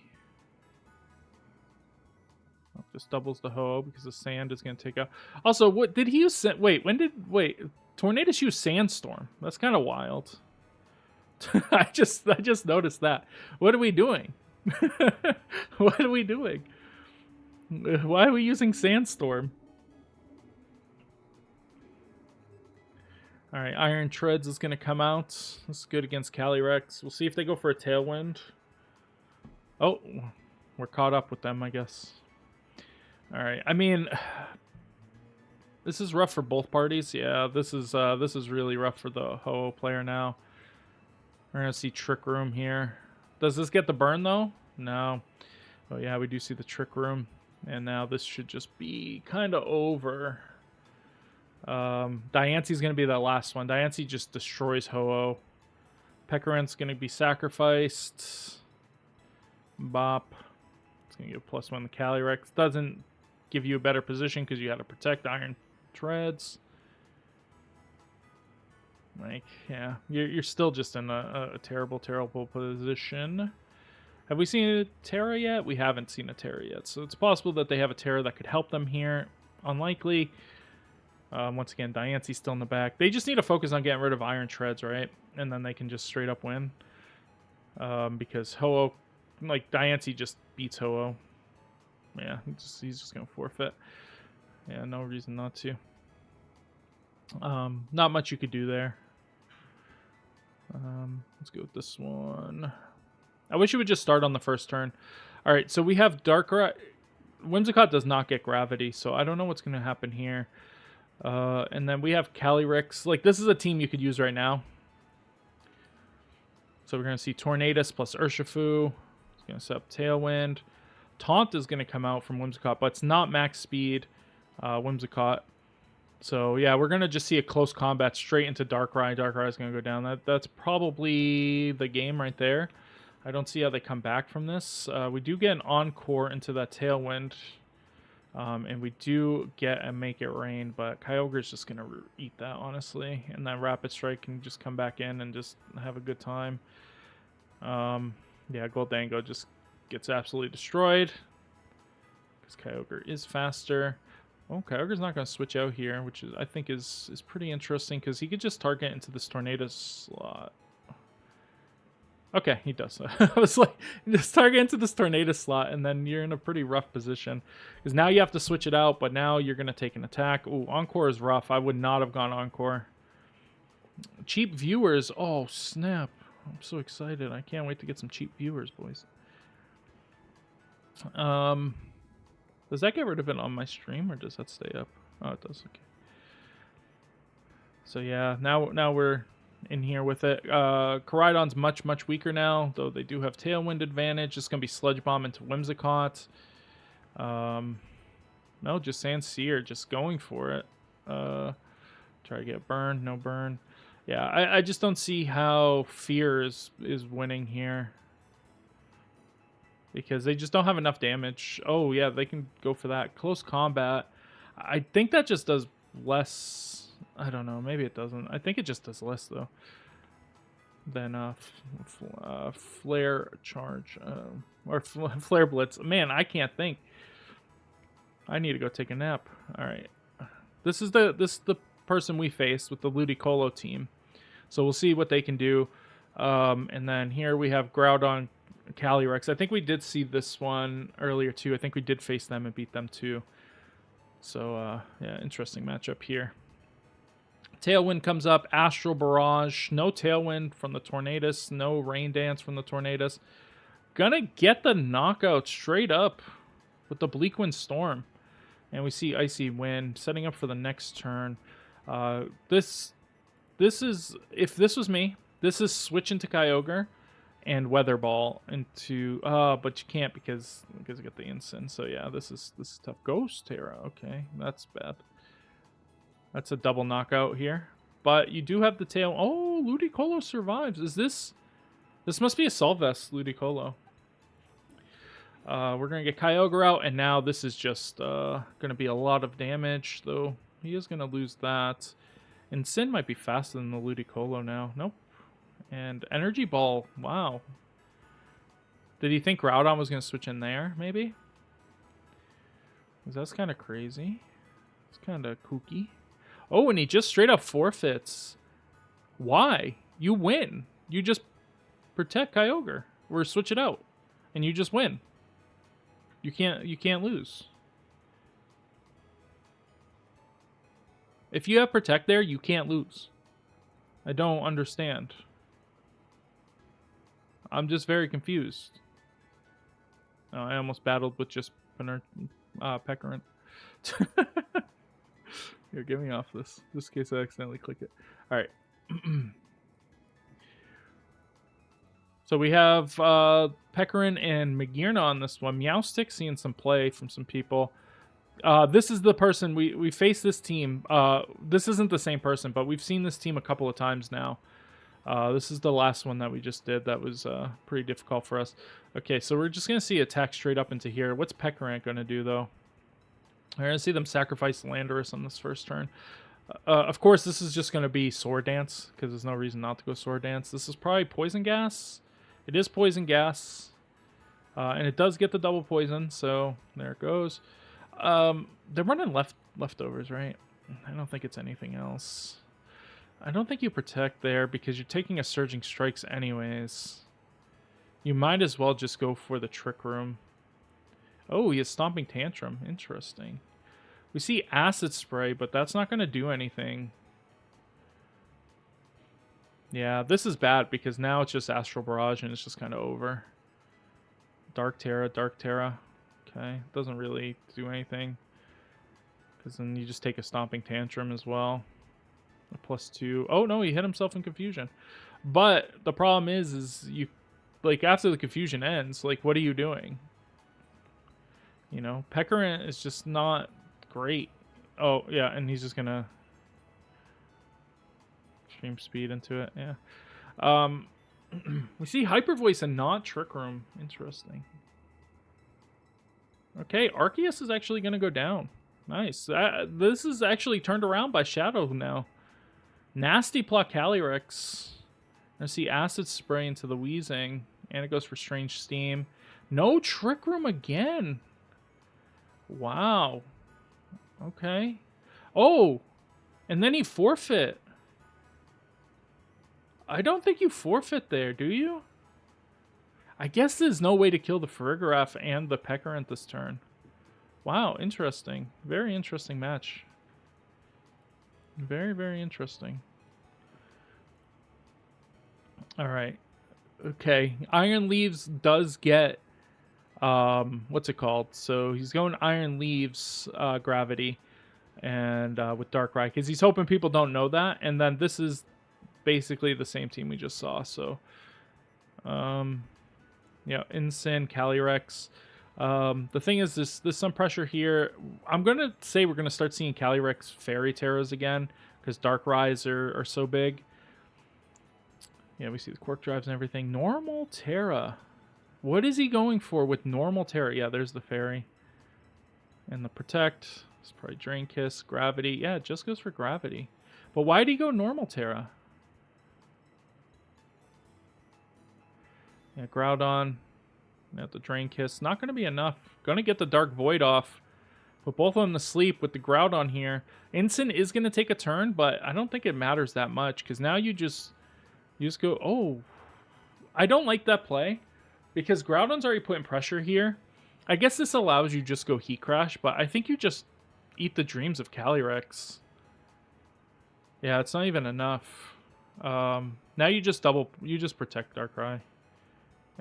Oh, this doubles the Ho-Oh because the Sand is gonna take out. Also, what did he use? Wait, Tornadus used Sandstorm. That's kind of wild. I just noticed that. What are we doing? What are we doing? Why are we using Sandstorm? All right, Iron Treads is going to come out. This is good against Caly-I. We'll see if they go for a Tailwind. Oh, we're caught up with them, I guess. All right. I mean, this is rough for both parties. Yeah, this is really rough for the Ho-Oh player now. We're going to see Trick Room here. Does this get the burn, though? No. Oh, yeah, we do see the Trick Room. And now this should just be kind of over. Diance's going to be that last one. Diance just destroys Ho-Oh. Pekarant's going to be sacrificed. Bop. It's going to give +1 to Caly-I. Doesn't give you a better position because you got to protect Iron Treads. Like, yeah, you're still just in a terrible, terrible position. Have we seen a Terra yet? We haven't seen a Terra yet. So it's possible that they have a Terra that could help them here. Unlikely. Once again, Diance's still in the back. They just need to focus on getting rid of Iron Treads, right? And then they can just straight up win. Because Ho-Oh, like, Diance just beats Ho-Oh. Yeah, he's just going to forfeit. Yeah, no reason not to. Not much you could do there. Let's go with this one. I wish it would just start on the first turn. All right, so we have Darkrai. Whimsicott does not get Gravity, so I don't know what's going to happen here. And then we have Caly-I. Like, this is a team you could use right now. So we're going to see Tornadus plus Urshifu. It's going to set up Tailwind. Taunt is going to come out from Whimsicott, but it's not max speed Whimsicott. So, yeah, we're going to just see a close combat straight into Darkrai. Darkrai is going to go down. That's probably the game right there. I don't see how they come back from this. We do get an Encore into that Tailwind. And we do get a Make It Rain, but Kyogre's just going to eat that, honestly. And that Rapid Strike can just come back in and just have a good time. Yeah, Goldango just gets absolutely destroyed. Because Kyogre is faster. Oh, Kyogre's not going to switch out here, which is, I think is pretty interesting, because he could just target into this Tornado slot. Okay, he does. I was like, just target into this Tornado slot, and then you're in a pretty rough position. Because now you have to switch it out, but now you're going to take an attack. Ooh, Encore is rough. I would not have gone Encore. Cheap viewers. Oh, snap. I'm so excited. I can't wait to get some cheap viewers, boys. Does that get rid of it on my stream, or does that stay up? Oh, it does. Okay. So yeah, now we're in here with it. Koraidon's much weaker now, though they do have Tailwind advantage. It's gonna be Sludge Bomb into Whimsicott. No, just Sandsear, just going for it. Try to get burned, no burn. Yeah, I just don't see how Fear is winning here. Because they just don't have enough damage. Oh, yeah, they can go for that. Close combat. I think that just does less. I don't know. Maybe it doesn't. I think it just does less, though, than Flare Charge. Or Flare Blitz. Man, I can't think. I need to go take a nap. All right. This is the person we faced with the Ludicolo team. So we'll see what they can do. And then here we have Groudon, Caly-I. I think we did see this one earlier too. I think we did face them and beat them too. So yeah, interesting matchup here. Tailwind comes up, Astral Barrage, no Tailwind from the Tornadus, no Rain Dance from the Tornadus. Gonna get the knockout straight up with the Bleakwind Storm. And we see Icy Wind setting up for the next turn. This is, if this was me, this is switch into Kyogre and Weather Ball into but you can't because you got the Incin. So yeah, this is tough. Ghost Terra, okay, that's bad. That's a double knockout here. But you do have the tail. Oh, Ludicolo survives. Is this must be a Solvest Ludicolo. We're gonna get Kyogre out, and now this is just gonna be a lot of damage, though he is gonna lose that. And Sin might be faster than the Ludicolo now. Nope. And Energy Ball, wow. Did he think Groudon was going to switch in there, maybe? Because that's kind of crazy. It's kind of kooky. Oh, and he just straight up forfeits. Why? You win. You just protect Kyogre. Or switch it out. And you just win. You can't lose. If you have Protect there, you can't lose. I don't understand. I'm just very confused. Oh, I almost battled with just Pecorant. Here, get me off this. Just in case I accidentally click it. Alright. So we have Pecorant and Magearna on this one. Meowstick seeing some play from some people. This is the person we face this team. This isn't the same person, but we've seen this team a couple of times now. This is the last one that we just did. That was pretty difficult for us. Okay, so we're just going to see attack straight up into here. What's Pecorant going to do, though? We're going to see them sacrifice Landorus on this first turn. Of course, this is just going to be Sword Dance, because there's no reason not to go Sword Dance. This is probably Poison Gas. It is Poison Gas. And it does get the double poison, so there it goes. They're running leftovers, right? I don't think it's anything else. I don't think you protect there because you're taking a Surging Strikes anyways. You might as well just go for the Trick Room. Oh, he has Stomping Tantrum. Interesting. We see Acid Spray, but that's not going to do anything. Yeah, this is bad because now it's just Astral Barrage and it's just kind of over. Dark Terra, Dark Terra. Okay, doesn't really do anything. Because then you just take a Stomping Tantrum as well. A +2. Oh, no, he hit himself in Confusion. But the problem is you, like, after the Confusion ends, like, what are you doing? You know, Pecorant is just not great. Oh, yeah, and he's just going to Extreme Speed into it, yeah. We see Hyper Voice and not Trick Room. Interesting. Okay, Arceus is actually going to go down. Nice. This is actually turned around by Shadow now. Nasty Plot Calyrex. I see Acid Spray into the Wheezing. And it goes for Strange Steam. No Trick Room again. Wow. Okay. Oh! And then he forfeit. I don't think you forfeit there, do you? I guess there's no way to kill the Farigiraf and the Pecorant this turn. Wow, interesting. Very interesting match. Very, very interesting. Alright. Okay. Iron Leaves does get... what's it called? So he's going Iron Leaves Gravity and with Darkrai, because he's hoping people don't know that. And then this is basically the same team we just saw. So, yeah, Incin, Calyrex. The thing is, there's some pressure here. I'm going to say we're going to start seeing Calyrex Fairy Terras again, because Darkrai's are so big. Yeah, we see the Quark Drives and everything. Normal Terra. What is he going for with Normal Terra? Yeah, there's the Fairy. And the Protect. It's probably Drain Kiss, Gravity. Yeah, it just goes for Gravity. But why did he go Normal Terra? Yeah, Groudon. At the Drain Kiss. Not going to be enough. Going to get the Dark Void off. Put both of them to sleep with the Groudon here. Incin is going to take a turn, but I don't think it matters that much. Because now you just go... Oh. I don't like that play. Because Groudon's already putting pressure here. I guess this allows you just go Heat Crash, but I think you just eat the dreams of Calyrex. Yeah, it's not even enough. Now you just protect Darkrai.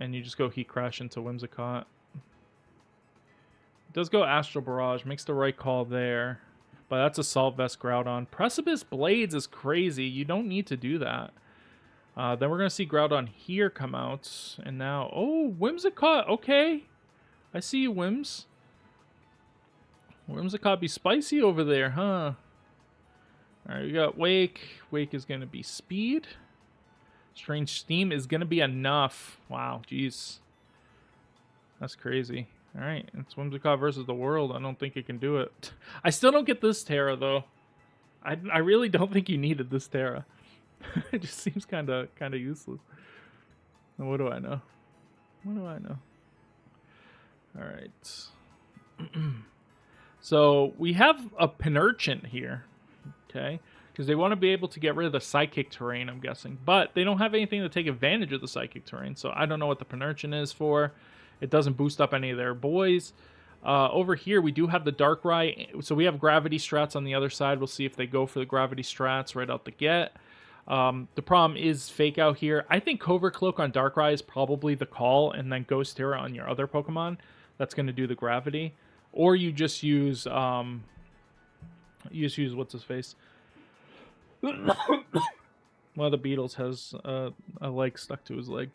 And you just go Heat Crash into Whimsicott. It does go Astral Barrage, makes the right call there. But that's Assault Vest Groudon. Precipice Blades is crazy. You don't need to do that. Then we're going to see Groudon here come out. And now... Oh, Whimsicott. Okay. I see you, Whims. Whimsicott be spicy over there, huh? Alright, we got Wake. Wake is going to be Speed. Strange Steam is going to be enough. Wow, jeez. That's crazy. Alright, it's Whimsicott versus the world. I don't think it can do it. I still don't get this Terra, though. I really don't think you needed this Terra. It just seems kind of useless. What do I know? What do I know? All right. So we have a Penurchant here, okay? Because they want to be able to get rid of the Psychic Terrain, I'm guessing. But they don't have anything to take advantage of the Psychic Terrain, so I don't know what the Penurchant is for. It doesn't boost up any of their boys. Over here, we do have the Darkrai. So we have Gravity strats on the other side. We'll see if they go for the Gravity strats right out the get. The problem is Fake Out here. I think Covert Cloak on Darkrai is probably the call, and then Ghost Terra on your other Pokemon. That's going to do the gravity. Or you just use, what's his face? One of the Beatles has a leg stuck to his leg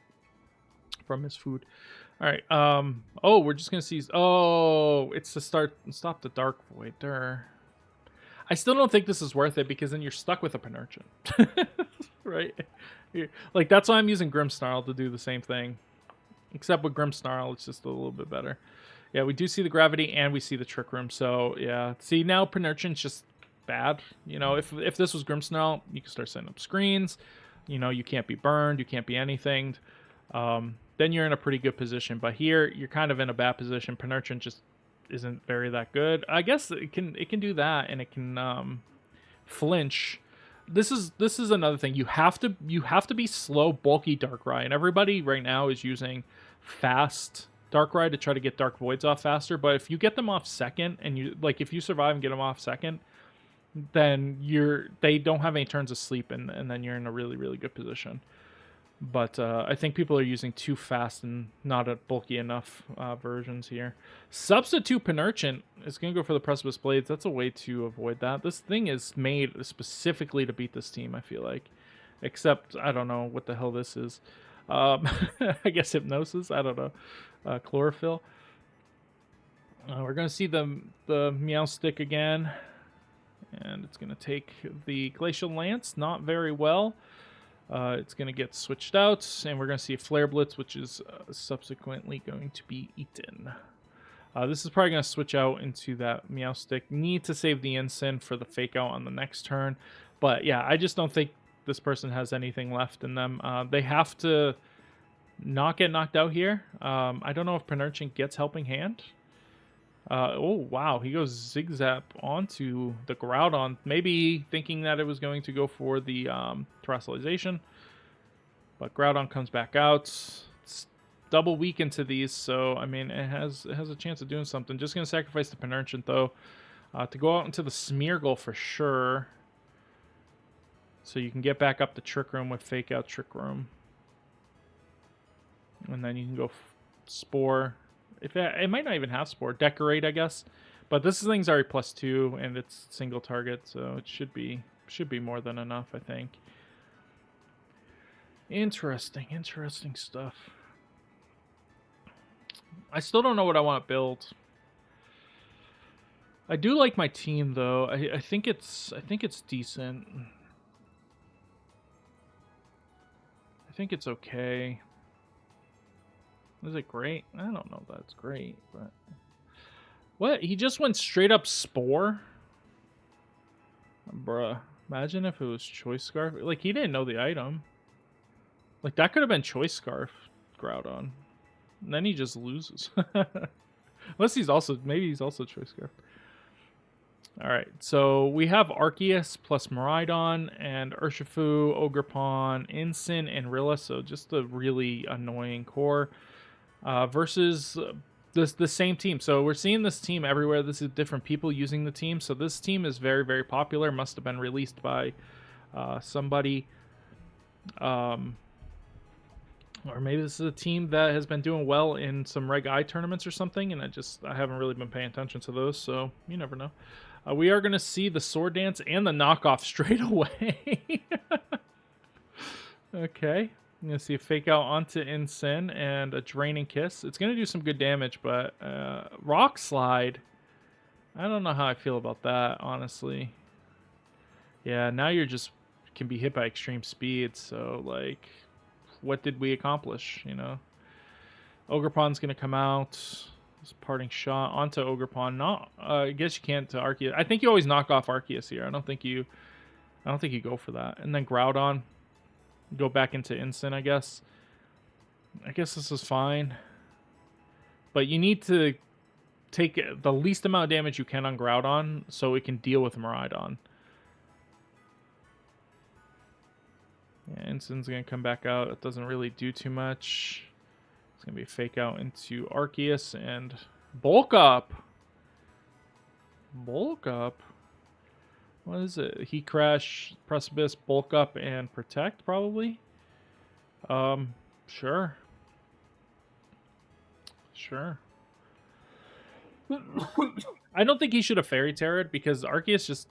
from his food. All right. Oh, we're just gonna see. Oh, it's to stop the Dark Void. There. I still don't think this is worth it because then you're stuck with a Penurchin, right? Like that's why I'm using Grimmsnarl to do the same thing, except with Grimmsnarl, it's just a little bit better. Yeah, we do see the gravity and we see the Trick Room. So yeah, see now Penurchin's just bad. You know, if this was Grimmsnarl, you can start setting up screens. You know, you can't be burned, you can't be anything. Then you're in a pretty good position. But here, you're kind of in a bad position. Penurchin just isn't very that good. I guess it can do that, and it can flinch. This is another thing. You have to be slow, bulky Darkrai, and everybody right now is using fast Darkrai to try to get Dark Voids off faster. But if you get them off second, and if you survive and get them off second, then they don't have any turns of sleep, and then you're in a really, really good position. But I think people are using too fast and not a bulky enough versions here. Substitute Penurchin is going to go for the Precipice Blades. That's a way to avoid that. This thing is made specifically to beat this team, I feel like. Except, I don't know what the hell this is. I guess Hypnosis? I don't know. Chlorophyll. We're going to see the Meow Stick again. And it's going to take the Glacial Lance. Not very well. It's going to get switched out, and we're going to see a Flare Blitz, which is subsequently going to be eaten. This is probably going to switch out into that Meow Stick. Need to save the Ensign for the Fake Out on the next turn. But yeah, I just don't think this person has anything left in them. They have to not get knocked out here. I don't know if Penurchin gets Helping Hand. Oh, wow. He goes Zigzap onto the Groudon. Maybe thinking that it was going to go for the Terrestrialization. But Groudon comes back out. It's double weakened to these, so, I mean, it has a chance of doing something. Just going to sacrifice the Penurchin, though, to go out into the Smeargle for sure. So you can get back up the Trick Room with Fake Out Trick Room. And then you can go Spore. It might not even have Spore. Decorate, I guess. But this thing's already +2, and it's single target, so it should be more than enough, I think. Interesting stuff. I still don't know what I want to build. I do like my team, though. I think it's decent. I think it's okay. Is it great? I don't know if that's great, but... What? He just went straight up Spore? Bruh. Imagine if it was Choice Scarf. Like, he didn't know the item. Like, that could have been Choice Scarf Groudon. And then he just loses. Unless maybe he's also Choice Scarf. Alright, so we have Arceus plus Miraidon and Urshifu, Ogerpon, Incin, and Rilla. So just a really annoying core. Versus the same team. So we're seeing this team everywhere. This is different people using the team. So this team is very, very popular. Must have been released by somebody. Or maybe this is a team that has been doing well in some Reg I tournaments or something. And I haven't really been paying attention to those. So you never know. We are going to see the Sword Dance and the knockoff straight away. Okay. I'm going to see a Fake Out onto Incin and a Draining Kiss. It's going to do some good damage, but Rock Slide, I don't know how I feel about that, honestly. Yeah, now you're just can be hit by extreme speed, so, like, what did we accomplish, you know? Ogerpon's going to come out. This Parting Shot onto Ogerpon. Not, I guess you can't to Arceus. I think you always knock off Arceus here. I don't think you go for that. And then Groudon. Go back into Incin, I guess. I guess this is fine. But you need to take the least amount of damage you can on Groudon so it can deal with Miraidon. Yeah, Incin's going to come back out. It doesn't really do too much. It's going to be a Fake Out into Arceus and Bulk Up. Bulk Up? What is it? Heat Crash, Precipice, Bulk Up, and Protect, probably? Sure. Sure. I don't think he should have Fairy Terrored because Arceus just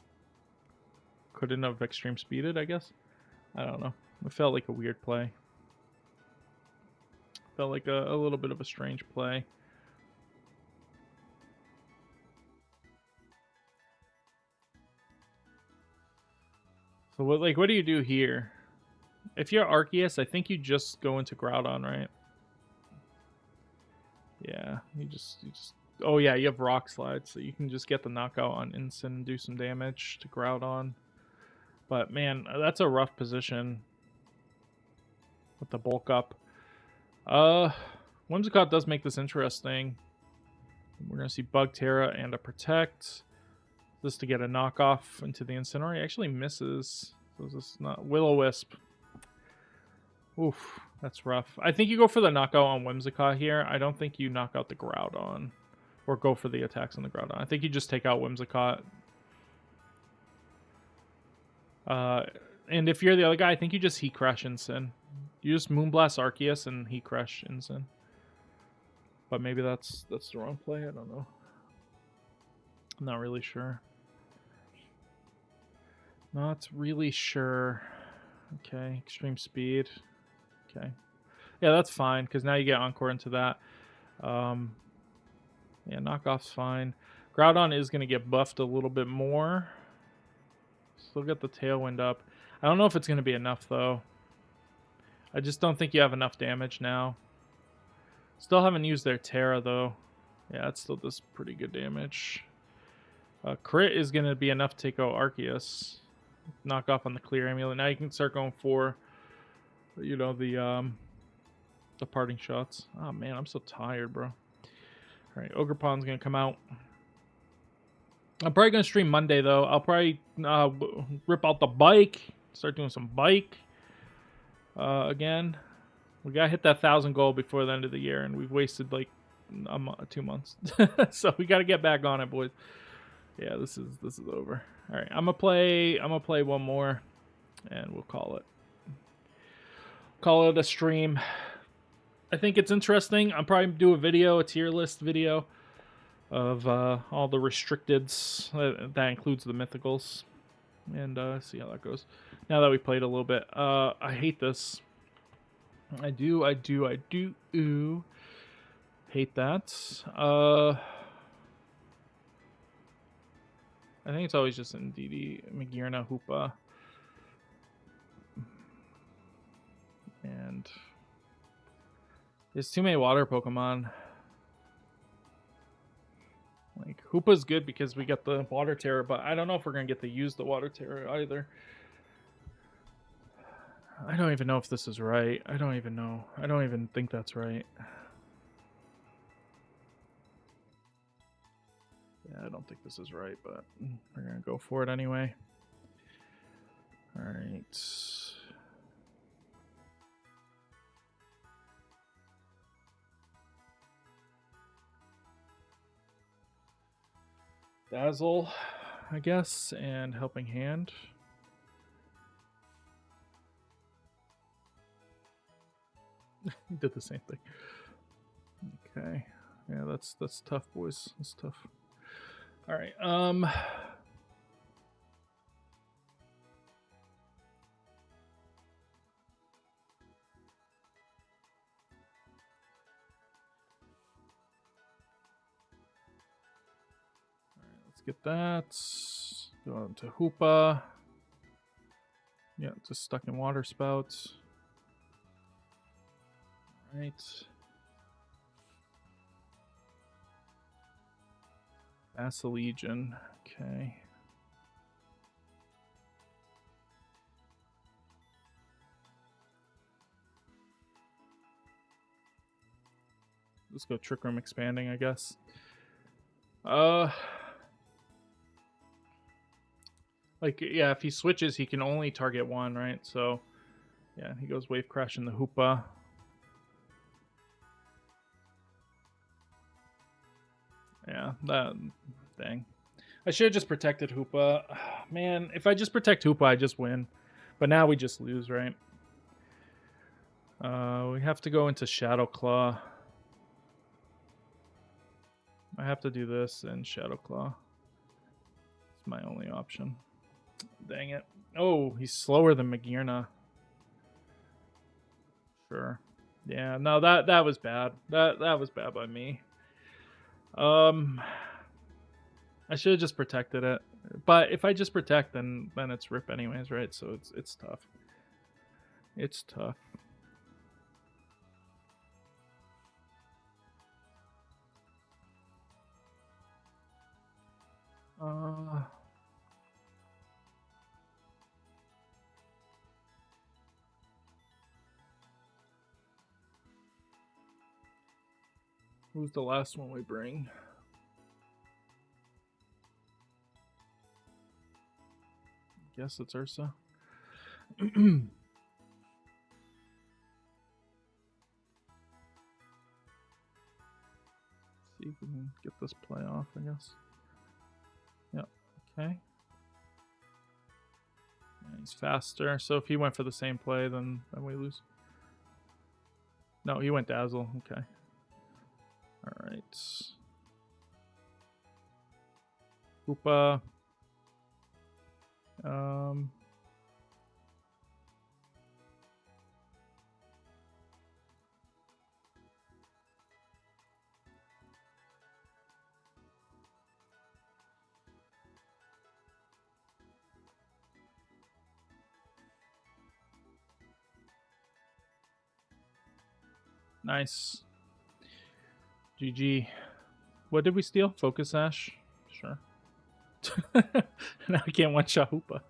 couldn't have Extreme Speeded, I guess. I don't know. It felt like a weird play. Felt like a little bit of a strange play. So what do you do here? If you're Arceus, I think you just go into Groudon, right? Yeah, you just oh yeah, you have Rock Slide, so you can just get the knockout on Incin and do some damage to Groudon. But man, that's a rough position with the bulk up. Whimsicott does make this interesting. We're gonna see Bug Terra and a Protect. This to get a knockoff into the Incineroar. He actually misses. So is this not Will-O-Wisp? Oof, that's rough. I think you go for the knockout on Whimsicott here. I don't think you knock out the Groudon. Or go for the attacks on the Groudon. I think you just take out Whimsicott. And if you're the other guy, I think you just Heat Crash Incin. You just Moonblast Arceus and Heat Crash Incin. But maybe that's the wrong play. I don't know. I'm not really sure. Not really sure. Okay, Extreme Speed. Okay. Yeah, that's fine, because now you get Encore into that. Yeah, knockoff's fine. Groudon is going to get buffed a little bit more. Still got the Tailwind up. I don't know if it's going to be enough, though. I just don't think you have enough damage now. Still haven't used their Terra, though. Yeah, it still does pretty good damage. Crit is going to be enough to take out Arceus. Knock off on the Clear Amulet. Now you can start going for, you know, the parting shots. Oh, man, I'm so tired, bro. All right, Ogerpon's going to come out. I'm probably going to stream Monday, though. I'll probably rip out the bike. Start doing some bike again. We got to hit that 1,000 goal before the end of the year, and we've wasted like 2 months. So we got to get back on it, boys. Yeah, this is over. All right, I'm gonna play one more, and we'll call it a stream. I think it's interesting. I'll probably do a tier list video of all the restricteds. That includes the mythicals, and see how that goes. Now that we played a little bit, I hate this. I do hate that. I think it's always just in DD, Magearna, Hoopa. And there's too many water Pokemon. Like, Hoopa's good because we got the Water Terror, but I don't know if we're going to get to use the Water Terror either. I don't even know if this is right. I don't even know. I don't even think that's right. Yeah, I don't think this is right, but we're going to go for it anyway. All right. Dazzle, I guess, and Helping Hand. He did the same thing. Okay. Yeah, that's tough, boys. That's tough. All right. Let's get that. Go on to Hoopa. Yeah, just stuck in Water Spouts. All right. Legion. Okay. Let's go Trick Room expanding, I guess. Like, yeah, if he switches, he can only target one, right? So, yeah, he goes Wave Crash in the Hoopa. Yeah, that... Dang. I should have just protected Hoopa. Man, if I just protect Hoopa, I just win. But now we just lose, right? We have to go into Shadow Claw. I have to do this and Shadow Claw. It's my only option. Dang it. Oh, he's slower than Magearna. Sure. Yeah, no, that was bad. That was bad by me. I should have just protected it. But if I just protect, then it's rip anyways, right? So it's tough. It's tough. Who's the last one we bring? Guess it's Ursa. See if we can get this play off, I guess. Yep, okay. Yeah, he's faster, so if he went for the same play, then we lose. No, he went Dazzle, okay. Alright. Hoopa. Nice. GG. What did we steal? Focus Ash? Sure. Now I can't one-shot Hoopa.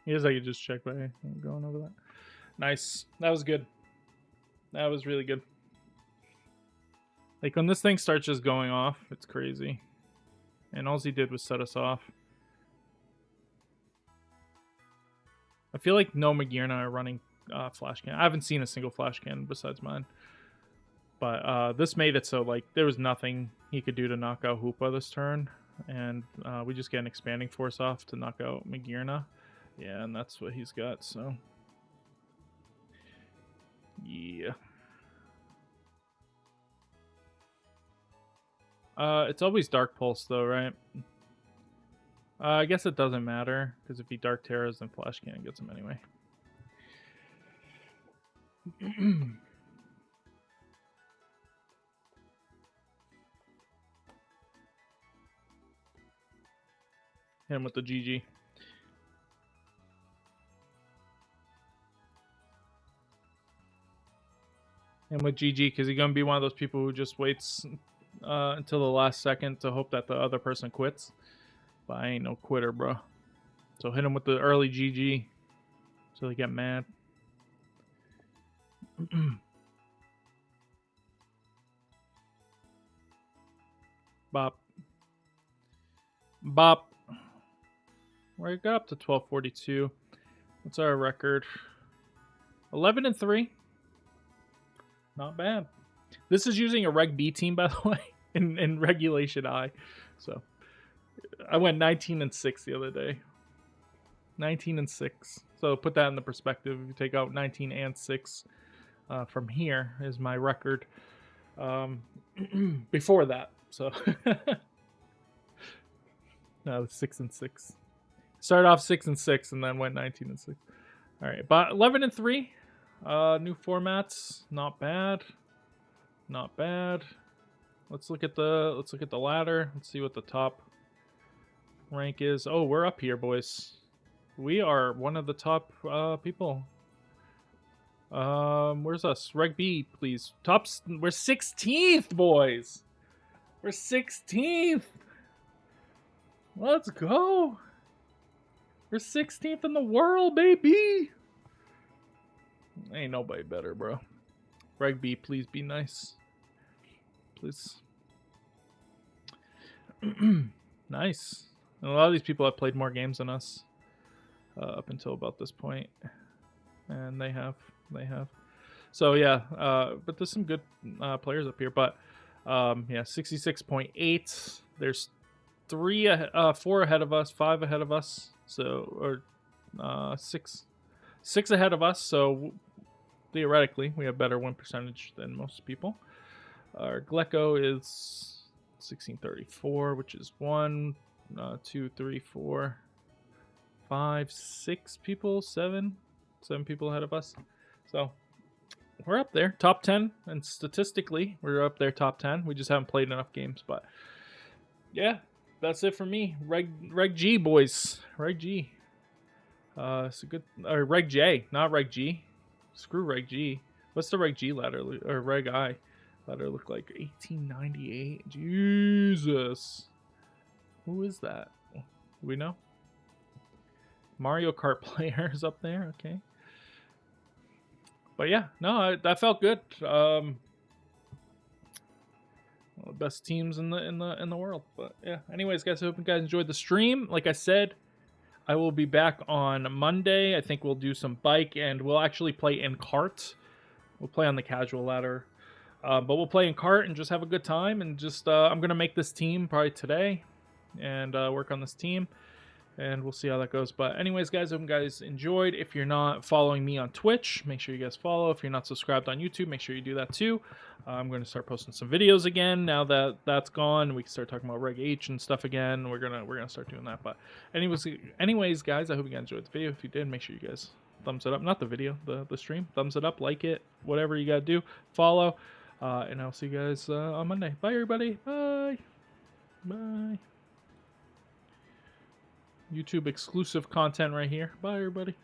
I guess I could just check by going over that. Nice. That was good. That was really good. Like, when this thing starts just going off, it's crazy. And all he did was set us off. I feel like no Magearna are running flash cannon. I haven't seen a single flash cannon besides mine. But this made it so, like, there was nothing he could do to knock out Hoopa this turn. And we just get an expanding force off to knock out Magearna. Yeah, and that's what he's got, so. Yeah. It's always Dark Pulse, though, right? I guess it doesn't matter, because if he Dark Terrors, then Flash Cannon gets him anyway. Hit him with the GG. And with GG, because he's going to be one of those people who just waits until the last second to hope that the other person quits. But I ain't no quitter, bro. So hit him with the early GG so they get mad. Bop. Bop. We got up to 1242. What's our record? 11-3. Not bad. This is using a Reg B team, by the way, in Regulation I. So I went 19-6 the other day. 19-6. So put that in the perspective. If you take out 19 and 6 from here is my record. Before that, so no, 6-6. Started off 6-6 and then went 19-6. All right, but 11-3. New formats, not bad. Not bad. Let's look at the ladder. Let's see what the top rank is. Oh, we're up here, boys. We are one of the top people. Where's us? Reg B, please. Tops. We're 16th, boys. We're 16th. Let's go. We're 16th in the world, baby. Ain't nobody better, bro. Reg B, please be nice. Please. Nice. And a lot of these people have played more games than us up until about this point. And they have. So yeah, but there's some good players up here. But yeah, 66.8. There's 4 ahead of us, 5 ahead of us. So or 6 ahead of us. So theoretically, we have better win percentage than most people. Our Glecko is 1634, which is 1, 2, 3, 4, 5, 6 people, 7 people ahead of us. So we're up there, top 10, and statistically, we're up there, top 10. We just haven't played enough games, but yeah, that's it for me. Reg G, boys, Reg G. It's a good, or Reg J, not Reg G. Screw Reg G. What's the Reg G ladder or Reg I ladder look like? 1898. Jesus. Who is that? Do we know? Mario Kart players up there. Okay. But yeah, no, that felt good. One of the best teams in the world. But yeah. Anyways, guys, I hope you guys enjoyed the stream. Like I said, I will be back on Monday. I think we'll do some bike and we'll actually play in kart. We'll play on the casual ladder. But we'll play in kart and just have a good time. And just, I'm going to make this team probably today and work on this team. And we'll see how that goes. But anyways, guys, I hope you guys enjoyed. If you're not following me on Twitch, make sure you guys follow. If you're not subscribed on YouTube, make sure you do that too. I'm going to start posting some videos again now that that's gone. We can start talking about Reg H and stuff again. We're gonna start doing that. But anyways, guys, I hope you guys enjoyed the video. If you did, make sure you guys thumbs it up. Not the video, the stream. Thumbs it up, like it, whatever you gotta do. Follow, and I'll see you guys on Monday. Bye, everybody. Bye. Bye. YouTube exclusive content right here. Bye, everybody.